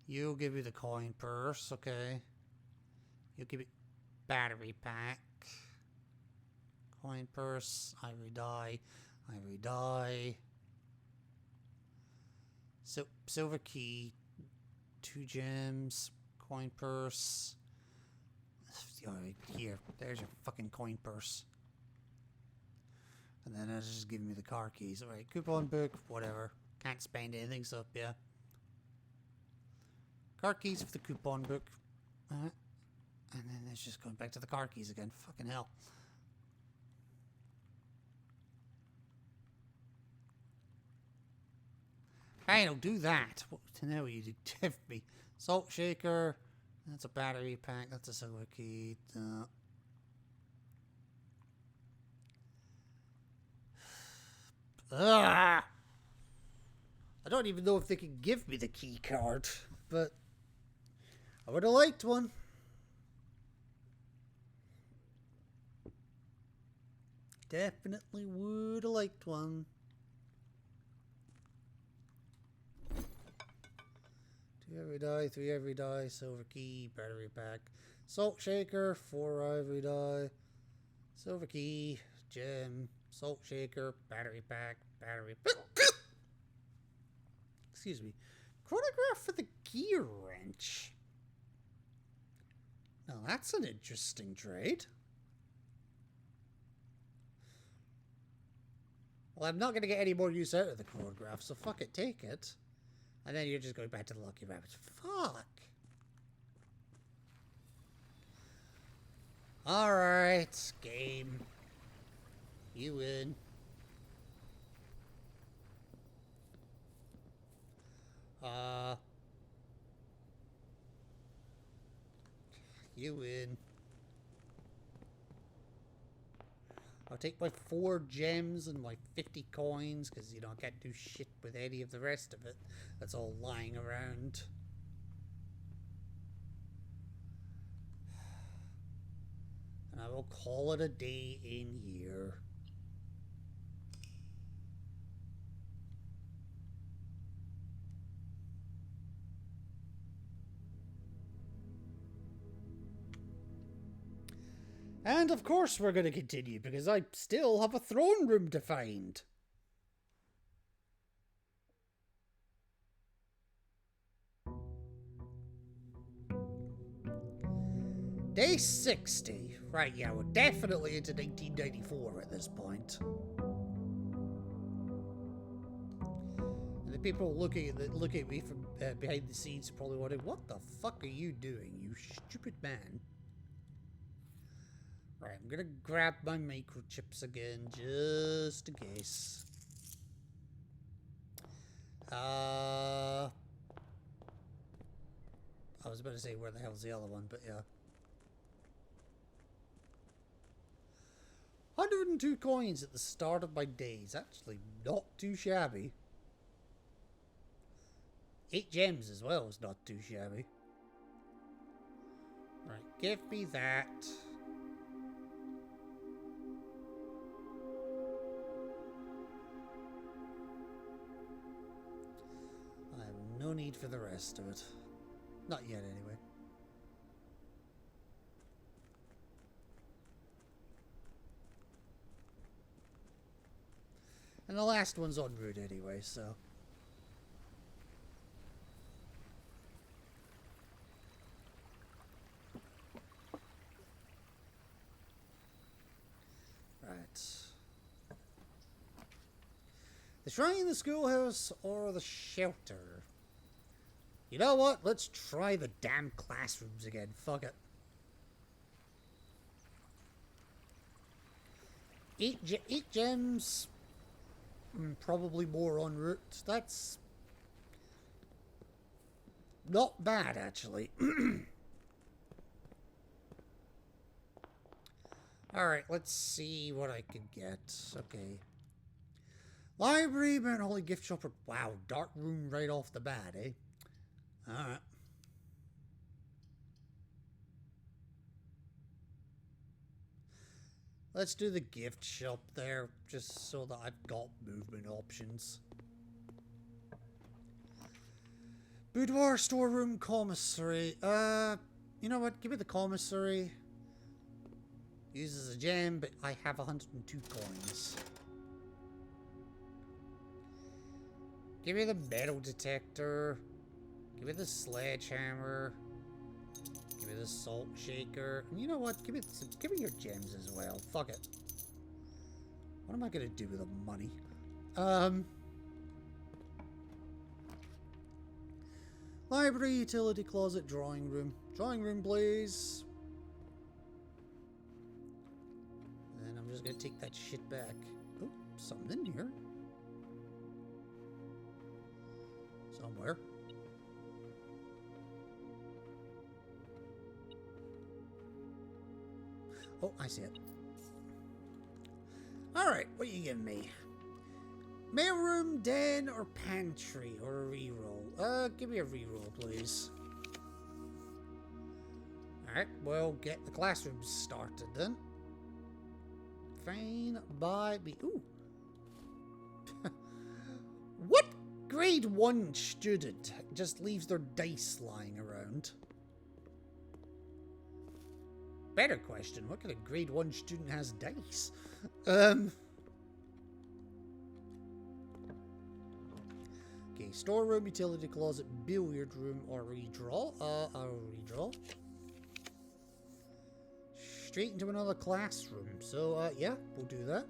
You'll give me the coin purse, okay? You'll give me battery pack. Coin purse, ivory die, ivory die. So, silver key, 2 gems, coin purse. Here, there's your fucking coin purse. And then it's just giving me the car keys. Alright, coupon book, whatever. Can't spend anything, so yeah. Car keys for the coupon book. And then it's just going back to the car keys again. Fucking hell. Fine, I'll do that. What now you do give me? Salt shaker. That's a battery pack. That's a silver key. I don't even know if they can give me the key card, but I would have liked one. Definitely would have liked one. 2 every die, 3 every die, silver key, battery pack, salt shaker, 4 ivory die, silver key, gem, salt shaker, battery pack, battery excuse me, chronograph for the gear wrench. Now that's an interesting trade. Well, I'm not going to get any more use out of the chronograph, so fuck it, take it. And then you're just going back to the lucky rabbit. Fuck. Alright, game. You win. You win. I'll take my 4 gems and my 50 coins, because, you know, I can't do shit with any of the rest of it. That's all lying around. And I will call it a day in here. And of course we're going to continue, because I still have a throne room to find. Day 60. Right, yeah, we're definitely into 1994 at this point. And the people looking at me from behind the scenes are probably wondering, what the fuck are you doing, you stupid man? Right, I'm gonna grab my microchips again, just in case. I was about to say, where the hell's the other one, but yeah. 102 coins at the start of my days. Actually, not too shabby. 8 gems as well is not too shabby. Right, give me that. I have no need for the rest of it. Not yet, anyway. And the last one's en route anyway, so. Right. The shrine, the schoolhouse, or the shelter? You know what? Let's try the damn classrooms again. Fuck it. 8 gems. Probably more en route. That's not bad, actually. Alright, let's see what I can get. Okay. Library, Mount Holly gift shop. Wow, dark room right off the bat, eh? Alright. Let's do the gift shop there, just so that I've got movement options. Boudoir, storeroom, commissary. You know what? Give me the commissary. Uses a gem, but I have 102 coins. Give me the metal detector. Give me the sledgehammer. Give me the salt shaker. And you know what? Give me your gems as well. Fuck it. What am I gonna do with the money? Library, utility closet, drawing room. Drawing room, please. And I'm just gonna take that shit back. Oh, something in here. Somewhere. Oh, I see it. Alright, what are you giving me? Mailroom, den, or pantry, or a reroll? Give me a reroll, please. Alright, we'll get the classrooms started then. Fine by me. Ooh. What grade 1 student just leaves their dice lying around? Better question, what kind of grade 1 student has dice? Okay, storeroom, utility closet, billiard room, or redraw. I'll redraw. Straight into another classroom. So, yeah, we'll do that.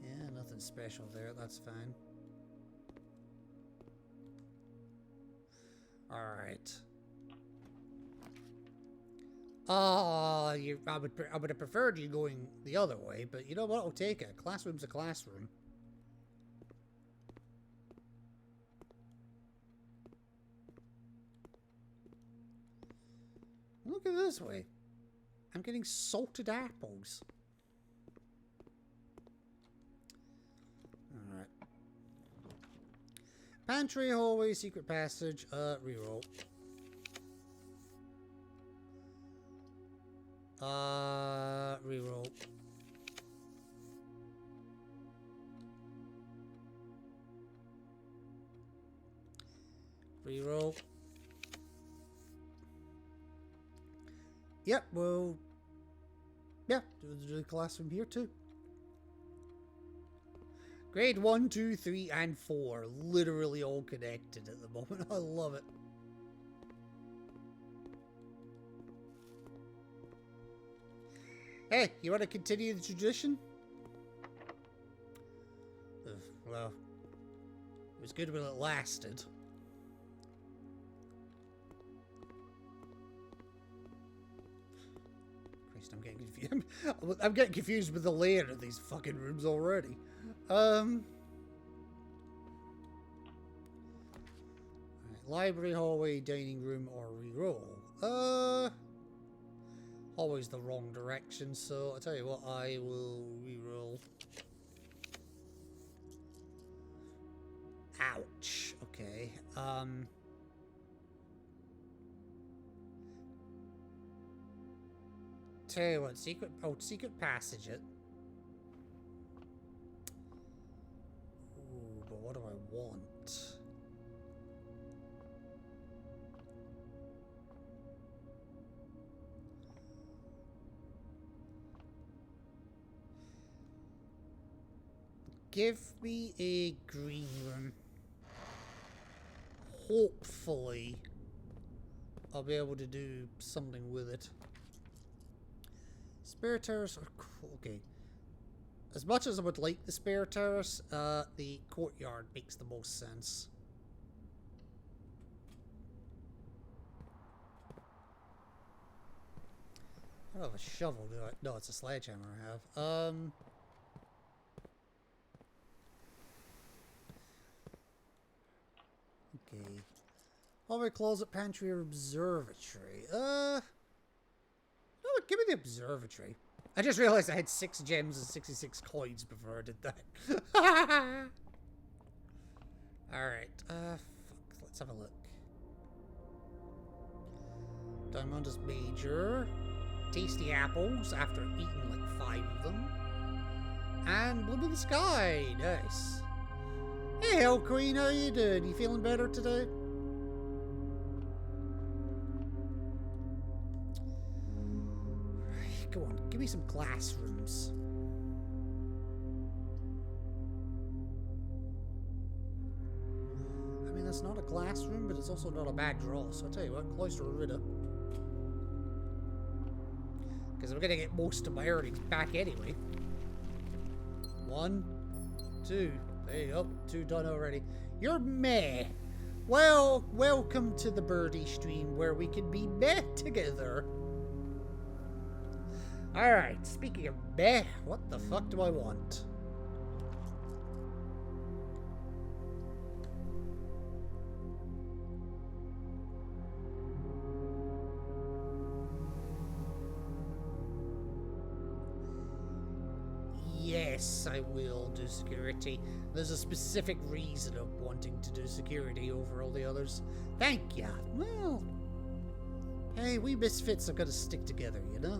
Yeah, nothing special there. That's fine. Alright. I would have preferred you going the other way, but you know what? I'll take it. Classroom's a classroom. Look at this way. I'm getting salted apples. Alright. Pantry, hallway, secret passage, reroll. Reroll. Reroll. Yep, well, yeah, do the classroom here too. Grade 1, 2, 3, and 4. Literally all connected at the moment. I love it. Hey, you want to continue the tradition? Well, it was good when it lasted. I'm getting confused. I'm getting confused with the layout of these fucking rooms already. Right, library, hallway, dining room, or reroll. Always the wrong direction, so I'll tell you what, I will reroll. Ouch. Okay. Tell you what, secret passage it. Ooh, but what do I want? Give me a green room. Hopefully, I'll be able to do something with it. Spare terrace are cool. Okay. As much as I would like the spare terrace, the courtyard makes the most sense. I don't have a shovel, do I? No, it's a sledgehammer I have. Okay. Hallway, closet, pantry, or observatory. No, give me the observatory. I just realized I had 6 gems and 66 coins before I did that. Alright, fuck, let's have a look. Diamondus Major. Tasty apples after eating like 5 of them. And Bloom in the Sky, nice. Hey, Hell Queen, how you doing? You feeling better today? Go on, give me some classrooms. I mean, that's not a classroom, but it's also not a bad draw. So I'll tell you what, Cloister Ritter. Because I'm going to get most of my earnings back anyway. 1, 2. There you go. 2 done already. You're meh. Well, welcome to the birdie stream where we can be meh together. Alright, speaking of meh, what the fuck do I want? Yes, I will do security. There's a specific reason of wanting to do security over all the others. Thank ya. Well, hey, we misfits are gonna stick together, you know?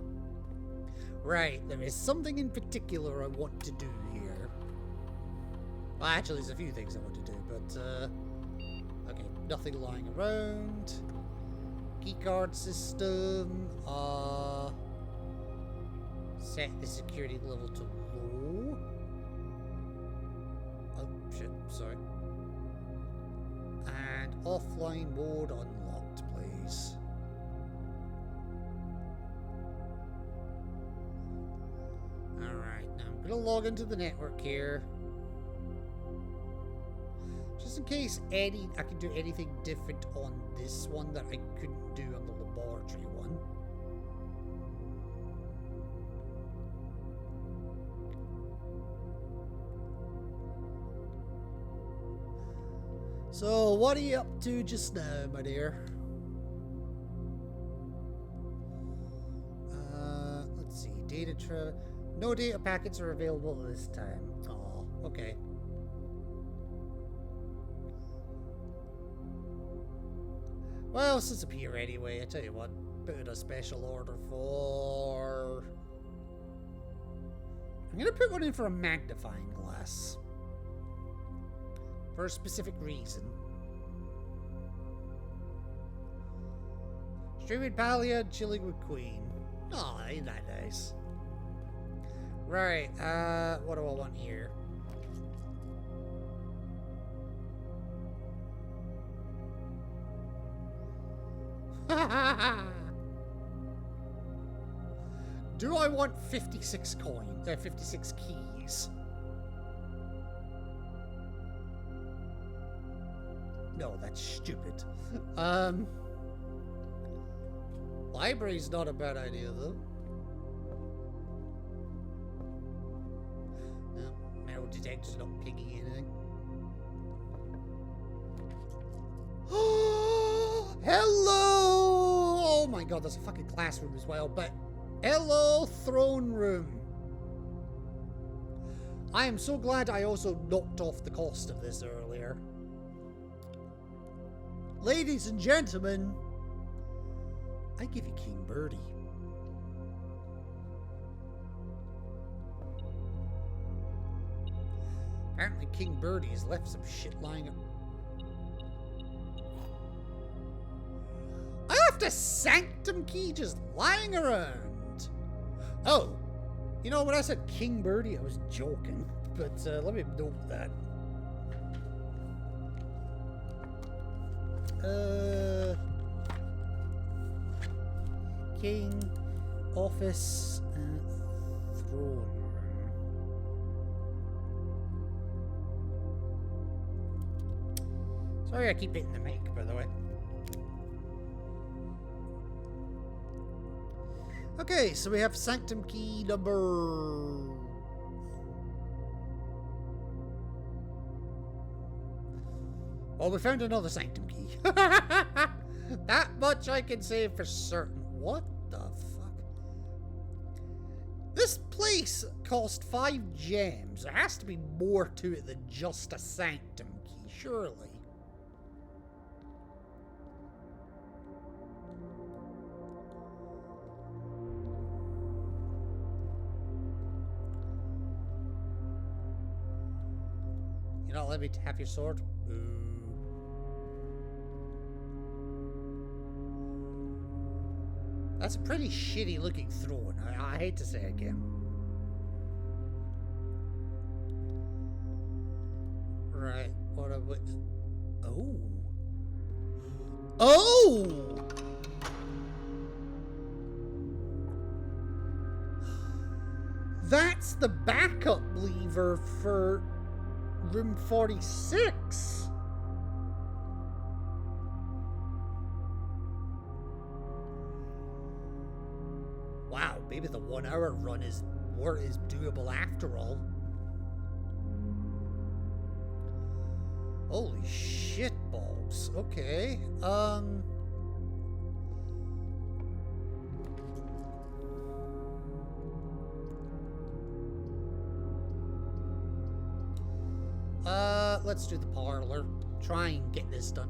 Right, there is something in particular I want to do here. Well, actually, there's a few things I want to do, but, okay, nothing lying around. Keycard system, set the security level to low. Oh, shit, sorry. And offline mode unlocked, please. Alright, now I'm gonna log into the network here. Just just in case I can do anything different on this one that I couldn't do on the laboratory one. So, what are you up to just now, my dear? Let's see. No data packets are available at this time. Oh, okay. Well, since I'm here anyway, I tell you what, put in a special order for... I'm gonna put one in for a magnifying glass. For a specific reason. Streaming Palia, chilling with Queen. Oh, ain't that nice? Right, what do I want here? Do I want 56 coins? 56 keys? No, that's stupid. Library's not a bad idea, though. No, metal detector's not pinging anything. Hello! Oh my god, there's a fucking classroom as well, but... Hello, throne room! I am so glad I also knocked off the cost of this earlier. Ladies and gentlemen, I give you King Birdie. Apparently King Birdie has left some shit lying up. I left a sanctum key just lying around. Oh, you know, when I said King Birdie, I was joking. But let me note that. King, office, throne room. Sorry I keep hitting the mic, by the way. Okay, so we have sanctum key number... Oh, we found another sanctum key. That much I can say for certain. What the fuck? This place cost 5 gems. There has to be more to it than just a sanctum key, surely. You not let me have your sword? Boo. That's a pretty shitty looking throne. I hate to say it again. Right, what are we... Oh. Oh! That's the backup lever for room 46. Wow, maybe the 1 hour run is doable after all. Holy shit balls. Okay. Let's do the parlor. Try and get this done.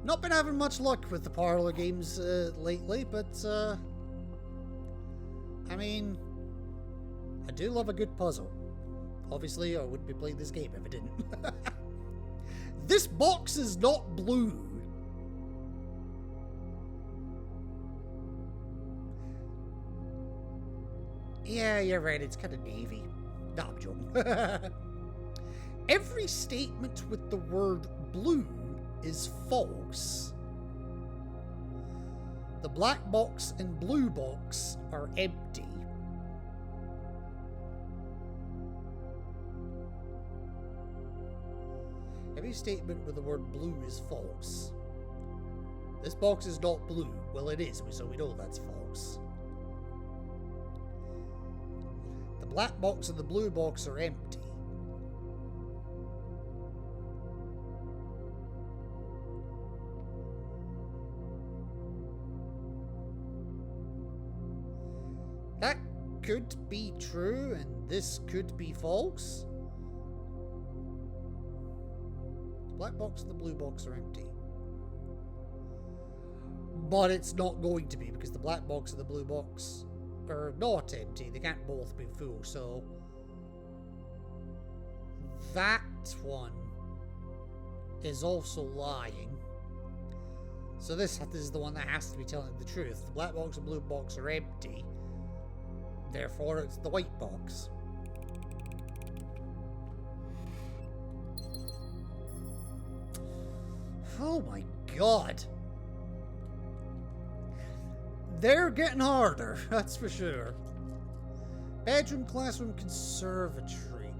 Not been having much luck with the parlor games lately, but I mean, I do love a good puzzle. Obviously, I wouldn't be playing this game if I didn't. This box is not blue. Yeah, you're right. It's kind of navy. No, I'm joking. Every statement with the word blue is false. The black box and blue box are empty. If Every statement with the word blue is false. This box is not blue. Well, it is, so we know that's false. The black box and the blue box are empty. That could be true, and this could be false. The black box and the blue box are empty. But it's not going to be, because the black box and the blue box are not empty. They can't both be full, so that one is also lying. So this is the one that has to be telling the truth. The black box and blue box are empty. Therefore, it's the white box. Oh my god. They're getting harder, that's for sure. Bedroom, classroom, conservatory.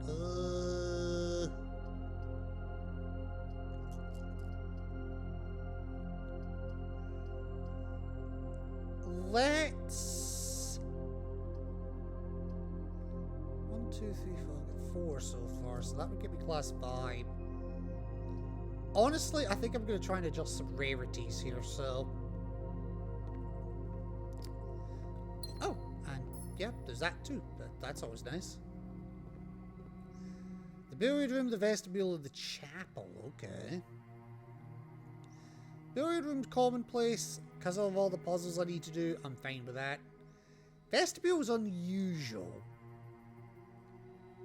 Let's... 1, 2, 3, 4, 4 so far, so that would give me class 5. Honestly, I think I'm going to try and adjust some rarities here, so... Oh, and yeah, there's that too. That's always nice. The billiard room, the vestibule, and the chapel. Okay. Billiard room's commonplace. Because of all the puzzles I need to do, I'm fine with that. Vestibule is unusual.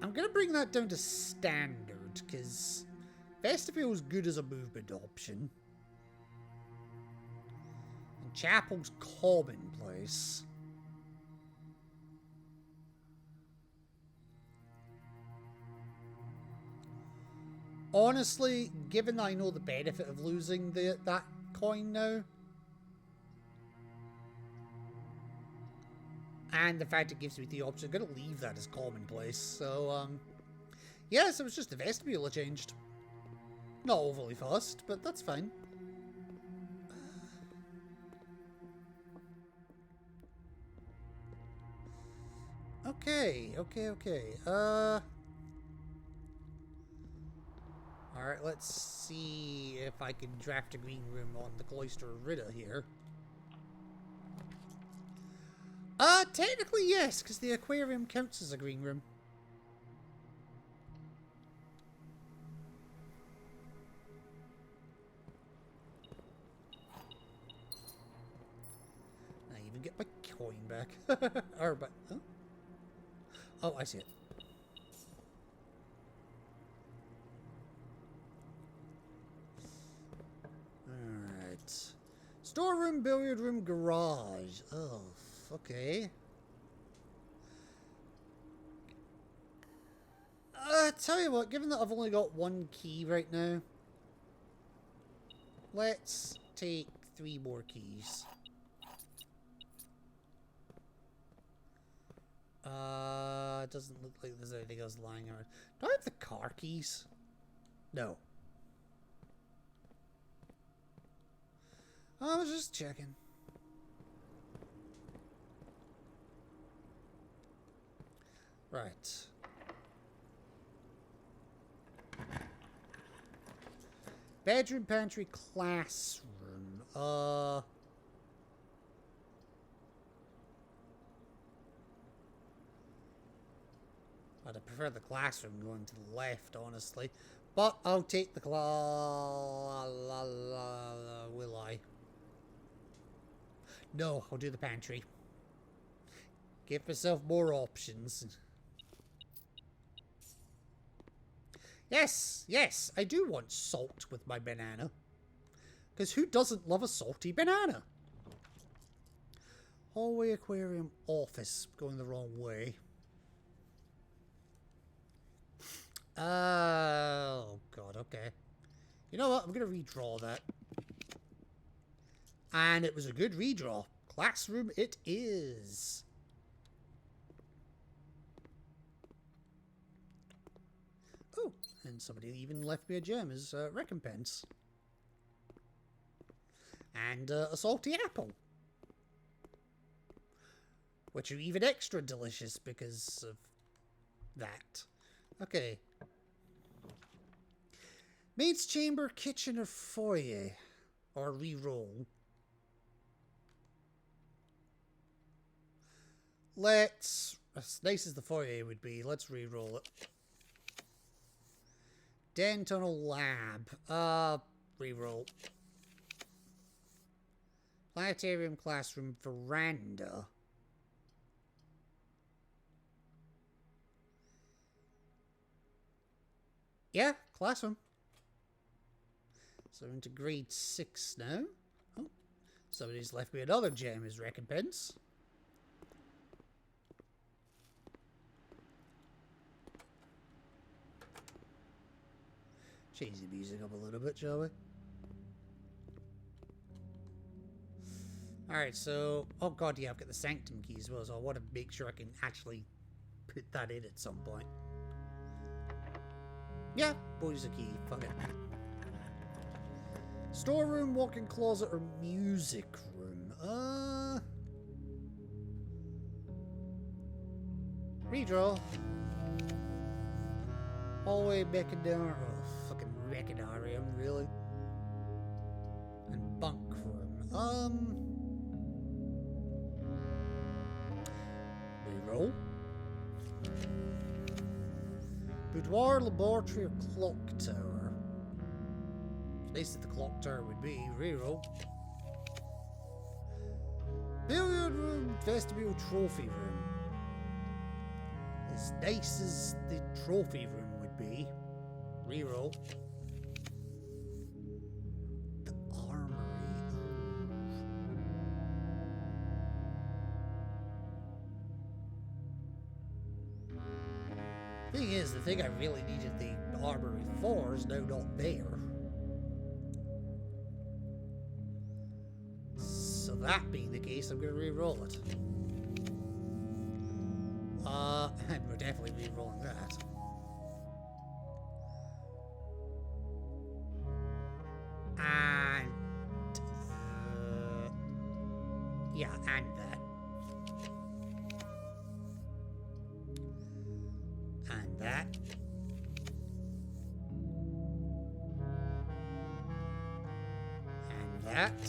I'm going to bring that down to standard, because vestibule is good as a movement option. And chapel's commonplace. Honestly, given that I know the benefit of losing that coin now, and the fact it gives me the option, I'm going to leave that as commonplace. So, yes, it was just the vestibule I changed. Not overly fast, but that's fine. Okay. Alright, let's see if I can draft a green room on the Cloister Ritter here. Technically yes, because the aquarium counts as a green room. I even get my coin back. Or, but, huh? Oh, I see it. Alright. Storeroom, billiard room, garage. Oh, okay. Tell you what, given that I've only got one key right now, let's take 3 more keys. It doesn't look like there's anything else lying around. Do I have the car keys? No. I was just checking. Right. Bedroom, pantry, classroom. I'd prefer the classroom going to the left, honestly. But I'll take the will I? No, I'll do the pantry. Give myself more options. Yes, I do want salt with my banana. Because who doesn't love a salty banana? Hallway, aquarium, office. Going the wrong way. Oh, God, okay. You know what? I'm going to redraw that. And it was a good redraw. Classroom it is. Oh, And somebody even left me a gem as recompense. And a salty apple. Which are even extra delicious because of that. Okay. Maid's chamber, kitchen, or foyer. Or re-roll. Let's... As nice as the foyer would be, let's re-roll it. Den, tunnel, lab. Re-roll. Planetarium, classroom, veranda. Yeah, classroom. So we're into grade 6 now. Oh, somebody's left me another gem as recompense. Change the music up a little bit, shall we? Alright, so... Oh god, yeah, I've got the sanctum key as well, so I want to make sure I can actually put that in at some point. Yeah, we'll use a key. Fuck it. Storeroom, walk-in closet, or music room? Redraw. Hallway, Mechadarium. Oh, fucking Mechadarium, really? And bunk room. Reroll. Boudoir, laboratory, or clock tower? Nice that the clock tower would be. Reroll. Billiard room, vestibule, trophy room. As nice as the trophy room would be. Reroll. The armory. Thing is, the thing I really needed the armory for is now not there. So that being the case, I'm going to re-roll it. And we're definitely re-rolling that. And... yeah, and that. And that. And that.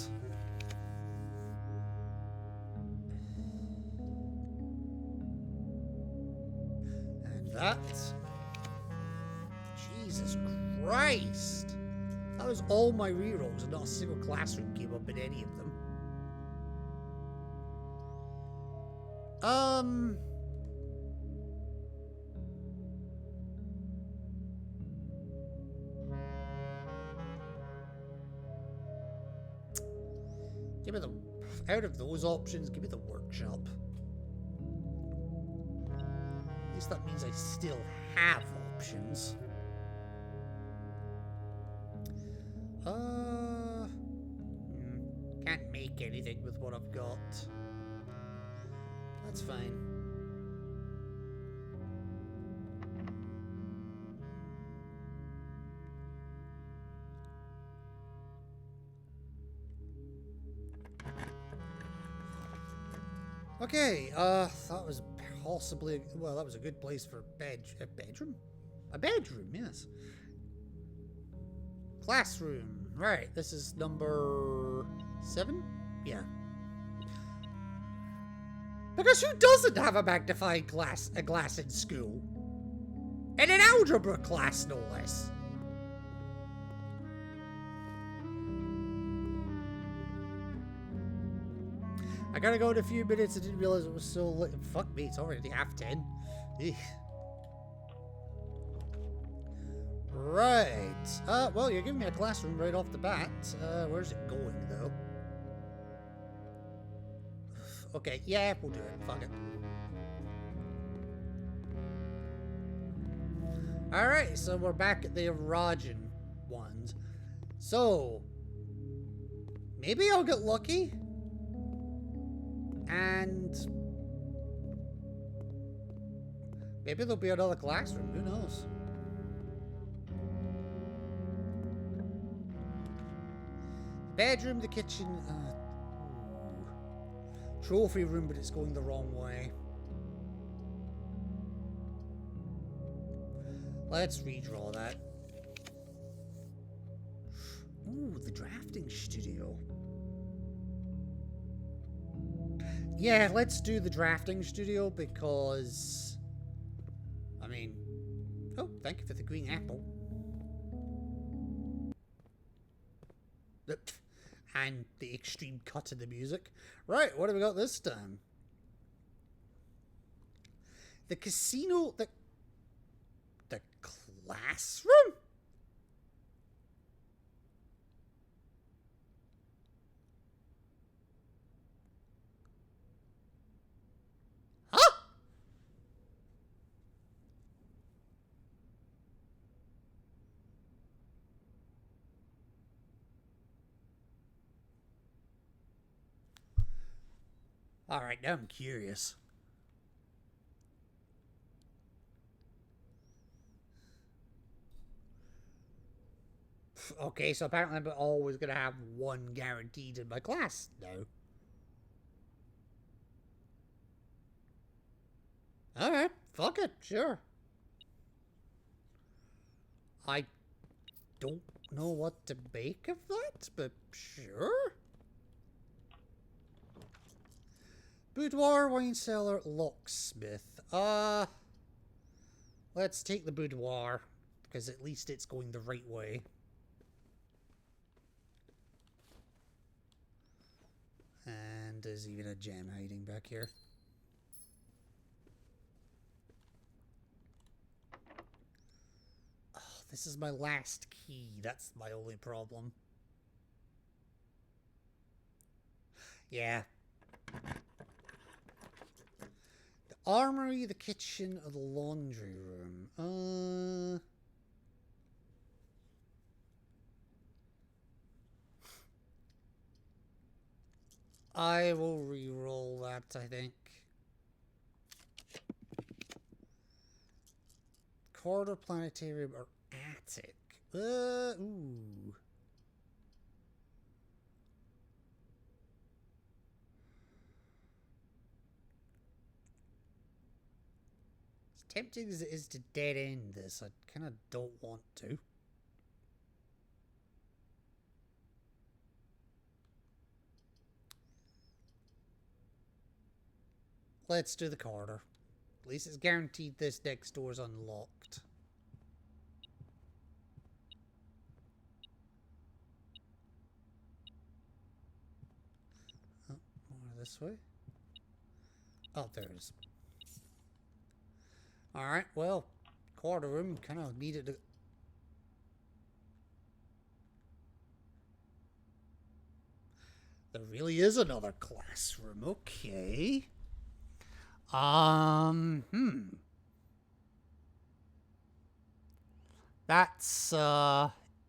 And that. Jesus Christ! That was all my rerolls and not a single classroom came up in any of them. Give me the... out of those options, give me the workshop. At least that means I still have options. Can't make anything with what I've got. That's fine. Okay, that was possibly... well, that was a good place for a bedroom? A bedroom, yes. Classroom. Right, this is number 7? Yeah. Because who doesn't have a magnifying glass in school? And an algebra class, no less. I gotta go in a few minutes. I didn't realize it was so late. Fuck me, it's already half 10. Eugh. Right. Well, you're giving me a classroom right off the bat. Where's it going, though? Okay, yeah, we'll do it. Fuck it. Alright, so we're back at the Arajan ones. So, maybe I'll get lucky. And maybe there'll be another classroom. Who knows? bedroom, the kitchen. Trophy room, but it's going the wrong way. Let's redraw that. Ooh, the drafting studio. Yeah, let's do the drafting studio because... I mean... Oh, thank you for the green apple. And the extreme cut of the music. Right, what have we got this time? The casino... The classroom? Huh? Alright, now I'm curious. Okay, so apparently I'm always going to have one guaranteed in my class now. Alright, fuck it, sure. I don't know what to make of that, but sure. Boudoir, wine cellar, locksmith. Let's take the boudoir, because at least it's going the right way. And there's even a gem hiding back here. Oh, this is my last key. That's my only problem. Yeah. The armory, the kitchen, or the laundry room. I will re-roll that, I think. Corridor, planetarium, or attic? Ooh. As tempting as it is to dead end this, I kind of don't want to. Let's do the corridor. At least it's guaranteed this next door's unlocked. Oh, more this way. Oh, there it is. Alright, well, corridor room kind of needed to... There really is another classroom, okay. That's,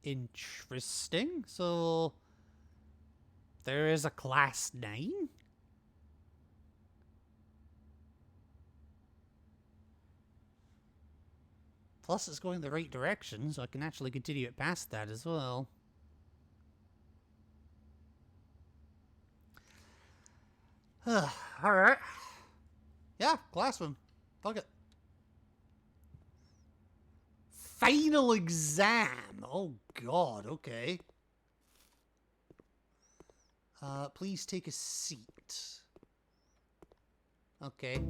interesting. So, there is a class 9? Plus, it's going the right direction, so I can actually continue it past that as well. Alright. Yeah, classroom. Fuck it. Final exam. Oh, God. Okay. Please take a seat. Okay.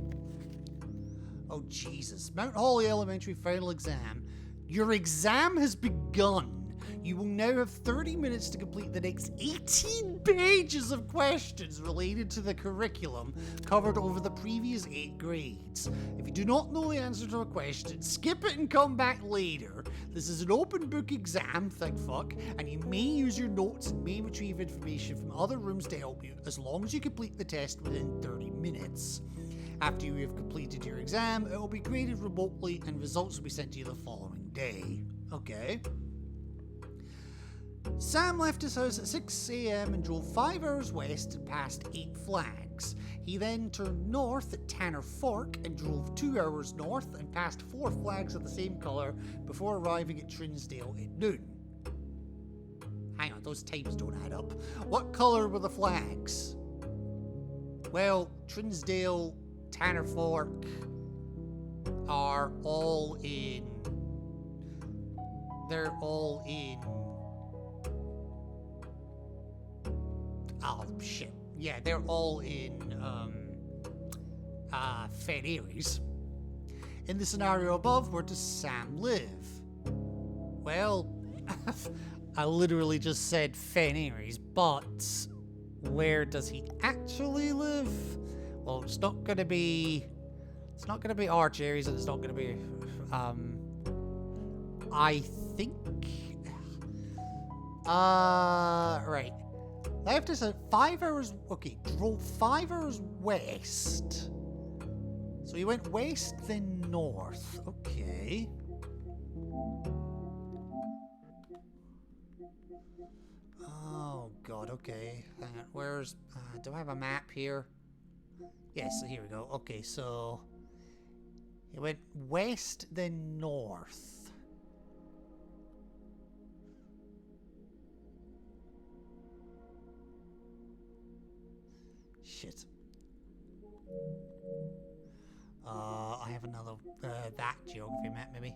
Oh, Jesus. Mount Holly Elementary final exam. Your exam has begun. You will now have 30 minutes to complete the next 18 pages of questions related to the curriculum covered over the previous 8 grades. If you do not know the answer to a question, skip it and come back later. This is an open book exam, thank fuck, and you may use your notes and may retrieve information from other rooms to help you as long as you complete the test within 30 minutes. After you have completed your exam, it will be graded remotely and results will be sent to you the following day. Okay. Sam left his house at 6 AM and drove 5 hours west and passed 8 flags. He then turned north at Tanner Fork and drove 2 hours north and passed 4 flags of the same colour before arriving at Trinsdale at noon. hang on, those times don't add up. What colour were the flags? Well, Trinsdale, Tanner Fork are all in... They're all in... Oh, shit. Yeah, they're all in, Fen Aries. In the scenario above, where does Sam live? Well, I literally just said Fen Aries, but where does he actually live? Well, it's not gonna be Arch Aries, and it's not gonna be, I think, right. Left us at 5 hours, okay, drove 5 hours west. So he went west, then north, okay. Oh, God, okay. Hang on, where's, do I have a map here? Yes, here we go. Okay, so he went west, then north. Shit. I have another, that geography map, maybe.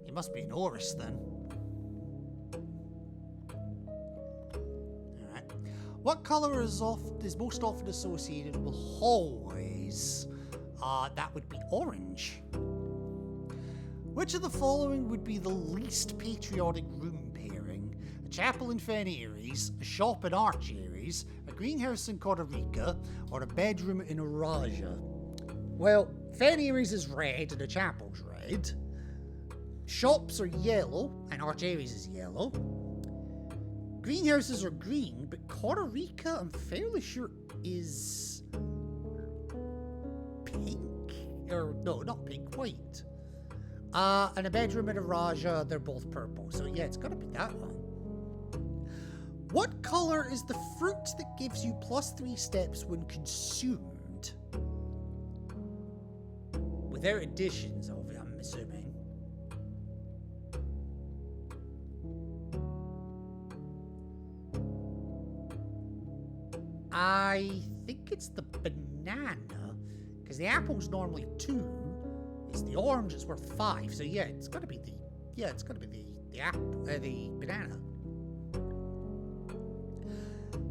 He must be in Aries, then. Alright. What colour is most often associated with hallways? That would be orange. Which of the following would be the least patriotic room pairing? A chapel in Fen Aries, a shop in Arch Aries, a greenhouse in Costa Rica, or a bedroom in Araja? Well, Fen Aries is red and a chapel's red. Shops are yellow and Arch Aries is yellow. Greenhouses are green, but Costa Rica, I'm fairly sure, is pink. Or, no, not pink, white. And a bedroom in Araja, they're both purple. So yeah, it's gotta be that one. What colour is the fruit that gives you +3 steps when consumed? Without additions, I'm assuming. I think it's the banana, because the apple's normally 2. It's the orange is worth 5, so yeah, it's gotta be the apple, the banana.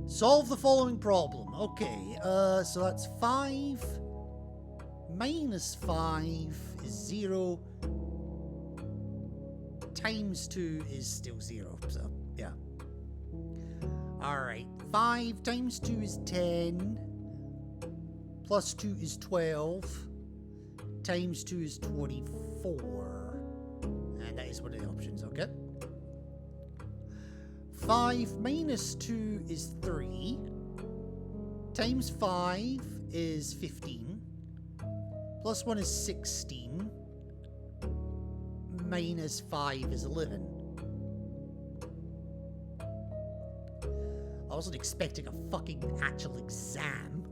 Solve the following problem. Okay, so that's 5 minus 5 is 0 times 2 is still 0, so yeah. Alright, 5 times 2 is 10, plus 2 is 12, times 2 is 24, and that is one of the options, okay? 5 minus 2 is 3, times 5 is 15, plus 1 is 16, minus 5 is 11. I wasn't expecting a fucking actual exam.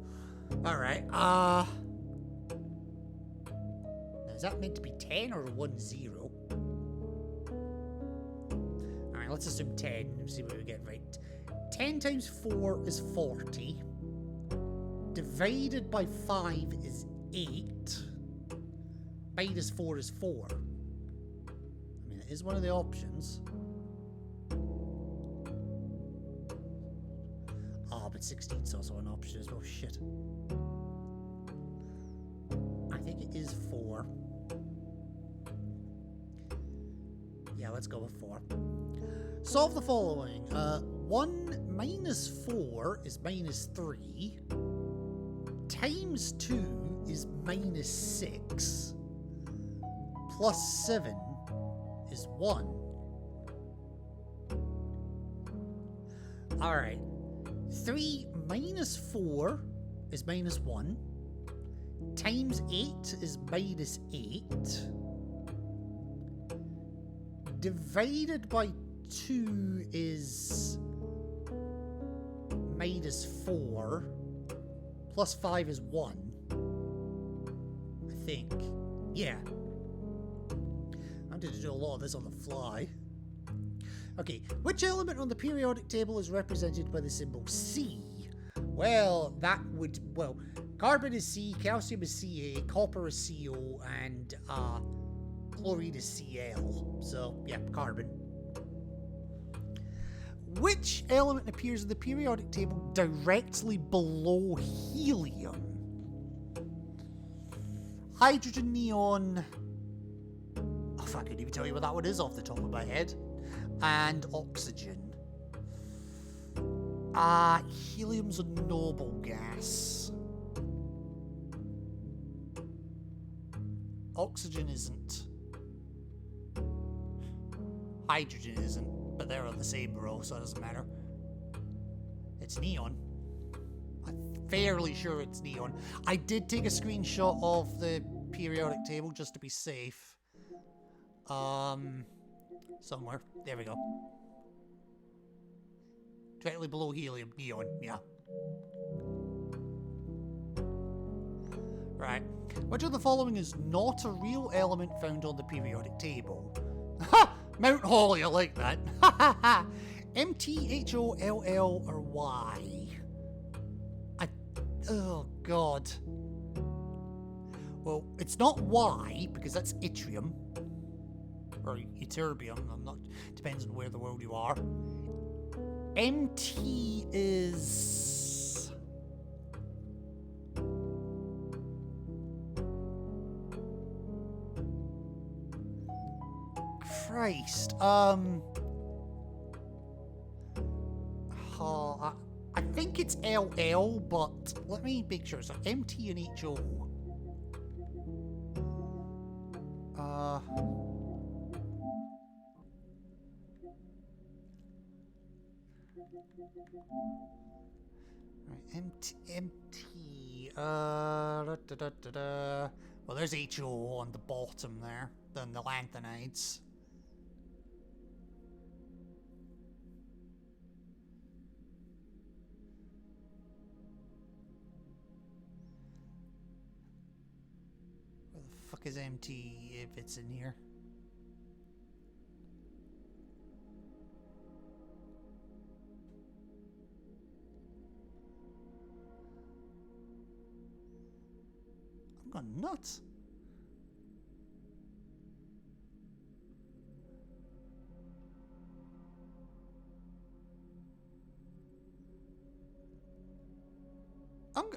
Alright, now is that meant to be 10 or 1, 0? Alright, let's assume 10 and see what we get right. 10 times 4 is 40. Divided by 5 is 8. Minus 4 is 4. I mean, it is one of the options. Oh, but 16 is also an option as well. Shit. I think it is 4. Yeah, let's go with 4. Solve the following. 1 minus 4 is minus 3. Times 2 is minus 6. Plus 7 is 1. Alright. 3 minus 4 is minus 1. Times 8 is minus 8. Divided by 2 is minus 4. Plus 5 is 1. I think. Yeah. I'm expected to do a lot of this on the fly. Okay, which element on the periodic table is represented by the symbol C? Well, that would, well, carbon is C, calcium is Ca, copper is Co, and chlorine is Cl. So, yeah, carbon. Which element appears in the periodic table directly below helium? Hydrogen, neon. Oh, I couldn't even tell you what that one is off the top of my head. And oxygen. Helium's a noble gas. Oxygen isn't. Hydrogen isn't, but they're on the same row, so it doesn't matter. It's neon. I'm fairly sure it's neon. I did take a screenshot of the periodic table just to be safe. Somewhere. There we go. Directly below helium, neon, yeah. Right. Which of the following is not a real element found on the periodic table? Ha! Mount Holly, I like that. Ha ha ha! MTHOLL or Y? Oh, God. Well, it's not Y, because that's yttrium. Or ytterbium, I'm not, depends on where in the world you are. MT is... Christ, I think it's LL, but let me make sure. So MT and HO. Right, MT. Well, there's HO on the bottom there. Then the lanthanides. Where the fuck is MT if it's in here? I'm going nuts.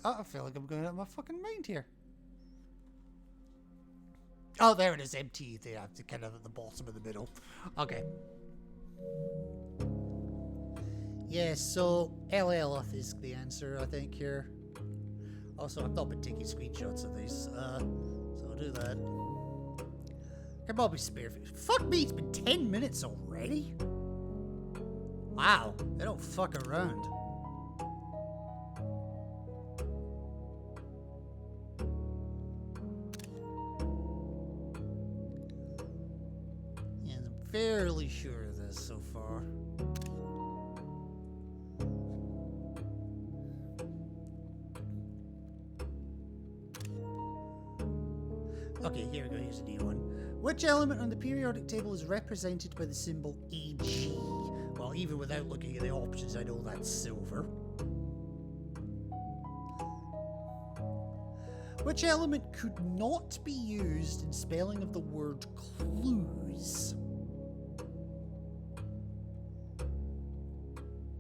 I feel like I'm going out of my fucking mind here. Oh, there it is, MT there, kind of at the bottom of the middle. Okay. Yeah, so LL is the answer, I think, here. Also, I've not been taking screenshots of these, so I'll do that. Can probably spare. Fuck me, it's been 10 minutes already? Wow, they don't fuck around. Yeah, I'm fairly sure of this so far. Okay, here we go, here's a new one. Which element on the periodic table is represented by the symbol Ag? Well, even without looking at the options, I know that's silver. Which element could not be used in spelling of the word clues?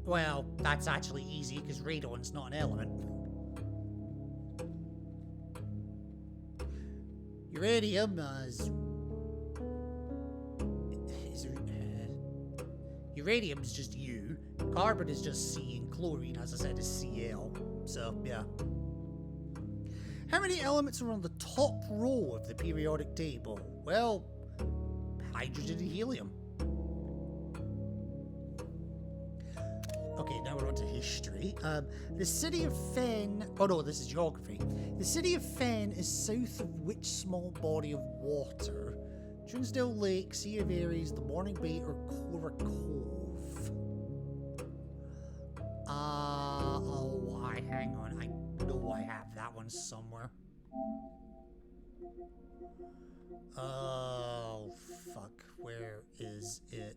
Well, that's actually easy, because radon's not an element. Uranium uranium is just U, carbon is just C, and chlorine, as I said, is Cl. So, yeah. How many elements are on the top row of the periodic table? Well, hydrogen and helium. Okay, now we're on to history. The city of Fen... Oh no, this is geography. The city of Fen is south of which small body of water? Trunsdale Lake, Sea of Aries, the Morning Bay, or Cora Cove? Oh, hang on. I know I have that one somewhere. Oh, fuck. Where is it?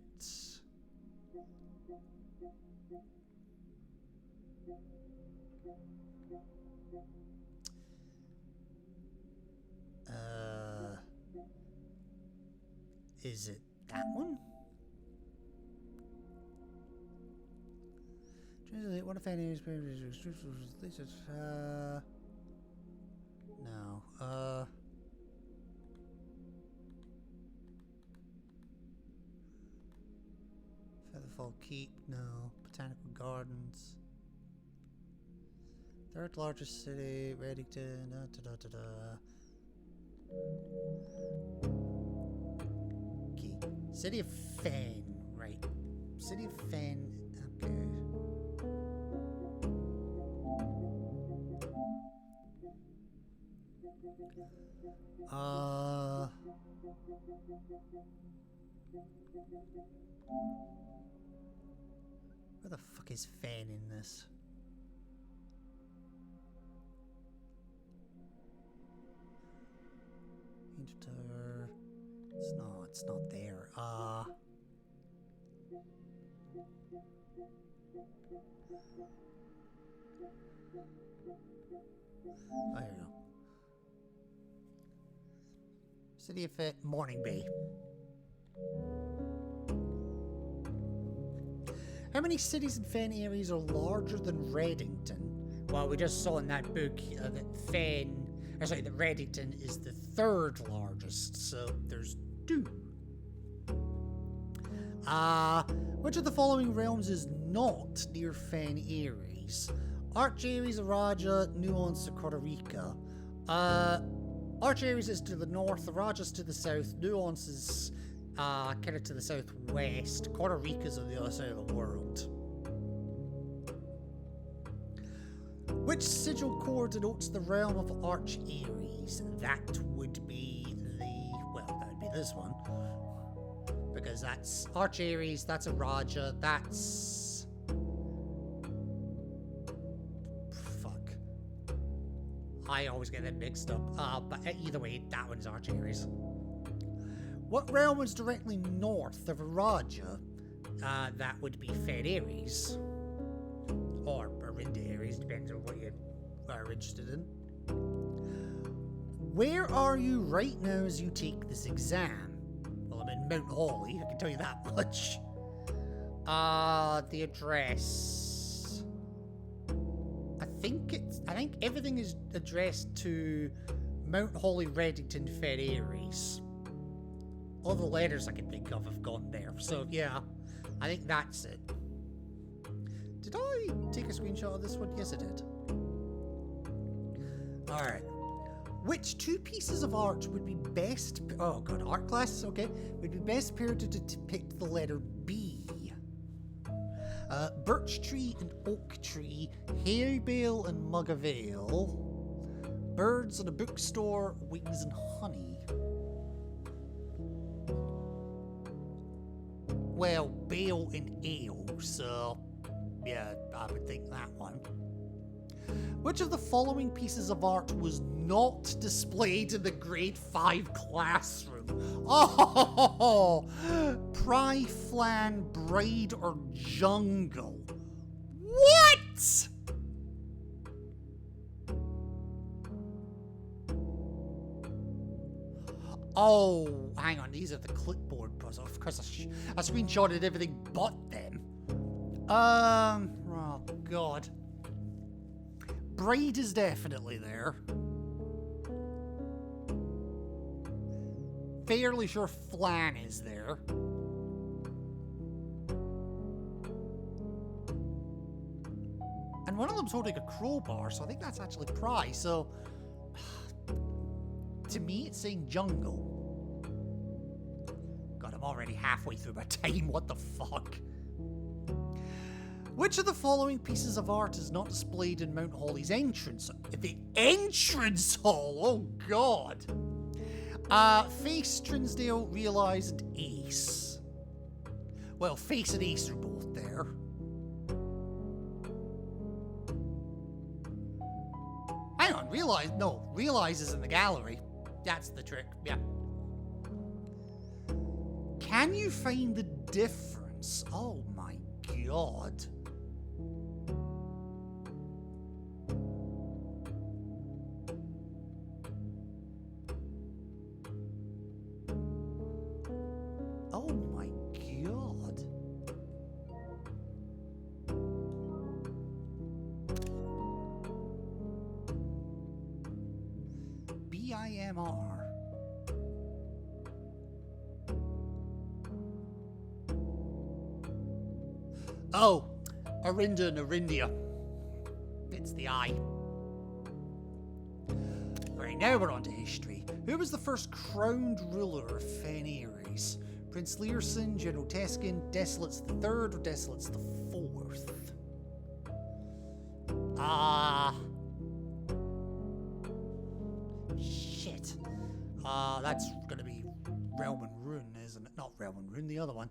Is it that one? Translate one of Fanny's no. Featherfall Keep, no. Botanical Gardens. Third largest city, Reddington, Okay. City of Fen, right. City of Fen, okay. Where the fuck is Fen in this? It's not there. Oh, here we go. City of Fen, Morning Bay. How many cities in Fen Aries are larger than Reddington? Well, we just saw in that book that that Reddington is the third largest, so there's 2. Which of the following realms is not near Fen Aries? Arch Aries, Araja, Nuance, or Costa Rica. Arch Aries is to the north, Araja's to the south, Nuance is kind of to the southwest, Costa Rica's on the other side of the world. Which sigil core denotes the realm of Arch Aries? That would be that would be this one. Because that's Arch Aries, that's Araja, that's... Fuck. I always get them mixed up. But either way, that one's Arch Aries. What realm is directly north of Araja? That would be Fen Aries. Or Arinda Aries, depends on what you are interested in. Where are you right now as you take this exam? Well, I'm in Mount Holly, I can tell you that much. The address. I think everything is addressed to Mount Holly, Reddington, Fen Aries. All the letters I can think of have gone there. So yeah, I think that's it. Did I take a screenshot of this one? Yes, I did. Alright. Which 2 pieces of art would be best... Oh god, art class? Okay. Would be best paired to depict the letter B? Birch tree and oak tree, hay bale and mug of ale, birds and a bookstore, wings and honey. Well, bale and ale, so yeah, I would think that one. Which of the following pieces of art was not displayed in the grade 5 classroom? Oh, Pry, Flan, Braid, or Jungle? What? Oh, hang on, these are the clipboard puzzles. Of course, I screenshotted everything but them. Oh god. Braid is definitely there. Fairly sure Flan is there. And one of them's holding a crowbar, so I think that's actually Pry, so... To me, it's saying Jungle. God, I'm already halfway through my time, what the fuck? Which of the following pieces of art is not displayed in Mount Holly's entrance? The entrance hall? Oh, God. Face, Trinsdale, Realise, and Ace. Well, Face and Ace are both there. Hang on, Realise is in the gallery. That's the trick, yeah. Can you find the difference? Oh my god. Oh my god. BIMR. Oh, Arinda and Arindia. It's the I. Right, now we're on to history. Who was the first crowned ruler of Fen Aries? Prince Learson, General Teskin, Desolates III, or Desolates IV? Shit. That's gonna be Realm and Rune, isn't it? Not Realm and Rune, the other one.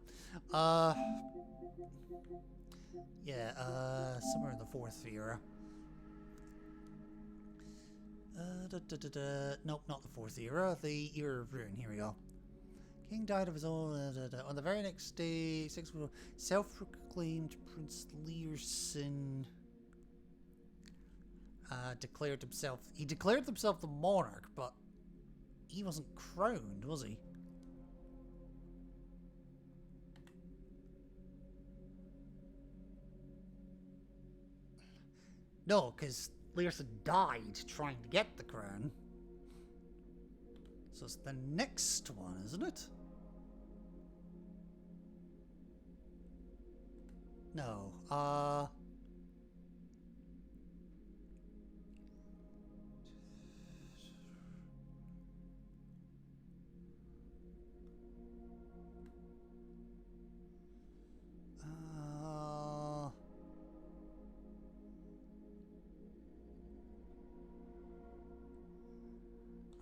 Yeah, somewhere in the 4th era. Nope, not the 4th era. The era of Rune. Here we go. King died of his own. On the very next day, self-proclaimed Prince Learson declared himself. He declared himself the monarch, but he wasn't crowned, was he? No, because Learson died trying to get the crown. So it's the next one, isn't it? No.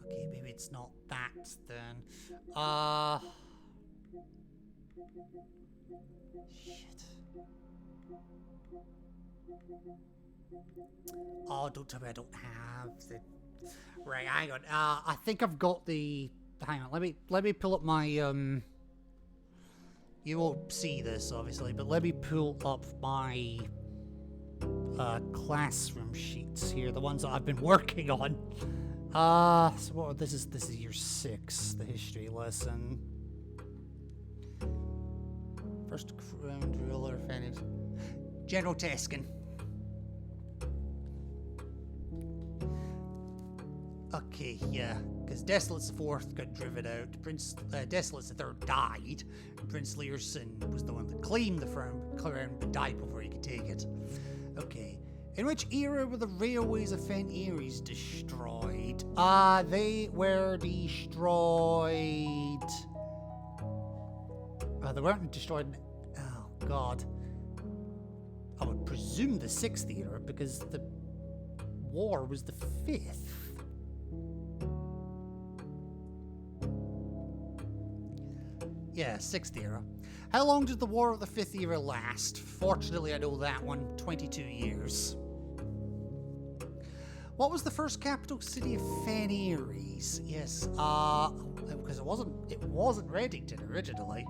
Okay, maybe it's not that then. Shit. Oh, don't tell me I don't have the. Right, hang on. I think I've got the. Hang on. Let me pull up my You won't see this obviously, but let me pull up my classroom sheets here, the ones that I've been working on. So what? This is year 6, the history lesson. First crowned ruler of Phoenix. General Teskin. Okay, yeah, because Desolates IV got driven out. Prince Desolates III died. Prince Learson was the one that claimed the crown, but died before he could take it. Okay. In which era were the railways of Fen Aries destroyed? They were destroyed. They weren't destroyed. Oh God. I would presume the 6th era because the war was the 5th. Yeah, 6th era. How long did the War of the 5th era last? Fortunately, I know that one. 22 years. What was the first capital city of Fen Aries? Yes, because it wasn't Reddington originally.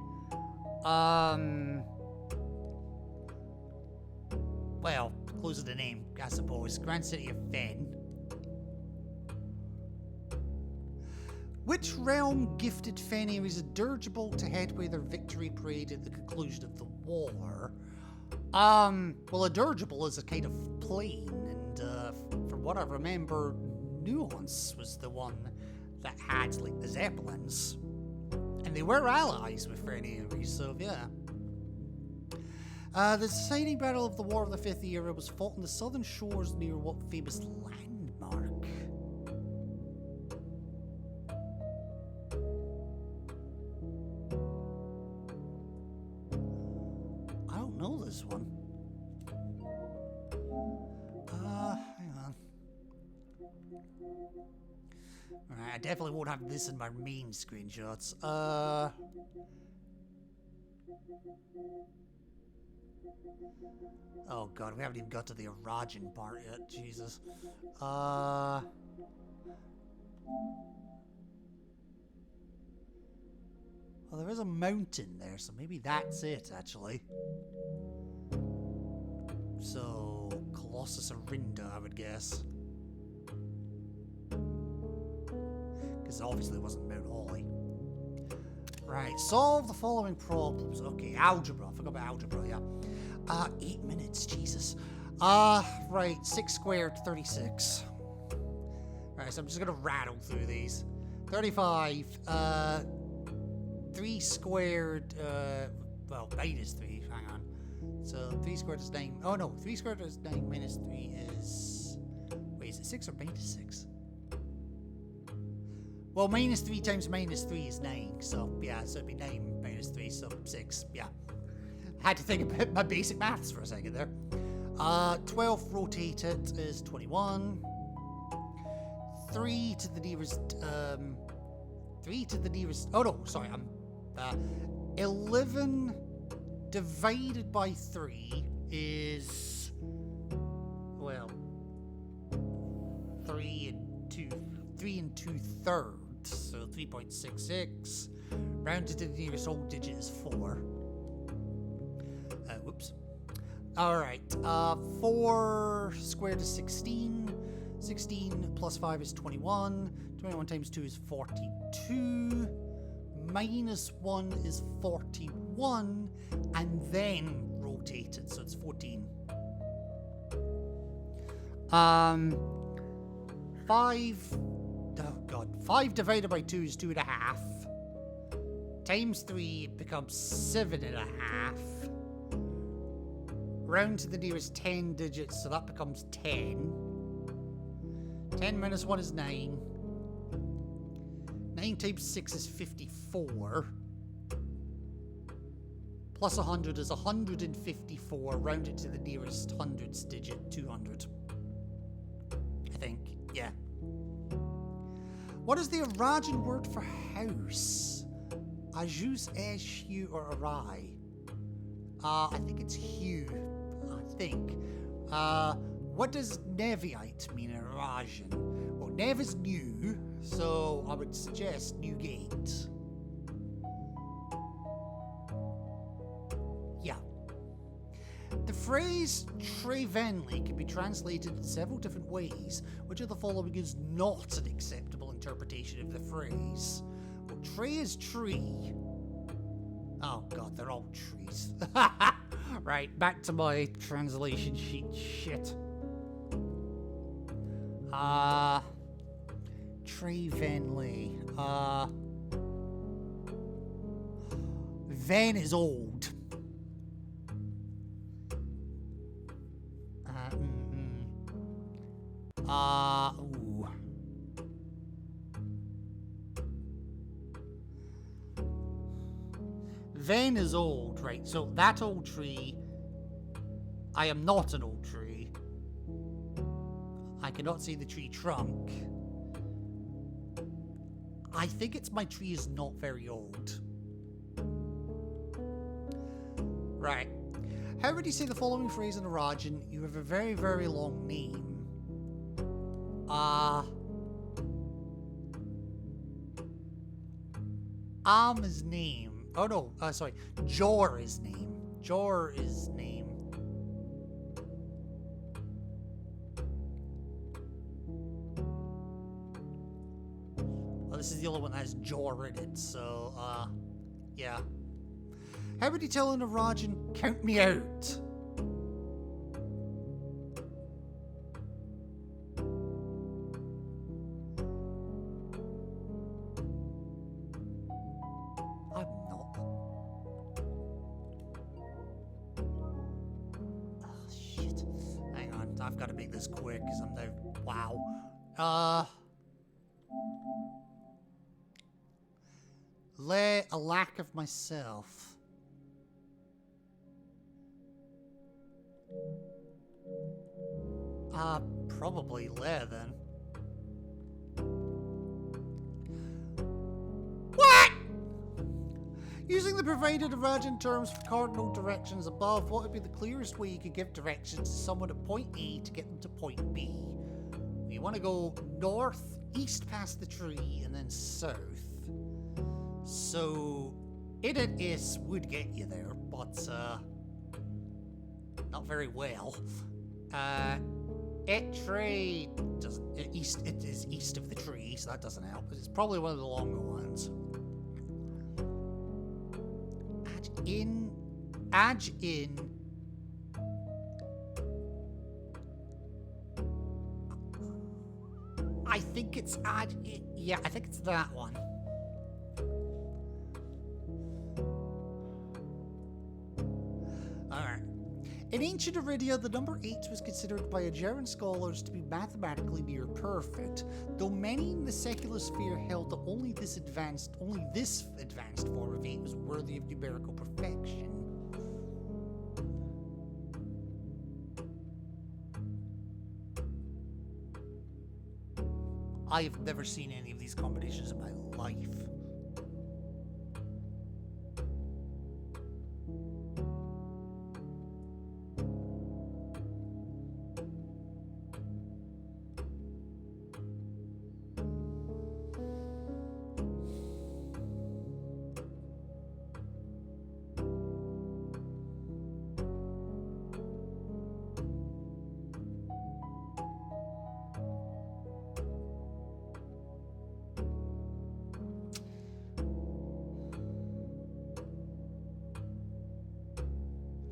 Well, close to the name, I suppose. Grand City of Fen. Which realm gifted Fen Aries a dirigible to headway their victory parade at the conclusion of the war? Well, a dirigible is a kind of plane, and from what I remember, Nuance was the one that had, like, the Zeppelins. And they were allies with Fen Aries, so yeah. The deciding battle of the War of the 5th era was fought on the southern shores near what famous landmark? I don't know this one. Hang on. Alright, I definitely won't have this in my main screenshots. Oh god, we haven't even got to the Arajan part yet, Jesus. Well, there is a mountain there, so maybe that's it, actually. So, Colossus Arinda, I would guess. Because it obviously wasn't Mount Holly. Right, solve the following problems. Okay, algebra. I forgot about algebra, yeah. 8 minutes, Jesus. Right, 6 squared, 36. Right, so I'm just gonna rattle through these. 35, 3 squared, well, minus 3, hang on. So 3 squared is 9. Oh no, 3 squared is 9, minus 3 is... Wait, is it 6 or minus 6? Well, minus 3 times minus 3 is 9, so yeah, so it'd be 9 minus 3, so 6, yeah. Had to think about my basic maths for a second there. 12 rotated is 21. 3 to the nearest, 3 to the nearest, oh no, sorry, 11 divided by 3 is, well, 3 and 2/3, so 3.66. Rounded to the nearest whole digit is 4. Whoops. Alright, 4 squared is 16. 16 plus 5 is 21. 21 times 2 is 42. Minus 1 is 41. And then rotated, so it's 14. 5 divided by 2 is 2.5. Times 3 becomes 7.5. Round to the nearest 10 digits, so that becomes 10. 10 minus 1 is 9. 9 times 6 is 54. Plus 100 is 154, rounded to the nearest hundreds digit, 200. I think, yeah. What is the Arajan word for house? Ajus, eshu, or arai? I think it's hue. I think. What does Neviite mean in Arajan? Well, Nev is new, so I would suggest new gate. Yeah. The phrase Trevenly can be translated in several different ways. Which of the following is not an acceptable interpretation of the phrase? Well, tree is tree. Oh god, they're all trees. Right, back to my translation sheet. Shit. Trevenly. Ven is old. Ooh. Ven is old, right? So that old tree. I am not an old tree. I cannot see the tree trunk. I think it's my tree is not very old. Right. How would you say the following phrase in Arajan? You have a very, very long name. Is name. Oh no, sorry. Jor is name. Jor is name. Well, this is the only one that has Jor in it, so, yeah. How would you tell an Arajan, count me out? I've got to make this quick because I'm now... Wow. A lack of myself. Probably le then. What? Using the provided Arajan terms for cardinal directions above, what would be the clearest way you could give directions to someone at point A to get them to point B? You want to go north, east past the tree, and then south. So, it is would get you there, but not very well. Tree doesn't east. It is east of the tree, so that doesn't help. It's probably one of the longer ones. Edge in. I think it's yeah, I think it's that one. Alright. In ancient Aridia, the number 8 was considered by German scholars to be mathematically near perfect, though many in the secular sphere held that only this advanced form of 8 was worthy of numerical perfection. I have never seen any of these combinations in my life.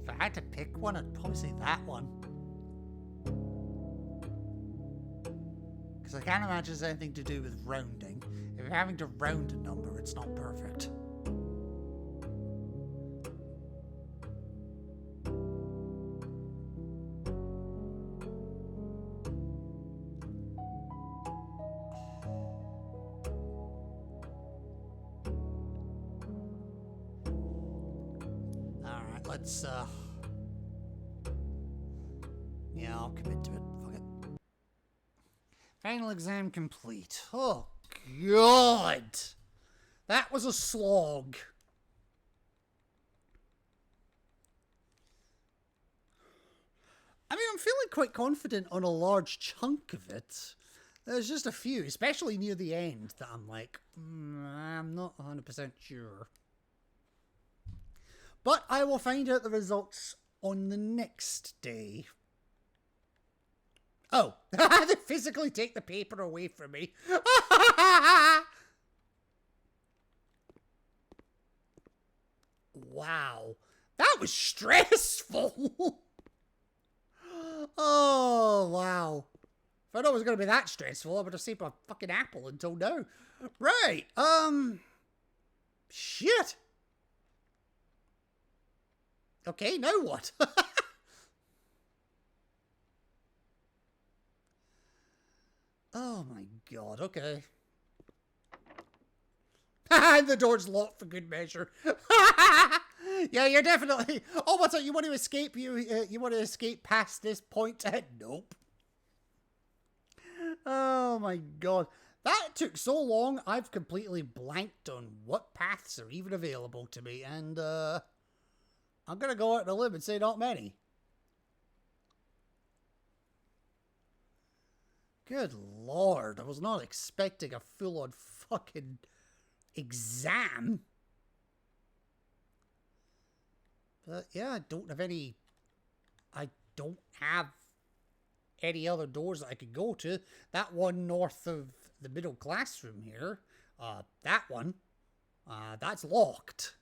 If I had to pick one, I'd probably say that one. Because I can't imagine it's anything to do with rounding. If you're having to round a number, it's not perfect. Alright, let's, yeah, I'll commit to it. Fuck it. Final exam complete. Oh, God! That was a slog. I mean, I'm feeling quite confident on a large chunk of it. There's just a few, especially near the end, that I'm like, I'm not 100% sure. But I will find out the results on the next day. Oh, they physically take the paper away from me. Wow, that was stressful. Oh, wow. If I know it was going to be that stressful, I would have saved my fucking apple until now. Right, shit. Okay, now what? Oh my God, okay. The door's locked for good measure. Yeah, you're definitely... Oh, what's up? You want to escape? You want to escape past this point? Nope. Oh my God. That took so long, I've completely blanked on what paths are even available to me, and I'm gonna go out on a limb and say not many. Good Lord, I was not expecting a full-on fucking exam. But yeah, I don't have any other doors that I could go to. That one north of the middle classroom here, that one, that's locked.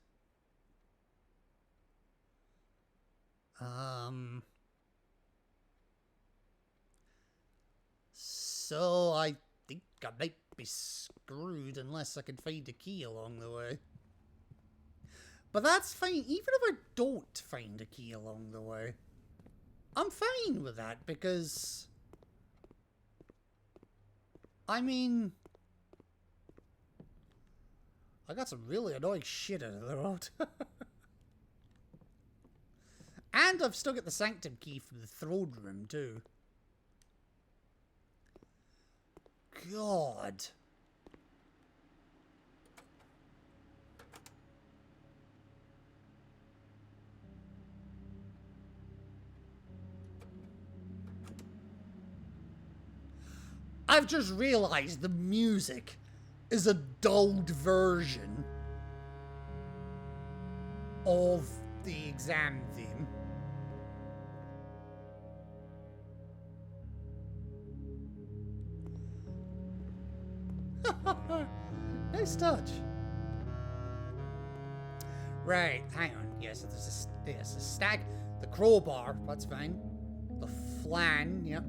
So I think I might be screwed unless I can find a key along the way. But that's fine, even if I don't find a key along the way. I'm fine with that, because... I mean... I got some really annoying shit out of the road. And I've still got the sanctum key from the throne room, too. God. I've just realized the music is a dulled version. of the exam theme. Nice touch. Right, hang on. Yes, there's a stag. The crowbar, that's fine. The flan, yep.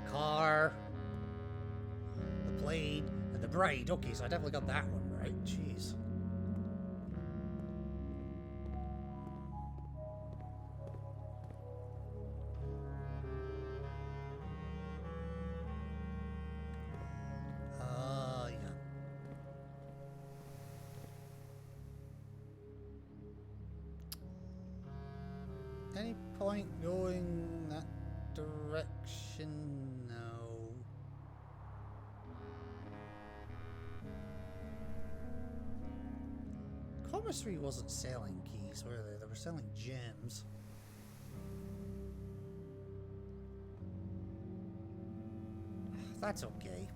The car. The blade. And the bride. Okay, so I definitely got that one right. Jeez. Any point going that direction? No. Commissary wasn't selling keys, were they? They were selling gems. That's okay.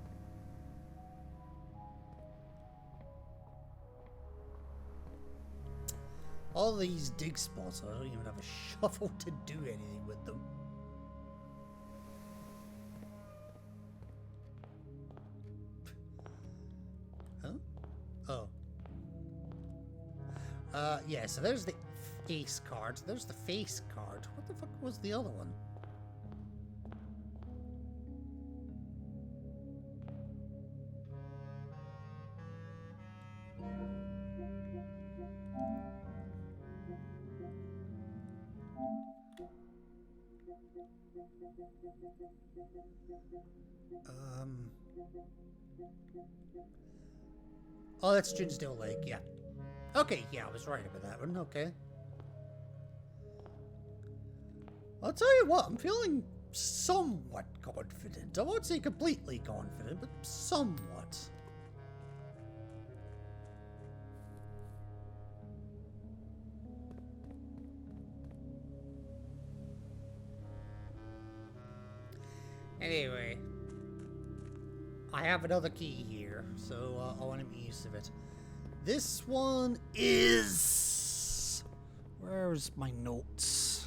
All these dig spots, I don't even have a shovel to do anything with them. Huh? Oh. Yeah, so there's the ace card. There's the face card. What the fuck was the other one? Oh, that's Junesdale Lake, yeah. Okay, yeah, I was right about that one, okay. I'll tell you what, I'm feeling somewhat confident. I won't say completely confident, but somewhat. Anyway, I have another key here, so I want to make use of it. This one is... Where's my notes?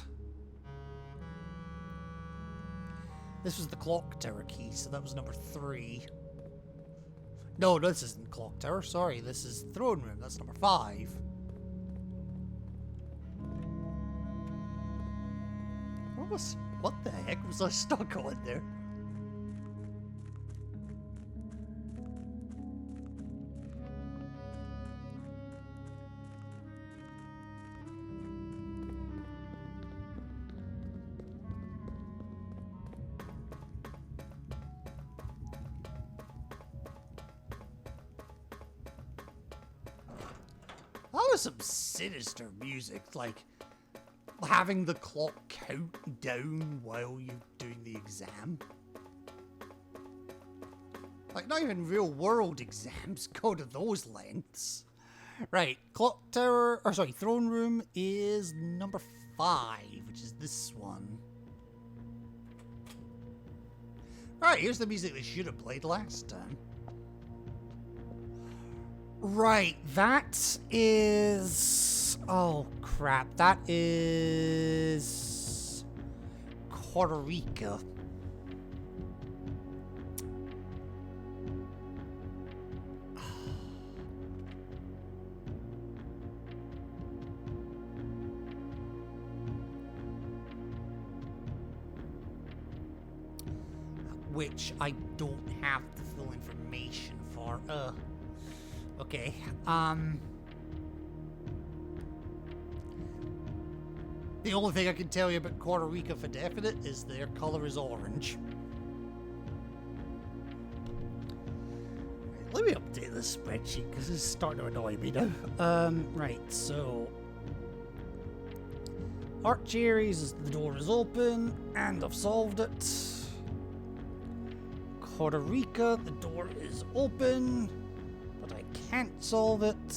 This was the clock tower key, so that was number 3. No, this isn't clock tower, sorry. This is throne room, that's number 5. What the heck was I stuck on there? That was some sinister music, like having the clock count down while you're doing the exam. Like, not even real world exams go to those lengths. Right, clock tower, or sorry, throne room is number 5, which is this one. Right, here's the music they should have played last time. Right, that is... Oh, crap. That is... Puerto Rico. Which I don't have the full information for. Okay, the only thing I can tell you about Puerto Rico for definite is their color is orange. Right, let me update this spreadsheet because it's starting to annoy me now. Right, so Aries, the door is open, and I've solved it. Puerto Rico, the door is open. I can't solve it.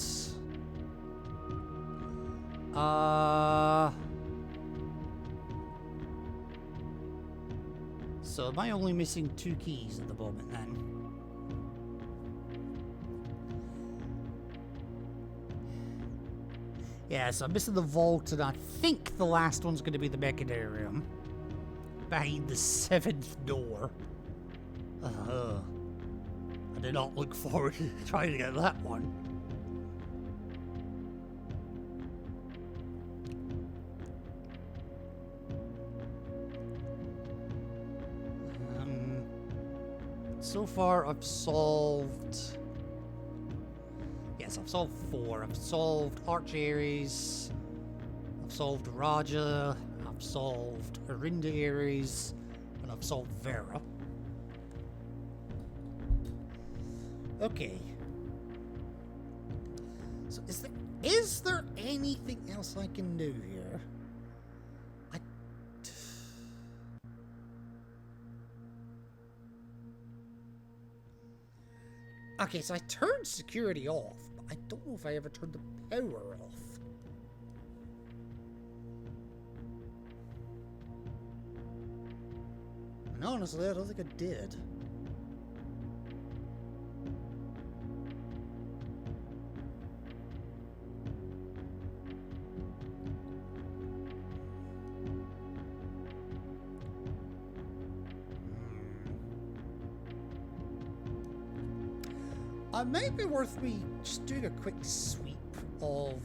So am I only missing 2 keys at the moment then? Yeah, so I'm missing the vault, and I think the last one's going to be the mechanarium. Behind the 7th door. I did not look forward to trying to get that one. So far, I've solved... Yes, I've solved 4. I've solved Aries. I've solved Raja. I've solved Arinda Aries. And I've solved Vera. Okay. So is there anything else I can do here? Okay, so I turned security off, but I don't know if I ever turned the power off. And honestly, I don't think I did. It might be worth me just doing a quick sweep of...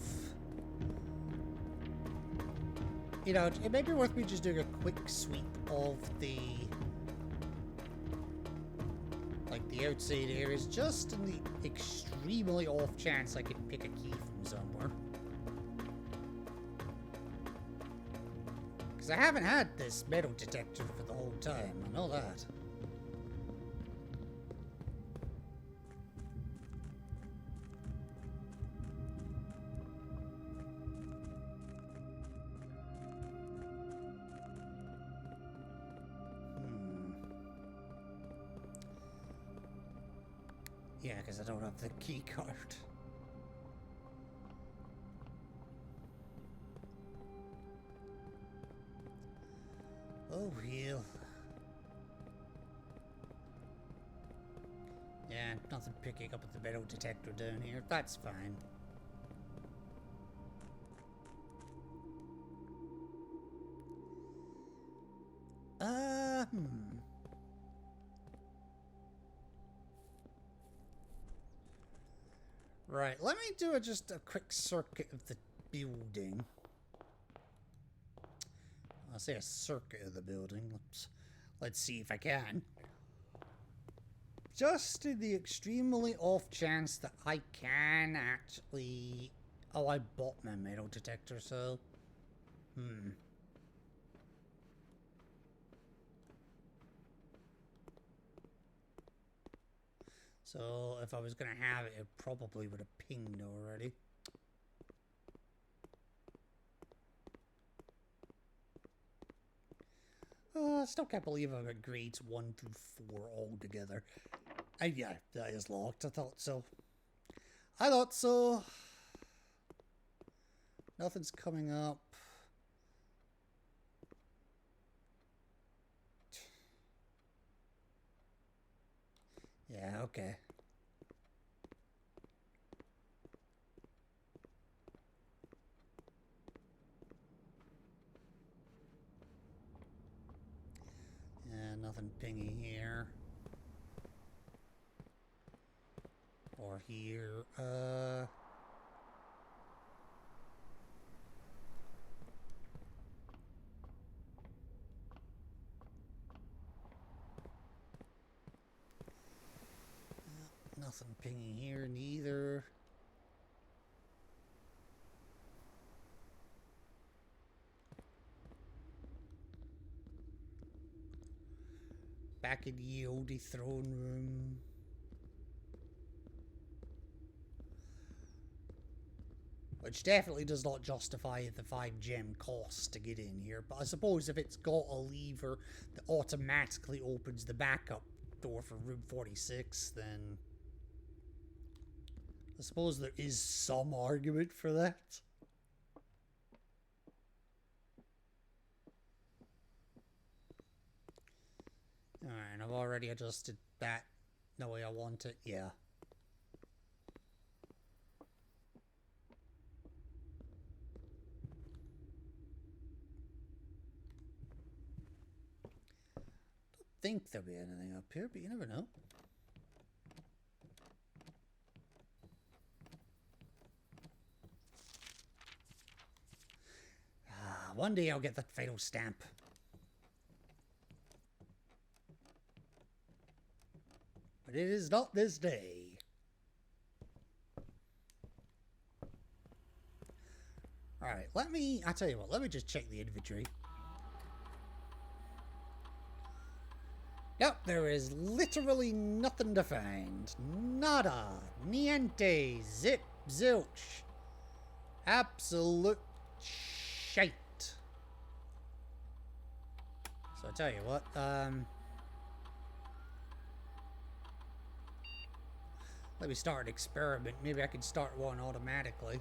You know, it might be worth me just doing a quick sweep of the... Like, the outside areas, just in the extremely off chance I could pick a key from somewhere. Because I haven't had this metal detector for the whole time, I know that. Yeah, because I don't have the key card. Oh, hell. Yeah, nothing picking up at the metal detector down here. That's fine. Right, let me do just a quick circuit of the building. I'll say a circuit of the building. Let's see if I can. Just in the extremely off chance that I can actually... Oh, I bought my metal detector, so... So, if I was going to have it, it probably would have pinged already. I still can't believe I've got grades 1 through 4 all together. Yeah, that is locked. I thought so. I thought so. Nothing's coming up. Yeah, okay. Yeah, nothing pinging here. Or here. Nothing pinging here neither. Back in the oldie throne room. Which definitely does not justify the 5 gem cost to get in here. But I suppose if it's got a lever that automatically opens the backup door for room 46, then... I suppose there is some argument for that. Alright, I've already adjusted that the way I want it, yeah. think there'll be anything up here, but you never know. One day I'll get that final stamp. But it is not this day. Alright, I'll tell you what, let me just check the inventory. Nope, there is literally nothing to find. Nada. Niente. Zip. Zilch. Absolute shite. So I tell you what, let me start an experiment. Maybe I can start one automatically.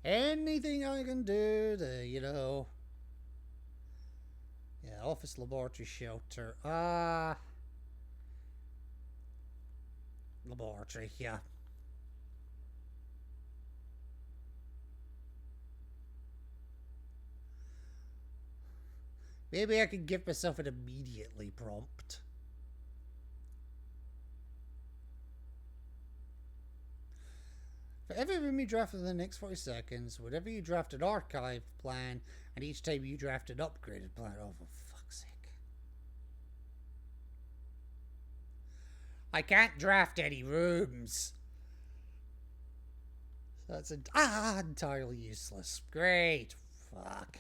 Anything I can do to, you know... Yeah, office, laboratory, shelter. Laboratory, yeah. Maybe I could give myself an immediately prompt. For every room you draft in the next 40 seconds, whatever you draft an archive plan, and each time you draft an upgraded plan. Oh, for fuck's sake. I can't draft any rooms. So that's entirely useless. Great. Fuck.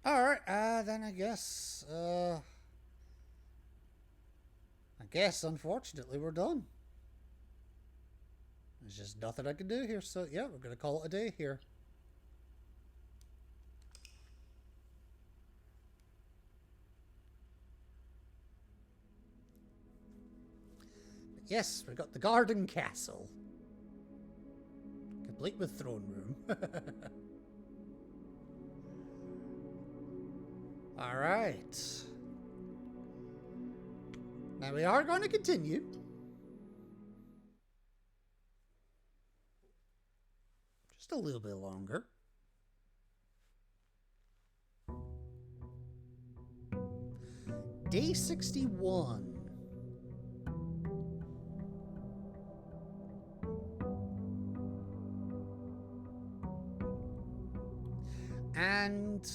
Alright, then I guess, unfortunately, we're done. There's just nothing I can do here, so yeah, we're gonna call it a day here. But yes, we got the garden castle. Complete with throne room. Alright. Now we are going to continue. Just a little bit longer. Day 61. And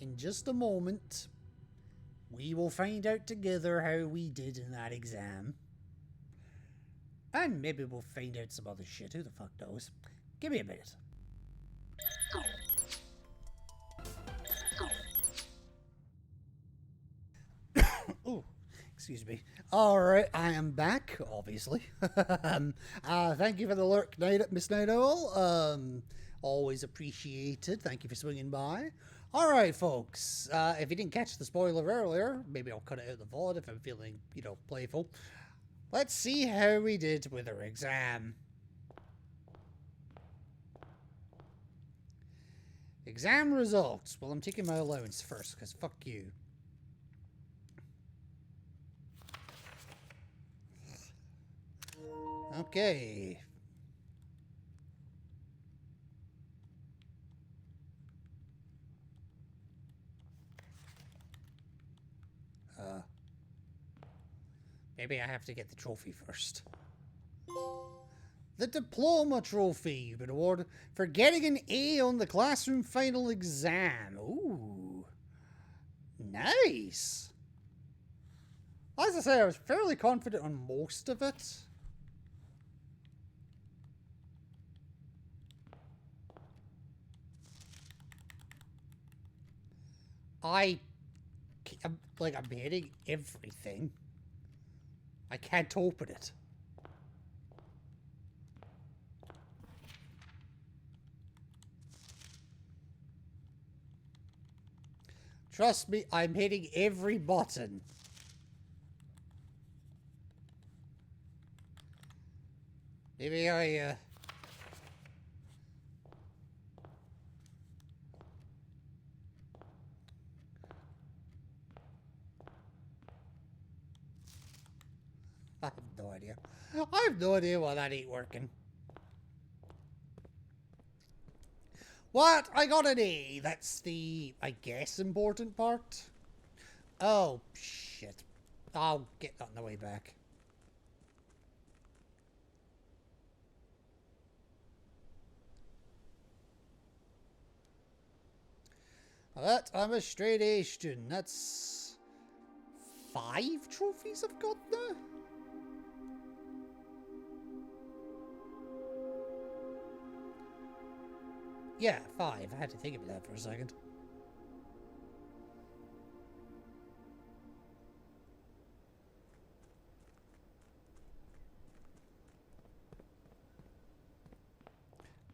in just a moment, we will find out together how we did in that exam. And maybe we'll find out some other shit. Who the fuck knows? Give me a minute. Oh, excuse me. Alright, I am back, obviously. Thank you for the lurk, Miss Night Owl. Always appreciated. Thank you for swinging by. Alright, folks. If you didn't catch the spoiler earlier, maybe I'll cut it out of the VOD if I'm feeling, you know, playful. Let's see how we did with our exam. Exam results. Well, I'm taking my allowance first, because fuck you. Okay. Maybe I have to get the trophy first. The diploma trophy. You've been awarded for getting an A on the classroom final exam. Ooh. Nice. As I say, I was fairly confident on most of it. I'm hitting everything. I can't open it. Trust me, I'm hitting every button. Maybe I have no idea. I have no idea why that ain't working. What? I got an A. That's the, I guess, important part. Oh, shit. I'll get that on the way back. But I'm a straight A student. That's 5 trophies I've got now? Yeah, 5. I had to think about that for a second.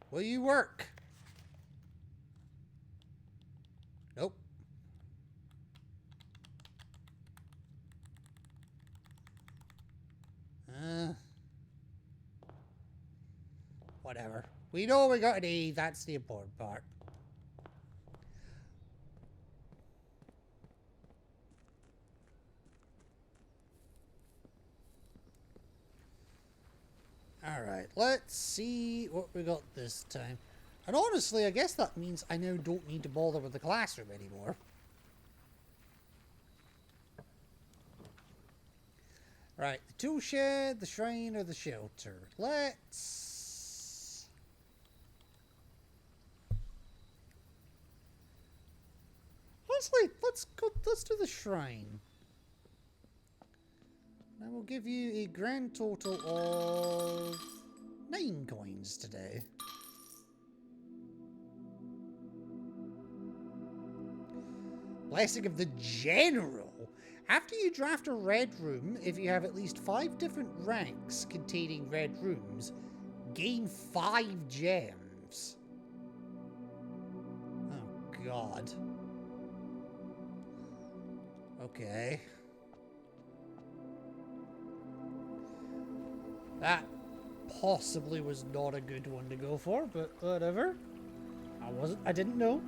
Will you work? Nope. Whatever. We know we got an E. That's the important part. Alright, let's see what we got this time. And honestly, I guess that means I now don't need to bother with the classroom anymore. Right, the tool shed, the shrine, or the shelter. Let's do the shrine. I will give you a grand total of 9 coins today. Blessing of the General. After you draft a red room, if you have at least 5 different ranks containing red rooms, gain 5 gems. Oh, God. Okay. That possibly was not a good one to go for, but whatever. I didn't know.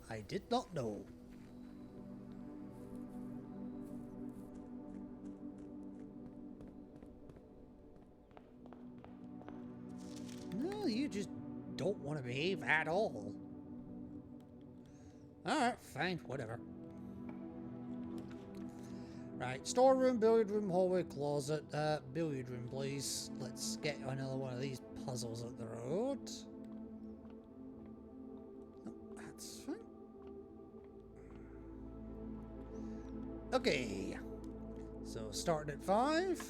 I did not know. No, you just don't want to behave at all. Alright, fine, whatever. Right, storeroom, billiard room, hallway, closet. Billiard room, please. Let's get another one of these puzzles up the road. Oh, that's fine. Okay. So, starting at 5.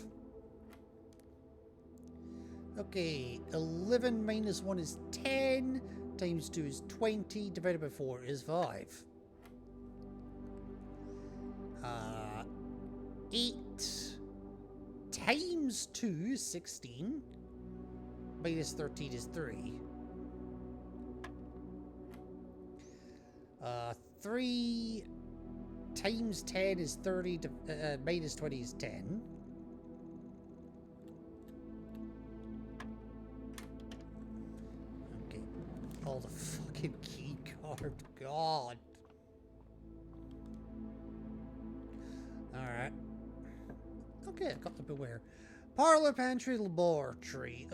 Okay, 11 minus 1 is 10. Times 2 is 20. Divided by 4 is 5. 8 times 2 is 16. Minus 13 is 3. 3 times 10 is 30. Minus 20 is 10. Okay. Oh, the fucking key card. God. Alright. Okay, I've got to beware. Parlor, pantry, laboratory.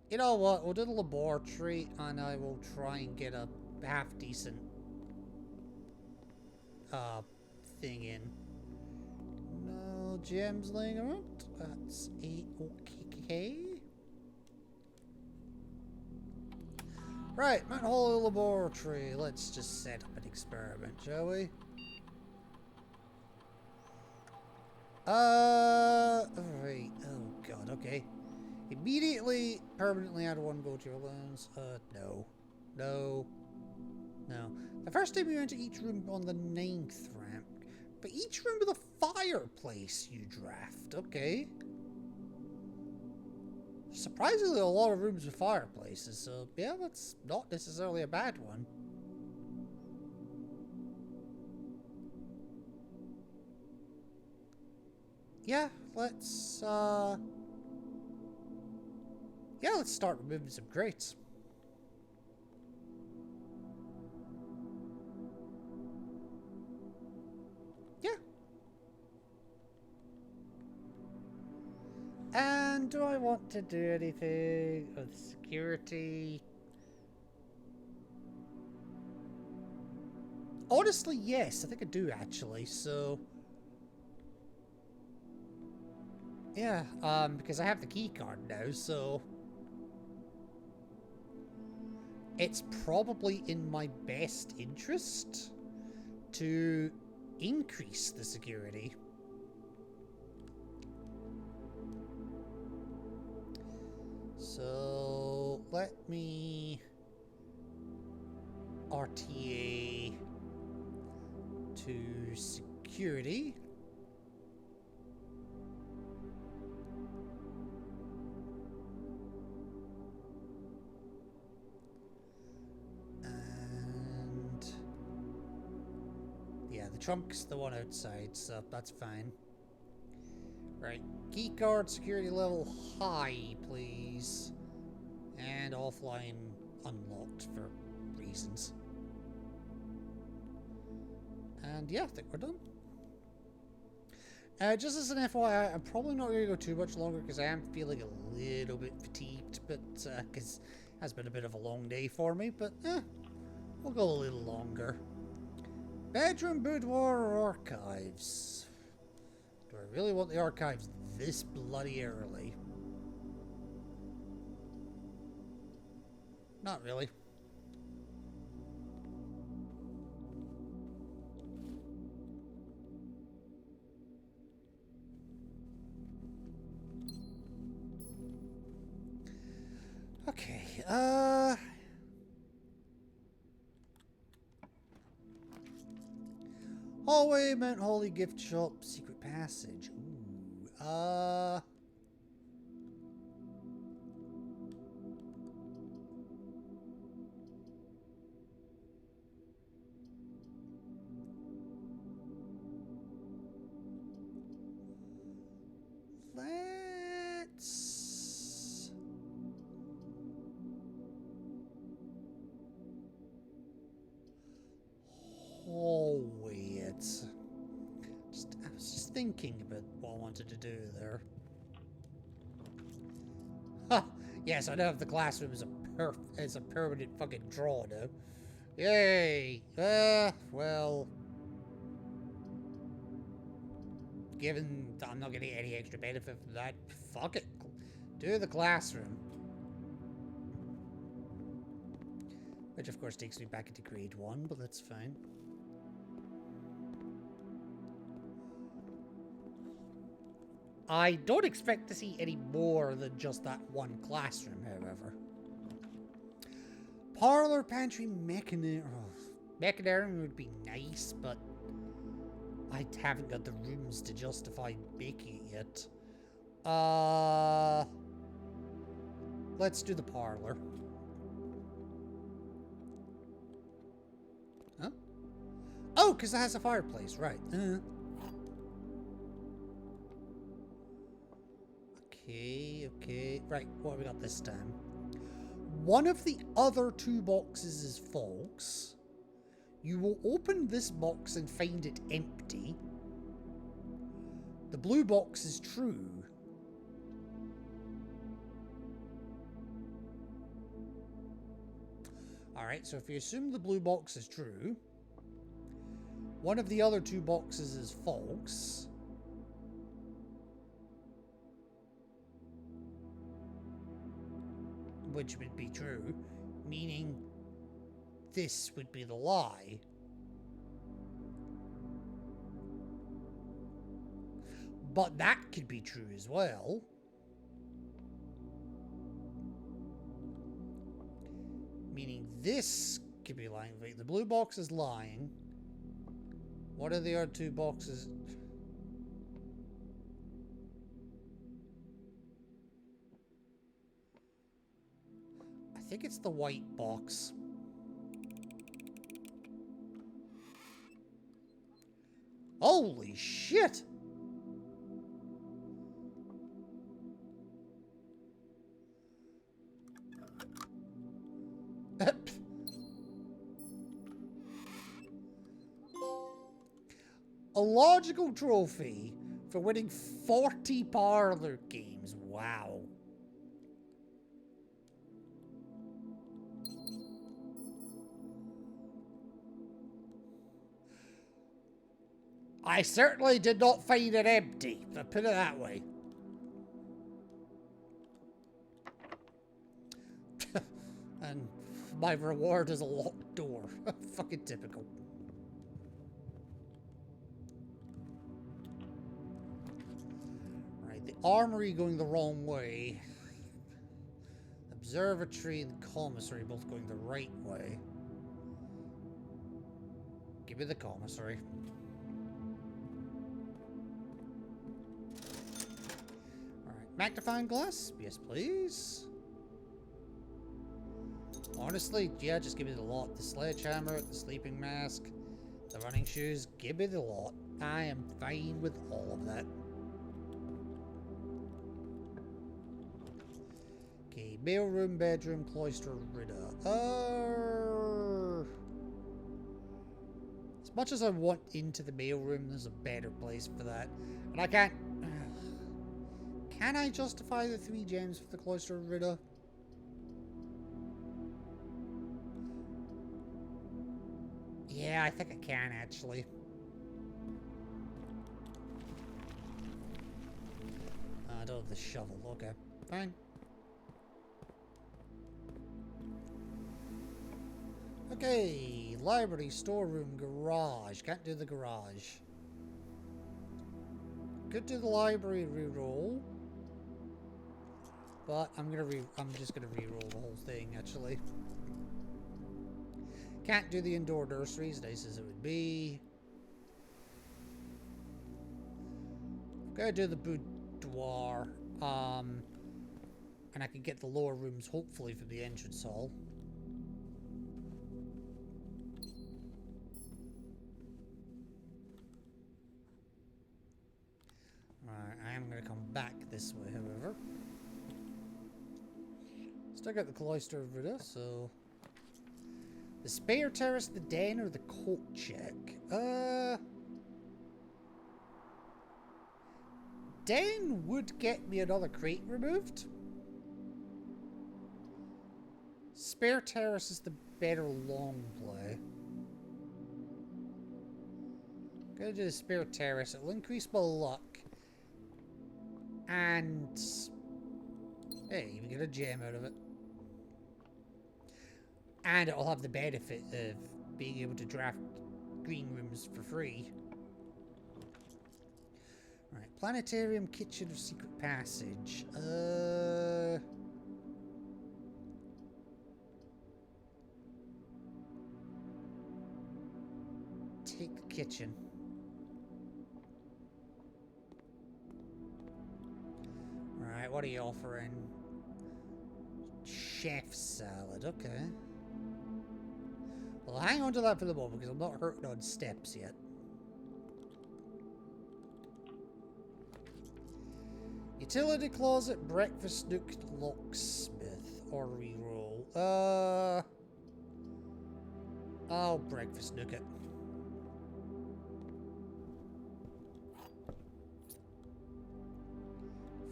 You know what? We'll do the laboratory, and I will try and get a half-decent thing in. No gems laying around. That's okay. Right, Mount Hollow Laboratory. Let's just set up an experiment, shall we? Alright. Oh god, okay. Immediately, permanently add 1 go to your lens. No. No. No. The first time you enter each room on the 9th ramp. But each room with a fireplace you draft. Okay. Surprisingly, a lot of rooms with fireplaces, so yeah, that's not necessarily a bad one. yeah, let's let's start removing some crates. Yeah. And do I want to do anything with security? Honestly, yes. I think I do, actually. So, yeah. Because I have the key card now, so it's probably in my best interest to increase the security. So, let me RTA to security. And yeah, the trunk's the one outside, so that's fine. Right, keycard security level high, please. And offline unlocked for reasons. And yeah, I think we're done. Just as an FYI, I'm probably not going to go too much longer because I am feeling a little bit fatigued, but because it has been a bit of a long day for me, but we'll go a little longer. Bedroom, boudoir, or archives? Do I really want the archives this bloody early? Not really. Okay, hallway, Mount Holly, gift shop, secret passage. Ooh, let's... hallway it. I was just thinking about what I wanted to do there. Ha! Yes, I know if the classroom is a permanent fucking draw now. Yay! Well, given I'm not getting any extra benefit from that, fuck it. Do the classroom. Which of course takes me back into grade 1, but that's fine. I don't expect to see any more than just that one classroom, however. Parlor, pantry, mechanarium. Mechanarium would be nice, but I haven't got the rooms to justify making it yet. Let's do the parlor. Huh? Oh, because it has a fireplace, right. Okay. Right, what have we got this time? One of the other 2 boxes is false. You will open this box and find it empty. The blue box is true. Alright, so if you assume the blue box is true, one of the other 2 boxes is false. Which would be true, meaning this would be the lie. But that could be true as well. Meaning this could be lying. Wait, the blue box is lying. What are the other 2 boxes? I think it's the white box. Holy shit! A logical trophy for winning 40 parlor games. Wow. I certainly did not find it empty, if I put it that way. And my reward is a locked door. Fucking typical. Right, the armory going the wrong way. Observatory and commissary both going the right way. Give me the commissary. Alright, magnifying glass? Yes, please. Honestly, yeah, just give me the lot. The sledgehammer, the sleeping mask, the running shoes. Give me the lot. I am fine with all of that. Okay, mailroom, bedroom, cloister, Ritter. As much as I want into the mailroom, there's a better place for that. And I can't... Can I justify the 3 gems for the cloister, Ritter? Yeah, I think I can, actually. I don't have the shovel. Okay, fine. Okay, library, storeroom, garage. Can't do the garage. Could do the library reroll. But I'm just gonna reroll the whole thing, actually. Can't do the indoor nursery, as nice as it would be. Gotta do the boudoir. And I can get the lower rooms, hopefully, from the entrance hall. Alright, I am gonna come back this way, however. Still got the cloister over there, so... The spare terrace, the den, or the coat check? Den would get me another crate removed. Spare terrace is the better long play. Gonna do the spare terrace. It'll increase my luck. And... hey, we get a gem out of it. And it'll have the benefit of being able to draft green rooms for free. Right, planetarium, kitchen, or secret passage. Take the kitchen. Right, what are you offering? Chef salad, okay. Well, hang on to that for the moment, because I'm not hurting on steps yet. Utility closet, breakfast nook, locksmith, or reroll. I'll breakfast nook it.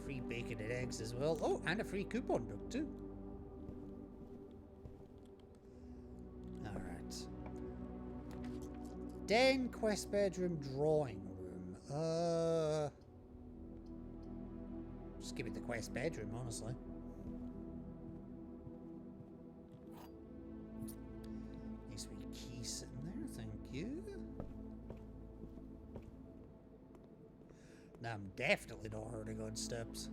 Free bacon and eggs as well. Oh, and a free coupon book too. Den, quest bedroom, drawing room. Just give me the quest bedroom, honestly. Nice wee key sitting there, thank you. Now I'm definitely not hurting on steps.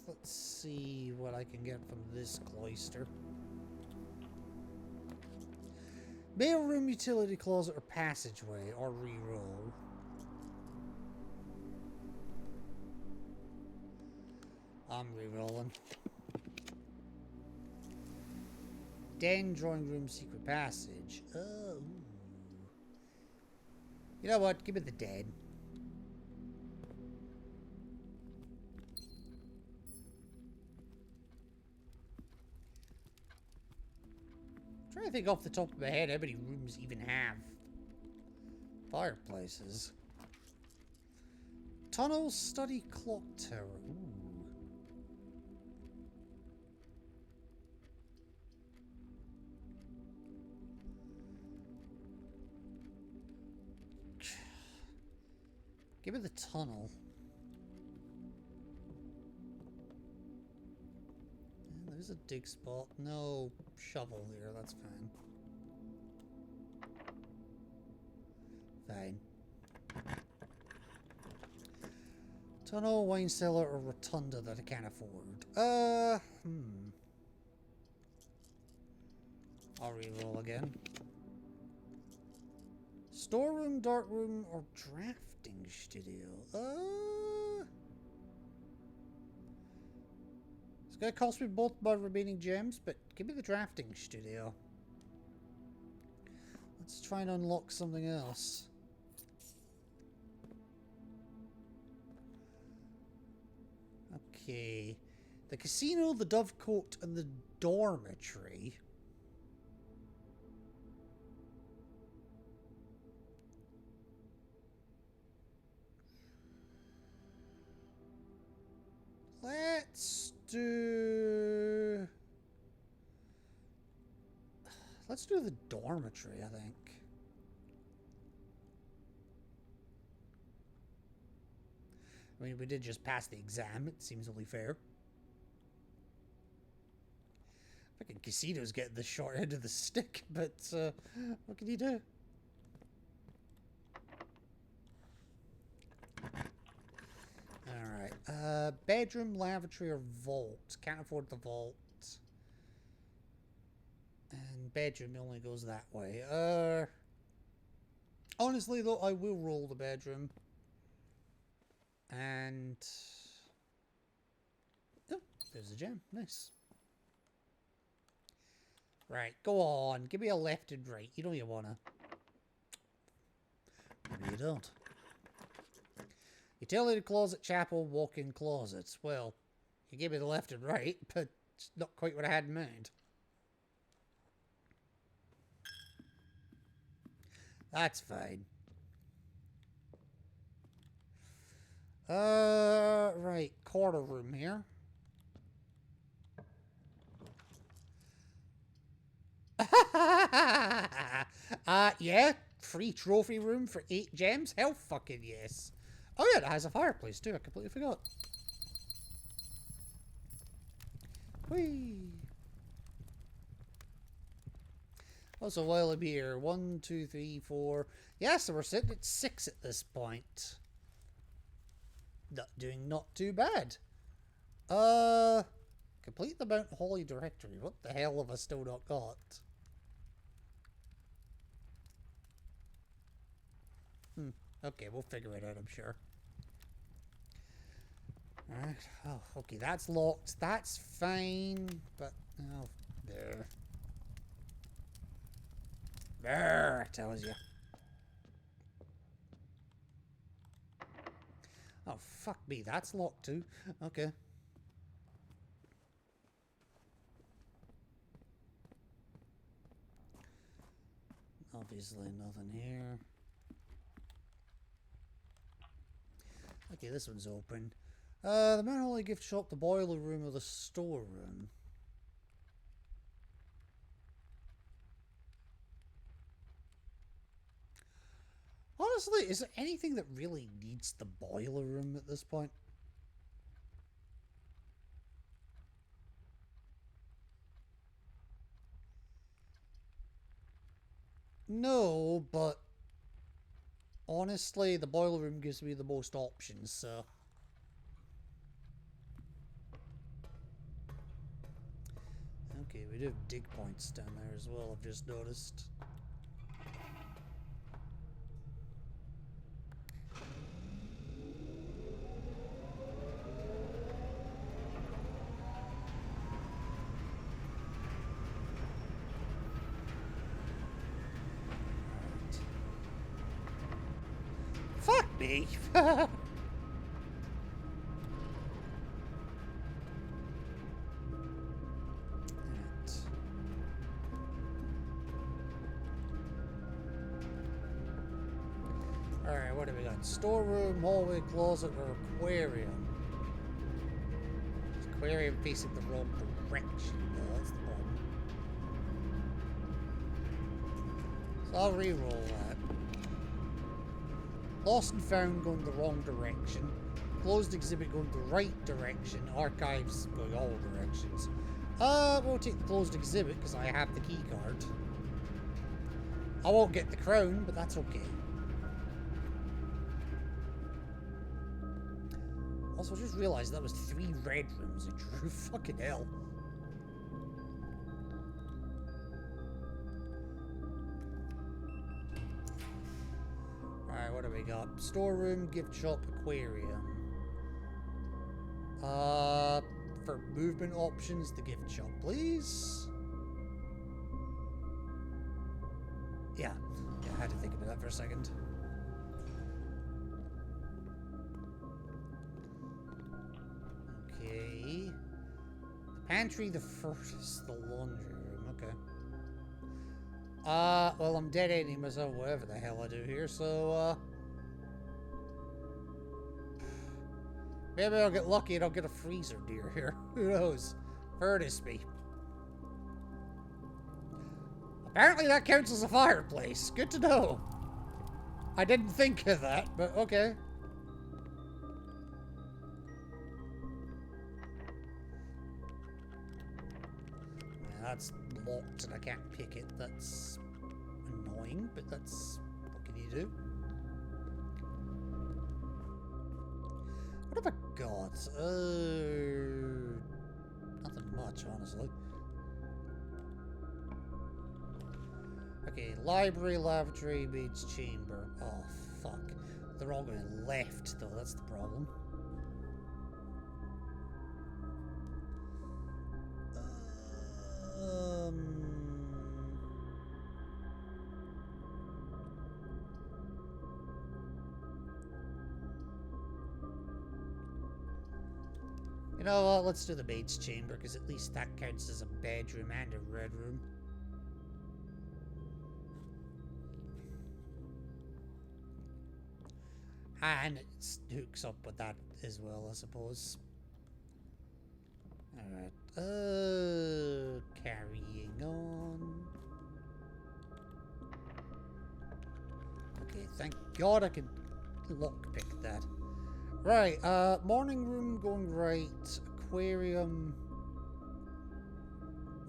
Let's see what I can get from this cloister. Mailroom, utility closet, or passageway, or reroll. I'm rerolling. Den, drawing room, secret passage. Oh. You know what? Give me the den. I'm trying to trying to think off the top of my head how many rooms even have fireplaces. Tunnel, study, clock tower. Ooh. Give me the tunnel. Yeah, there's a dig spot. No shovel here, that's fine. Fine. Tunnel, wine cellar, or rotunda that I can't afford. I'll re-roll again. Storeroom, dark room, or drafting studio? It's gonna cost me both my remaining gems, but give me the drafting studio. Let's try and unlock something else. Okay. The casino, the dovecote, and the dormitory. Let's do the dormitory, I think. I mean, we did just pass the exam. It seems only fair. Fucking casino's getting the short end of the stick, but what can you do? Alright. Bedroom, lavatory, or vault? Can't afford the vault. And bedroom only goes that way. Honestly, though, I will roll the bedroom. And... oh, there's a gem. Nice. Right, go on. Give me a left and right. You know you wanna. Maybe you don't. Utility closet, chapel, walk-in closets. Well, you gave me the left and right, but it's not quite what I had in mind. That's fine. Right. Quarter room here. Yeah. Free trophy room for 8 gems? Hell fucking yes. Oh yeah, that has a fireplace too. I completely forgot. Whee! Also, while I'm here, 1, 2, 3, 4. Yeah, so we're sitting at 6 at this point. Not too bad. Complete the Mount Holly directory. What the hell have I still not got? Okay, we'll figure it out, I'm sure. Alright. Oh, okay, that's locked. That's fine, but... oh, there. There, tells you. Oh, fuck me. That's locked too. Okay. Obviously nothing here. Okay, this one's open. The Mount Holly gift shop, the boiler room, or the storeroom? Honestly, is there anything that really needs the boiler room at this point? No, but honestly, the boiler room gives me the most options, so... okay, we do have dig points down there as well, I've just noticed. Fuck me! Alright, what do we got? Storeroom, hallway, closet, or aquarium? Is aquarium facing the wrong direction, though? That's the problem. So I'll re-roll that. Lost and found going the wrong direction. Closed exhibit going the right direction. Archives going all directions. We'll take the closed exhibit because I have the key card. I won't get the crown, but that's okay. Also, I just realised that was 3 red rooms I drew. Fucking hell. Alright, what do we got? Storeroom, gift shop, aquarium. For movement options, the gift shop, please. Yeah, I had to think about that for a second. Okay. The pantry, the furnace, the laundry room, okay. Well, I'm dead-ending myself whatever the hell I do here, so, maybe I'll get lucky and I'll get a freezer deer here. Who knows? Furnace me. Apparently that counts as a fireplace. Good to know. I didn't think of that, but okay. Yeah, that's locked and I can't pick it. That's annoying, but that's... what can you do? What have I got? Nothing much, honestly. Okay, library, lavatory, maid's chamber. Oh, fuck. They're all going left, though. That's the problem. You know what? Let's do the maid's chamber, because at least that counts as a bedroom and a red room. And it hooks up with that as well, I suppose. Alright. Carrying on. Okay, thank God I could lockpick that. Right, morning room going right, aquarium,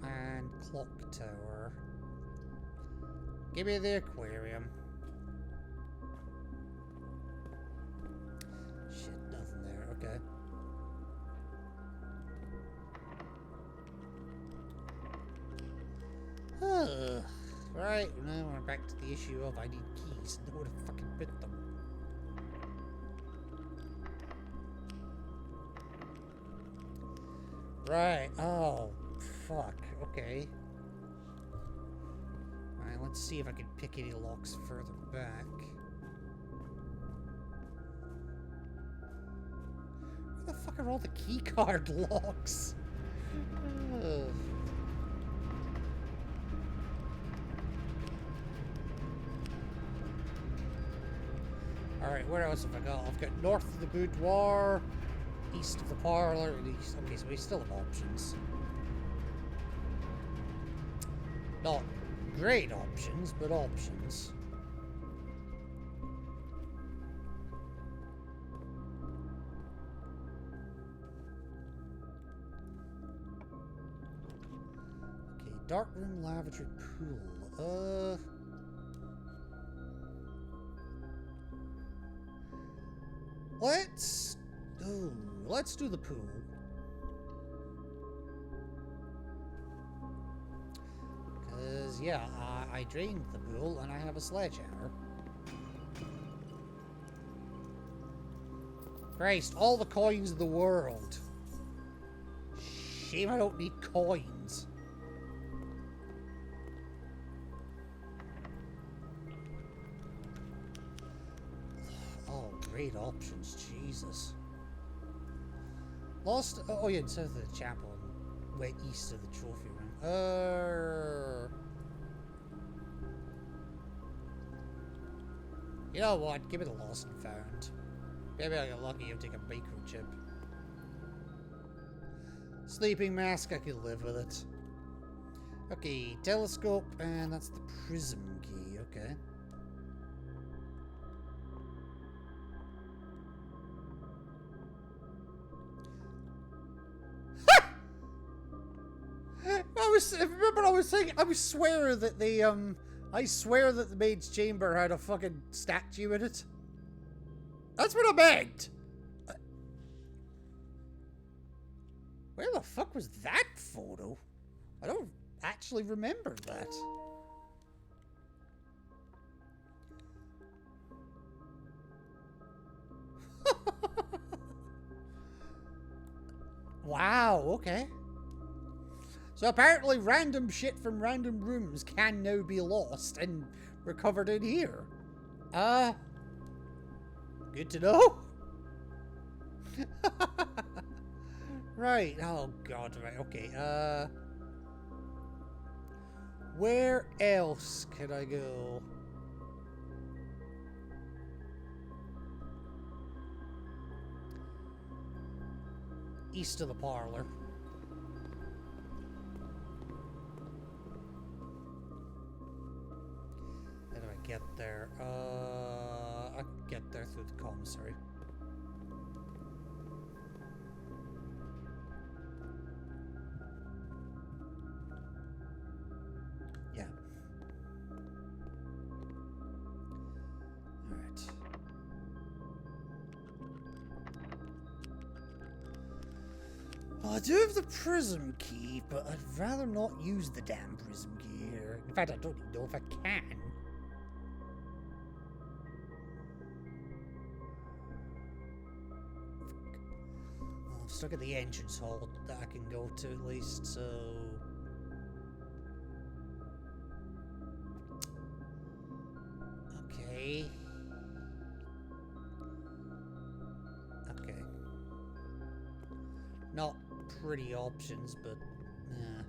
and clock tower. Give me the aquarium. Shit, nothing there, okay. Right, now we're back to the issue of I need keys and know where to fucking put them. Right, oh, fuck, okay. Alright, let's see if I can pick any locks further back. Where the fuck are all the keycard locks? Alright, where else have I got? I've got north of the boudoir, east of the parlor, and east. Okay, so we still have options. Not great options, but options. Okay, dark room, lavatory, pool. Let's do the pool. Because, yeah, I drained the pool and I have a sledgehammer. Christ, all the coins in the world. Shame I don't need coins. Oh, great options, Jesus. Lost. Oh yeah, south of the chapel and way east of the trophy room. You know what? Give me the lost and found. Maybe I get lucky and take a microchip. Sleeping mask, I can live with it. Okay, telescope, and that's the prism key, okay. Remember I was saying, I swear that the maid's chamber had a fucking statue in it. That's what I meant. Where the fuck was that photo? I don't actually remember that. Wow, okay. So apparently random shit from random rooms can now be lost and recovered in here. Good to know. Right, oh god, right, okay, where else can I go? East of the parlor. How do I get there? I can get there through the commissary. Yeah. Alright. Well, I do have the prism key, but I'd rather not use the damn prism key here. In fact, I don't even know if I can. Well, I'm stuck at the entrance hall that I can go to at least, so... Okay. Okay. Not pretty options, but yeah.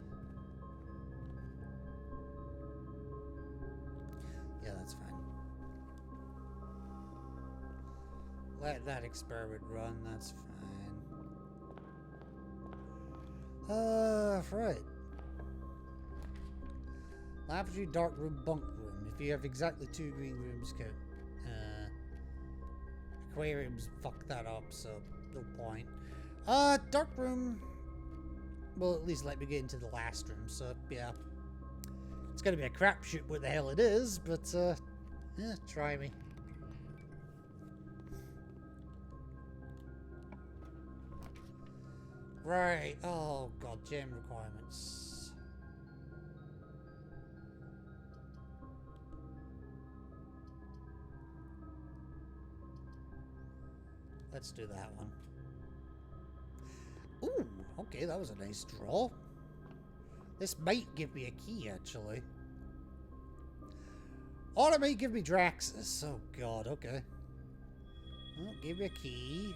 Yeah, that's fine. Let that experiment run, that's fine. Right. Laboratory, dark room, bunk room. If you have exactly 2 green rooms, count. Aquariums fuck that up, so no point. Dark room. Well, at least let me get into the last room, so yeah. It's gonna be a crapshoot what the hell it is, but yeah, try me. Right, oh god, gem requirements. Let's do that one. Ooh, okay, that was a nice draw. This might give me a key, actually. Or it might give me Draxus. Oh, God, okay. Well, give me a key.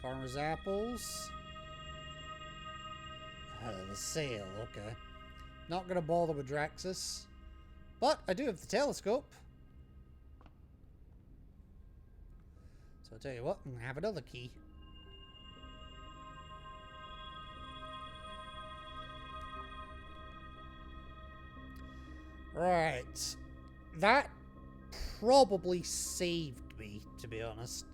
Farmer's apples. The sale, okay. Not gonna bother with Draxus. But I do have the telescope. So I'll tell you what, I'm gonna have another key. Right. That probably saved me, to be honest.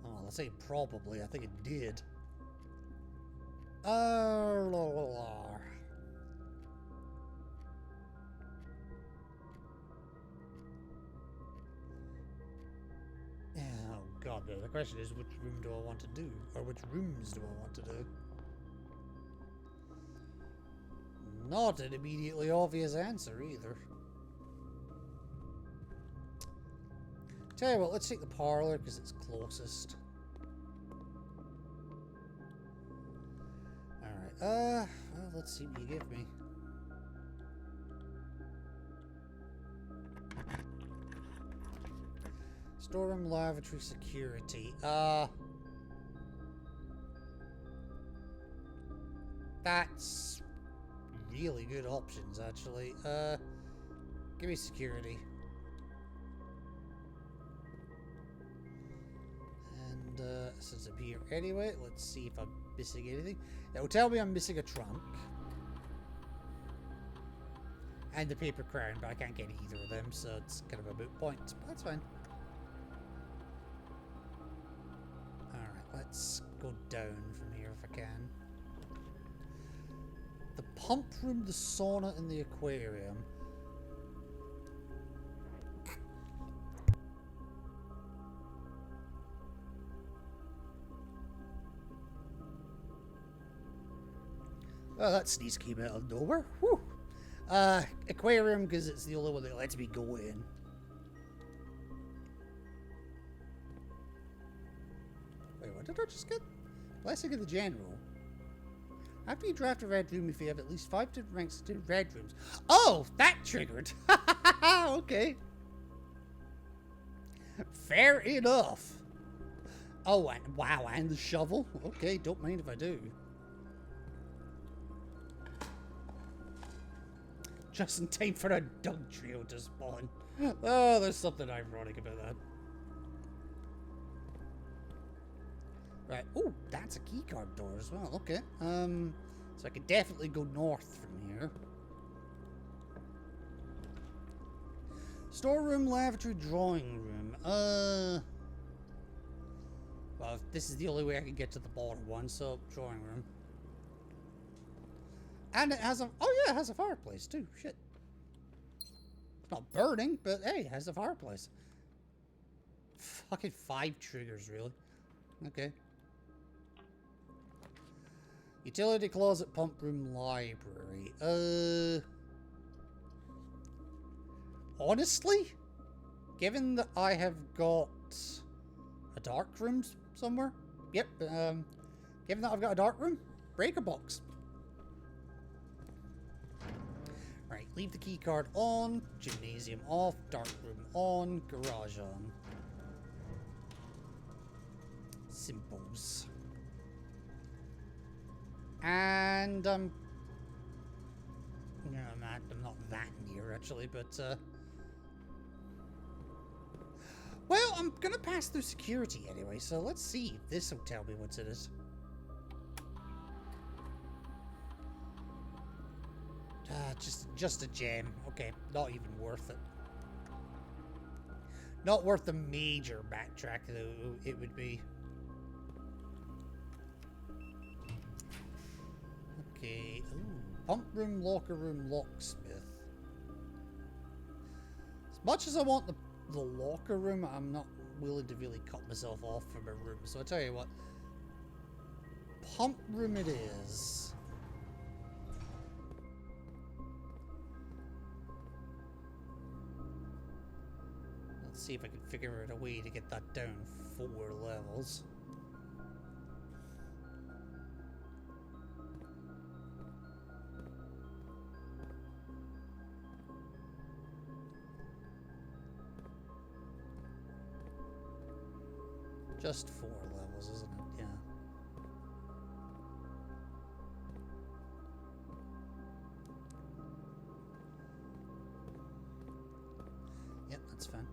Oh, let's say probably. I think it did. Oh god, the question is which room do I want to do? Or which rooms do I want to do? Not an immediately obvious answer either. Tell you what, let's take the parlor because it's closest. Alright, well, let's see what you give me. Storeroom, lavatory, security. That's really good options, actually. Give me security. And, since I'm here anyway, let's see if I'm missing anything. It'll tell me I'm missing a trunk. And the paper crown, but I can't get either of them, so it's kind of a moot point. But that's fine. Alright, let's go down from here if I can. The pump room, the sauna, and the aquarium. Oh, that sneeze came out of nowhere. Whew. Aquarium, because it's the only one that lets me go in. Wait, what did I just get? Blessing of the General. After you draft a red room, if you have at least 5 different ranks to red rooms. Oh, that triggered. Okay. Fair enough. Oh, and wow, and the shovel. Okay, don't mind if I do. Just in time for a dog trio to spawn. Oh, there's something ironic about that. Right. Oh, that's a keycard door as well. Okay. So I could definitely go north from here. Storeroom, lavatory, drawing room. Well, this is the only way I can get to the bottom one, so drawing room. And it has a... Oh, yeah, it has a fireplace, too. Shit. It's not burning, but, hey, it has a fireplace. Fucking 5 triggers, really. Okay. Utility closet, pump room, library. Honestly? Given that I have got a dark room somewhere? Yep, given that I've got a dark room, breaker box. Right, leave the key card on, gymnasium off, dark room on, garage on. Simples. And, no, I'm not that near, actually, but, well, I'm gonna pass through security anyway, so let's see if this will tell me what's in it. Just a gem. Okay, not even worth it. Not worth the major backtrack that it would be. Okay. Ooh. Pump room, locker room, locksmith. As much as I want the locker room, I'm not willing to really cut myself off from a room. So I tell you what. Pump room it is. Let's see if I can figure out a way to get that down 4 levels. Just 4 levels, isn't it? Yeah. Yep, that's fine.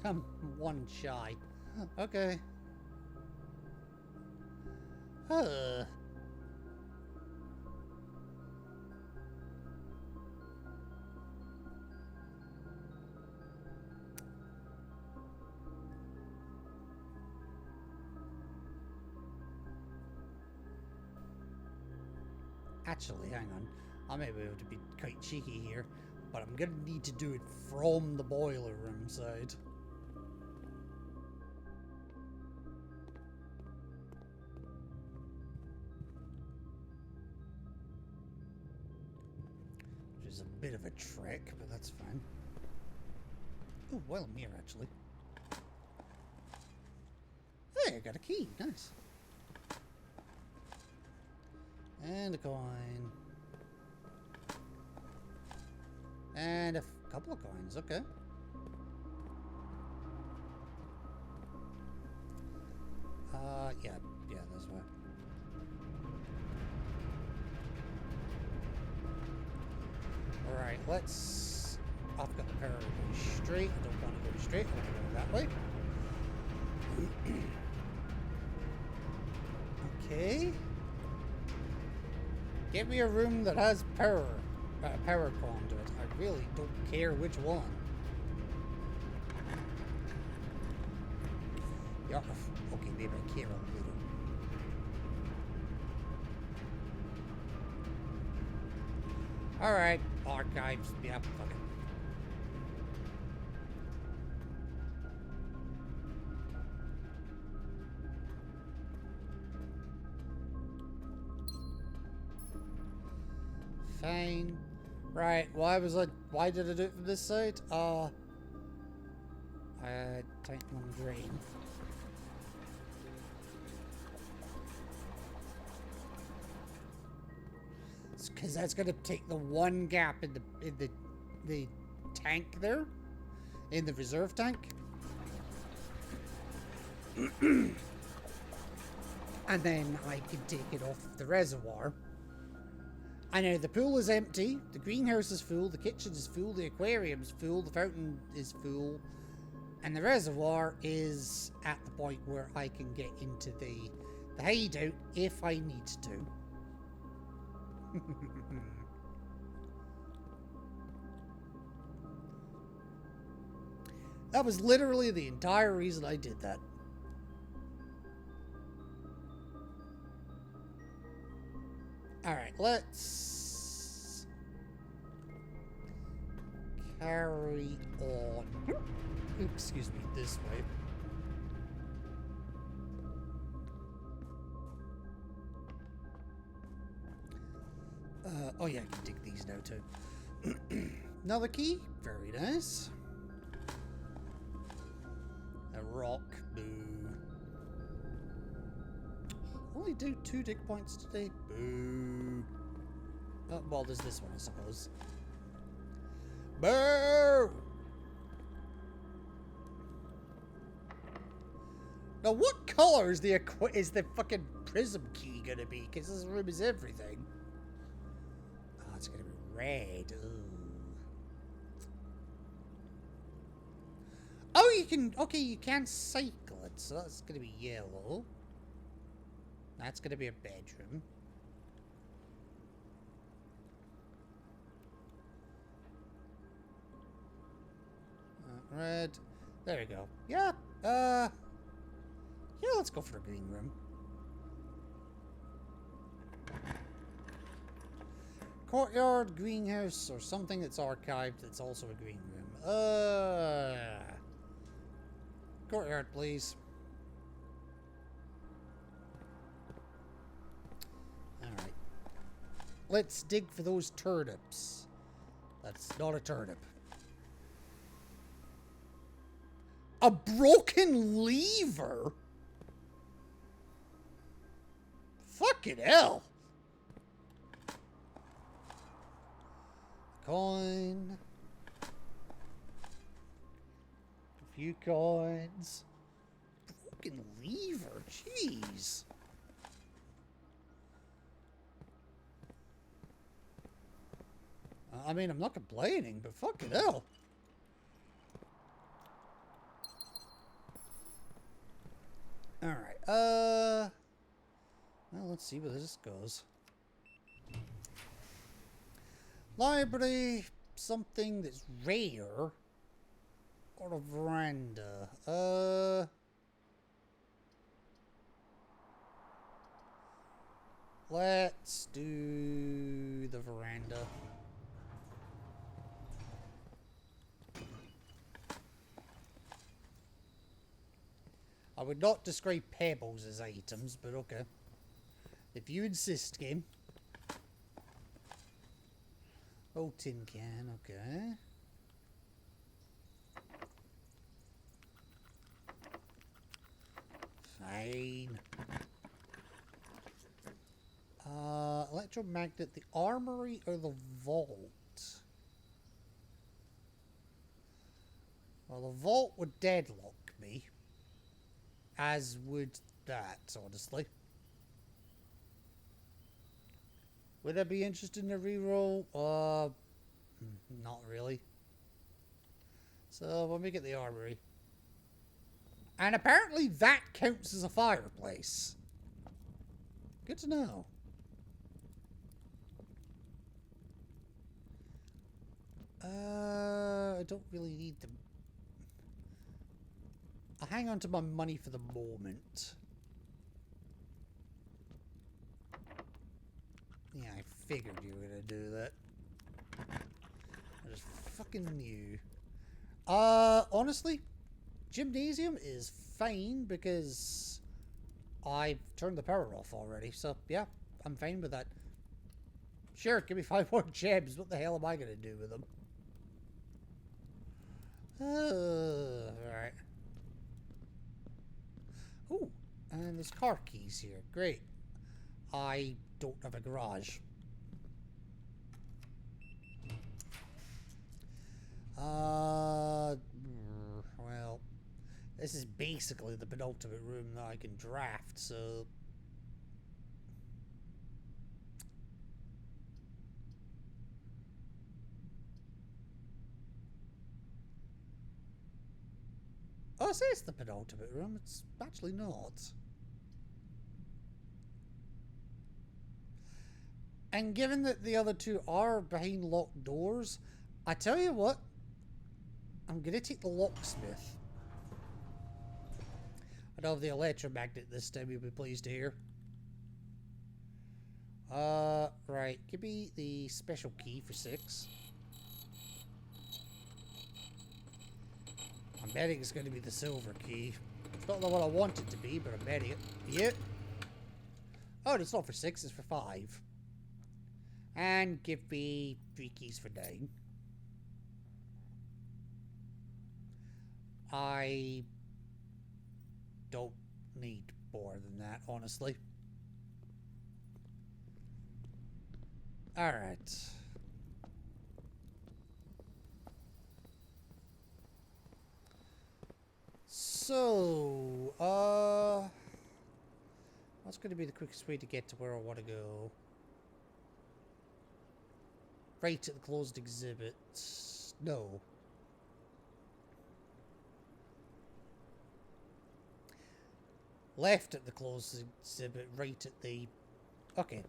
I'm 1 shy. Okay. Actually, hang on. I may be able to be quite cheeky here, but I'm gonna need to do it from the boiler room side. Which is a bit of a trick, but that's fine. Oh, well, I'm here, actually. Hey, I got a key. Nice. And a coin. And a couple of coins, okay. Yeah, that's right. Alright, let's... I've got the power to go straight. I don't want to go straight. I want to go that way. Okay. Give me a room that has power conduit. I really don't care which one. Yeah, okay, maybe I care a little. Alright, archives. Yeah, fuck it. Fine. Right, why did I do it from this side? I tighten on the drain. Because that's gonna take the one gap in the tank there, in the reserve tank. And then I can take it off the reservoir. I know the pool is empty, the greenhouse is full, the kitchen is full, the aquarium's full, the fountain is full, and the reservoir is at the point where I can get into the hideout if I need to. That was literally the entire reason I did that. Alright, let's carry on. Excuse me, this way. Oh yeah, I can dig these now too. Another key, very nice. A rock, boo. Only do 2 dig points today, boo. Oh, well, there's this one, I suppose. Boo! Now, what color is the fucking prism key gonna be? Because this room is everything. Oh, it's gonna be red. Ooh. Oh, you can. Okay, you can cycle it, so that's gonna be yellow. That's gonna be a bedroom. Red. There we go. Yeah. Yeah, let's go for a green room. Courtyard, greenhouse, or something that's archived that's also a green room. Courtyard, please. Alright. Let's dig for those turnips. That's not a turnip. A broken lever? Fucking hell. Coin. A few coins. Broken lever? Jeez. I mean, I'm not complaining, but fucking hell. Alright, well, let's see where this goes. Library, something that's rare, or a veranda. Let's do the veranda. I would not describe pebbles as items, but okay. If you insist, game. Oh, tin can, okay. Fine. Electromagnet, the armory, or the vault? Well, the vault would deadlock me. As would that, honestly. Would I be interested in a reroll? Not really. So, when we get the armory. And apparently that counts as a fireplace. Good to know. I don't really need them. I'll hang on to my money for the moment. Yeah, I figured you were gonna do that. I just fucking knew. Honestly, gymnasium is fine because I've turned the power off already. So, yeah, I'm fine with that. Sure, give me 5 more gems. What the hell am I gonna do with them? Alright. Ooh, and there's car keys here. Great. I don't have a garage. Well, this is basically the penultimate room that I can draft, so... Oh, it says the penultimate room. It's actually not. And given that the other two are behind locked doors, I tell you what, I'm going to take the locksmith. I don't have the electromagnet this time, you'll be pleased to hear. Right. Give me the special key for 6. I'm betting it's going to be the silver key. It's not the one I want it to be, but I'm betting it. Yep. Oh, it's not for 6, it's for 5. And give me 3 keys for 9. I don't need more than that, honestly. Alright. So, what's going to be the quickest way to get to where I want to go? Right at the closed exhibit. No. Left at the closed exhibit, right at the... Okay.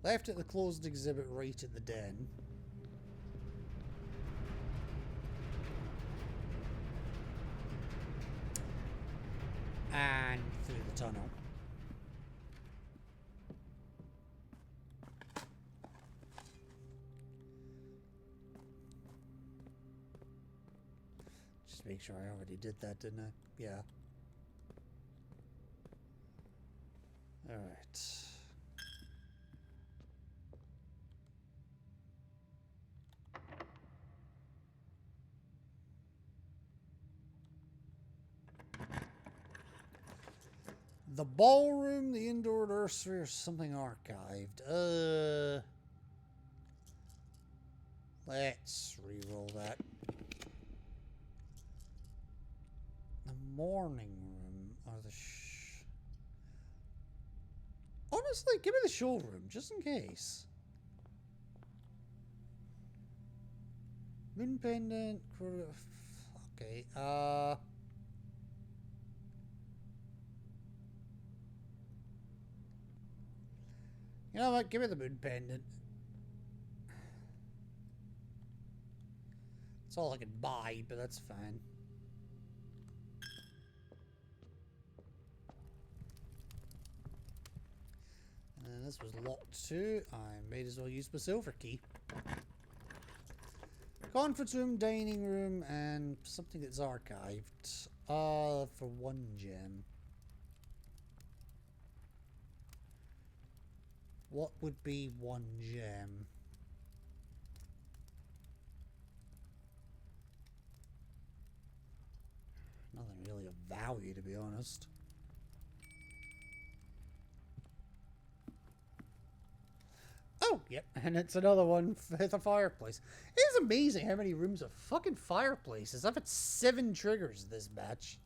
Left at the closed exhibit, right at the den. And through the tunnel. Just make sure I already did that, didn't I? Yeah. Alright. The ballroom, the indoor nursery, or something archived. Let's re-roll that. The morning room, or the honestly, give me the showroom, just in case. Moon pendant, okay, you know what, give me the moon pendant. It's all I can buy, but that's fine. And this was locked too. I might as well use my silver key. Conference room, dining room, and something that's archived. For 1 gem. What would be 1 gem? Nothing really of value, to be honest. Oh, yep, and it's another one for the fireplace. It is amazing how many rooms have fucking fireplaces. I've had 7 triggers this batch.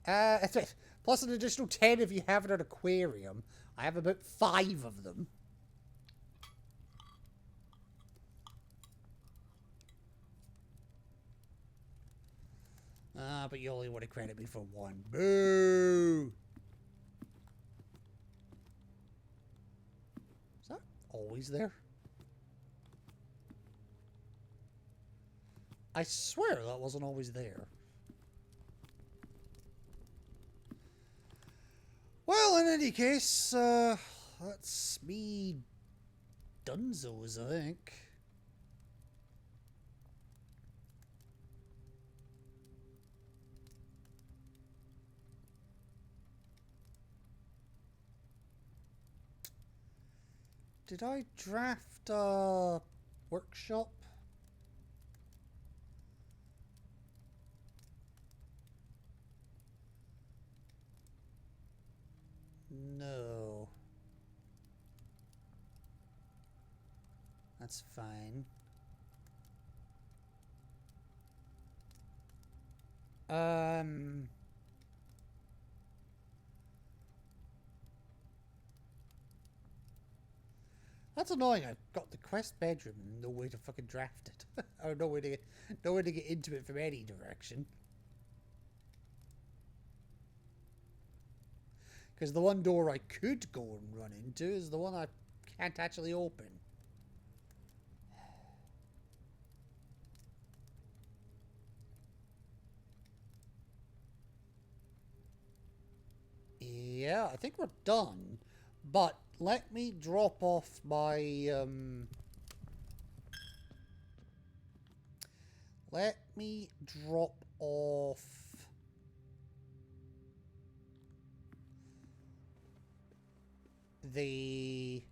Plus an additional 10 if you have an aquarium. I have about 5 of them. But you only want to credit me for 1. Boo! Is that always there? I swear that wasn't always there. Well, in any case, that's me dunzos, I think. Did I draft a workshop? No. That's fine. That's annoying. I've got the quest bedroom and no way to fucking draft it. Or no way to get into it from any direction. Because the one door I could go and run into is the one I can't actually open. Yeah, I think we're done. But let me drop off my, let me drop off the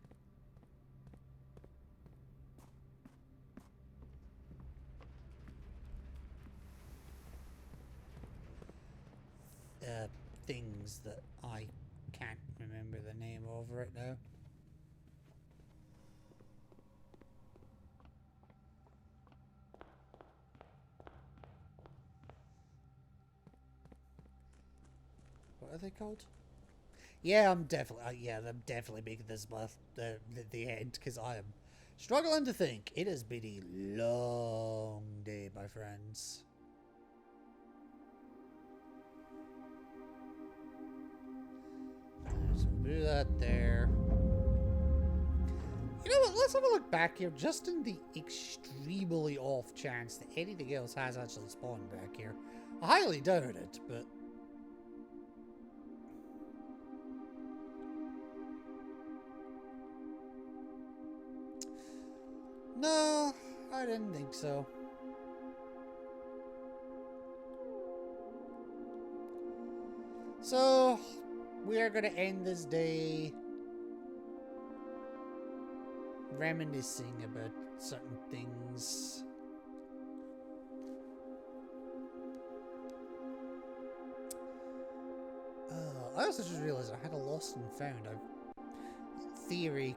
things that I can't remember the name of right now. What are they called? Yeah, I'm definitely making this the end because I am struggling to think. It has been a long day, my friends. So we'll do that there. You know what? Let's have a look back here, just in the extremely off chance that anything else has actually spawned back here. I highly doubt it, but. No, I didn't think so. So, we are going to end this day reminiscing about certain things. I also just realized I had a lost and found. In theory,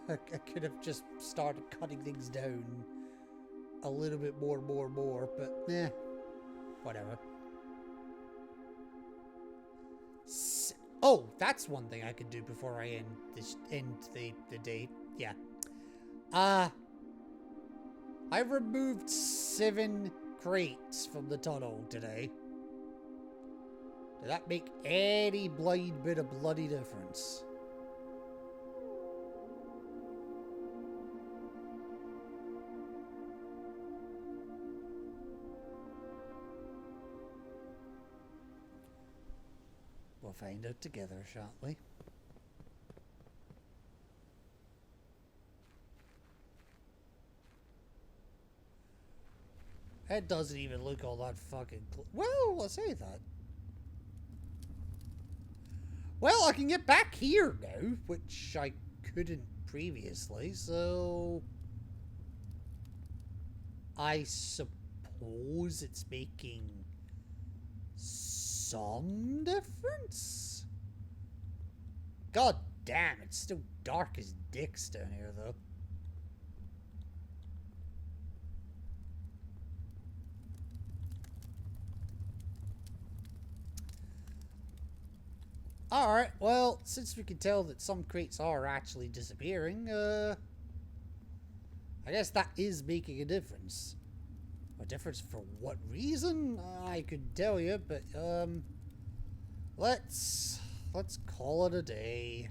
I could have just started cutting things down a little bit more, but eh, whatever. Oh, that's one thing I could do before I end the day. Yeah. I removed 7 crates from the tunnel today. Did that make any blind bit of bloody difference? We'll find out together, shan't we? It doesn't even look all that fucking well, I'll say that. Well, I can get back here now, which I couldn't previously, so I suppose it's making some difference? God damn, it's still dark as dicks down here, though. Alright, well, since we can tell that some crates are actually disappearing, I guess that is making a difference. A difference for what reason? I could tell you, but, let's call it a day.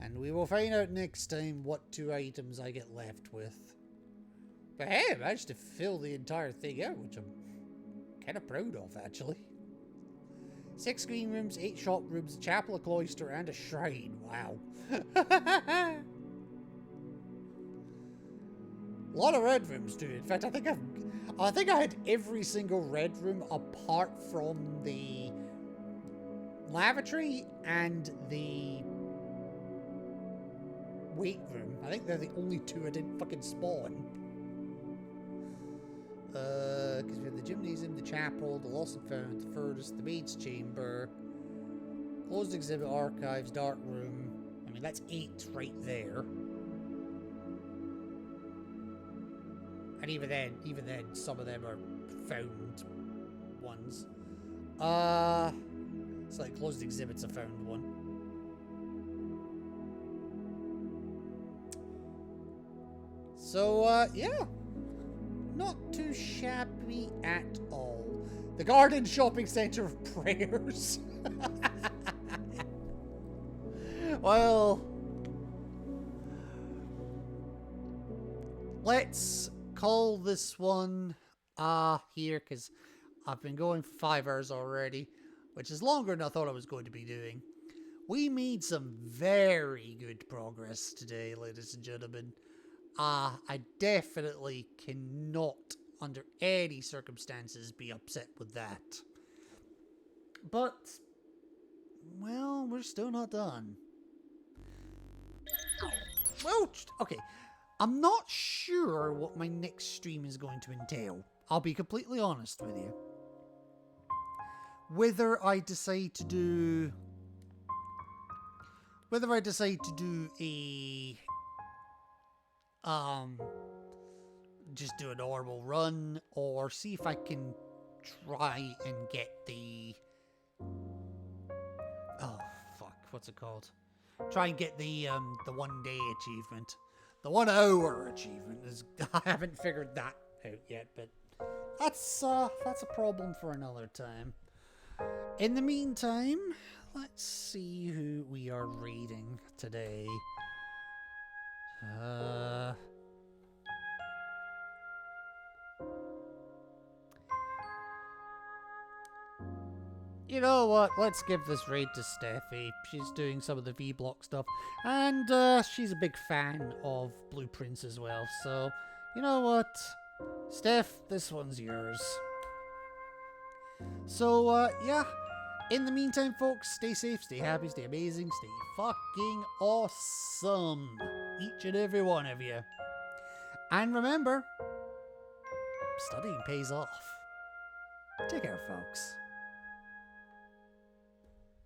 And we will find out next time what 2 items I get left with. But hey, I managed to fill the entire thing out, which I'm kind of proud of, actually. 6 green rooms, 8 shop rooms, a chapel, a cloister, and a shrine. Wow. A lot of red rooms, too. In fact, I think I had every single red room apart from the lavatory and the weight room. I think they're the only 2 I didn't fucking spawn. Because we have the gymnasium, the chapel, the lost and found, the furnace, the maid's chamber, closed exhibit, archives, dark room. I mean, that's 8 right there. And even then, some of them are found ones. It's like closed exhibit's a found one. So, yeah. Not too shabby at all. The Garden Shopping Centre of Prayers. Well, let's call this one here, because I've been going for 5 hours already, which is longer than I thought I was going to be doing. We made some very good progress today, ladies and gentlemen. I definitely cannot, under any circumstances, be upset with that. But, well, we're still not done. Well, okay. I'm not sure what my next stream is going to entail. I'll be completely honest with you. Whether I decide to do a just do a normal run, or see if I can try and get the what's it called? Try and get the 1 day achievement. The 1 hour achievement is I haven't figured that out yet, but that's a problem for another time. In the meantime, let's see who we are reading today. You know what? Let's give this raid to Steffi. She's doing some of the V-Block stuff. And she's a big fan of Blueprints as well. So, you know what? Steph, this one's yours. So, yeah. In the meantime, folks, stay safe, stay happy, stay amazing, stay fucking awesome. Each and every one of you. And remember, studying pays off. Take care, folks.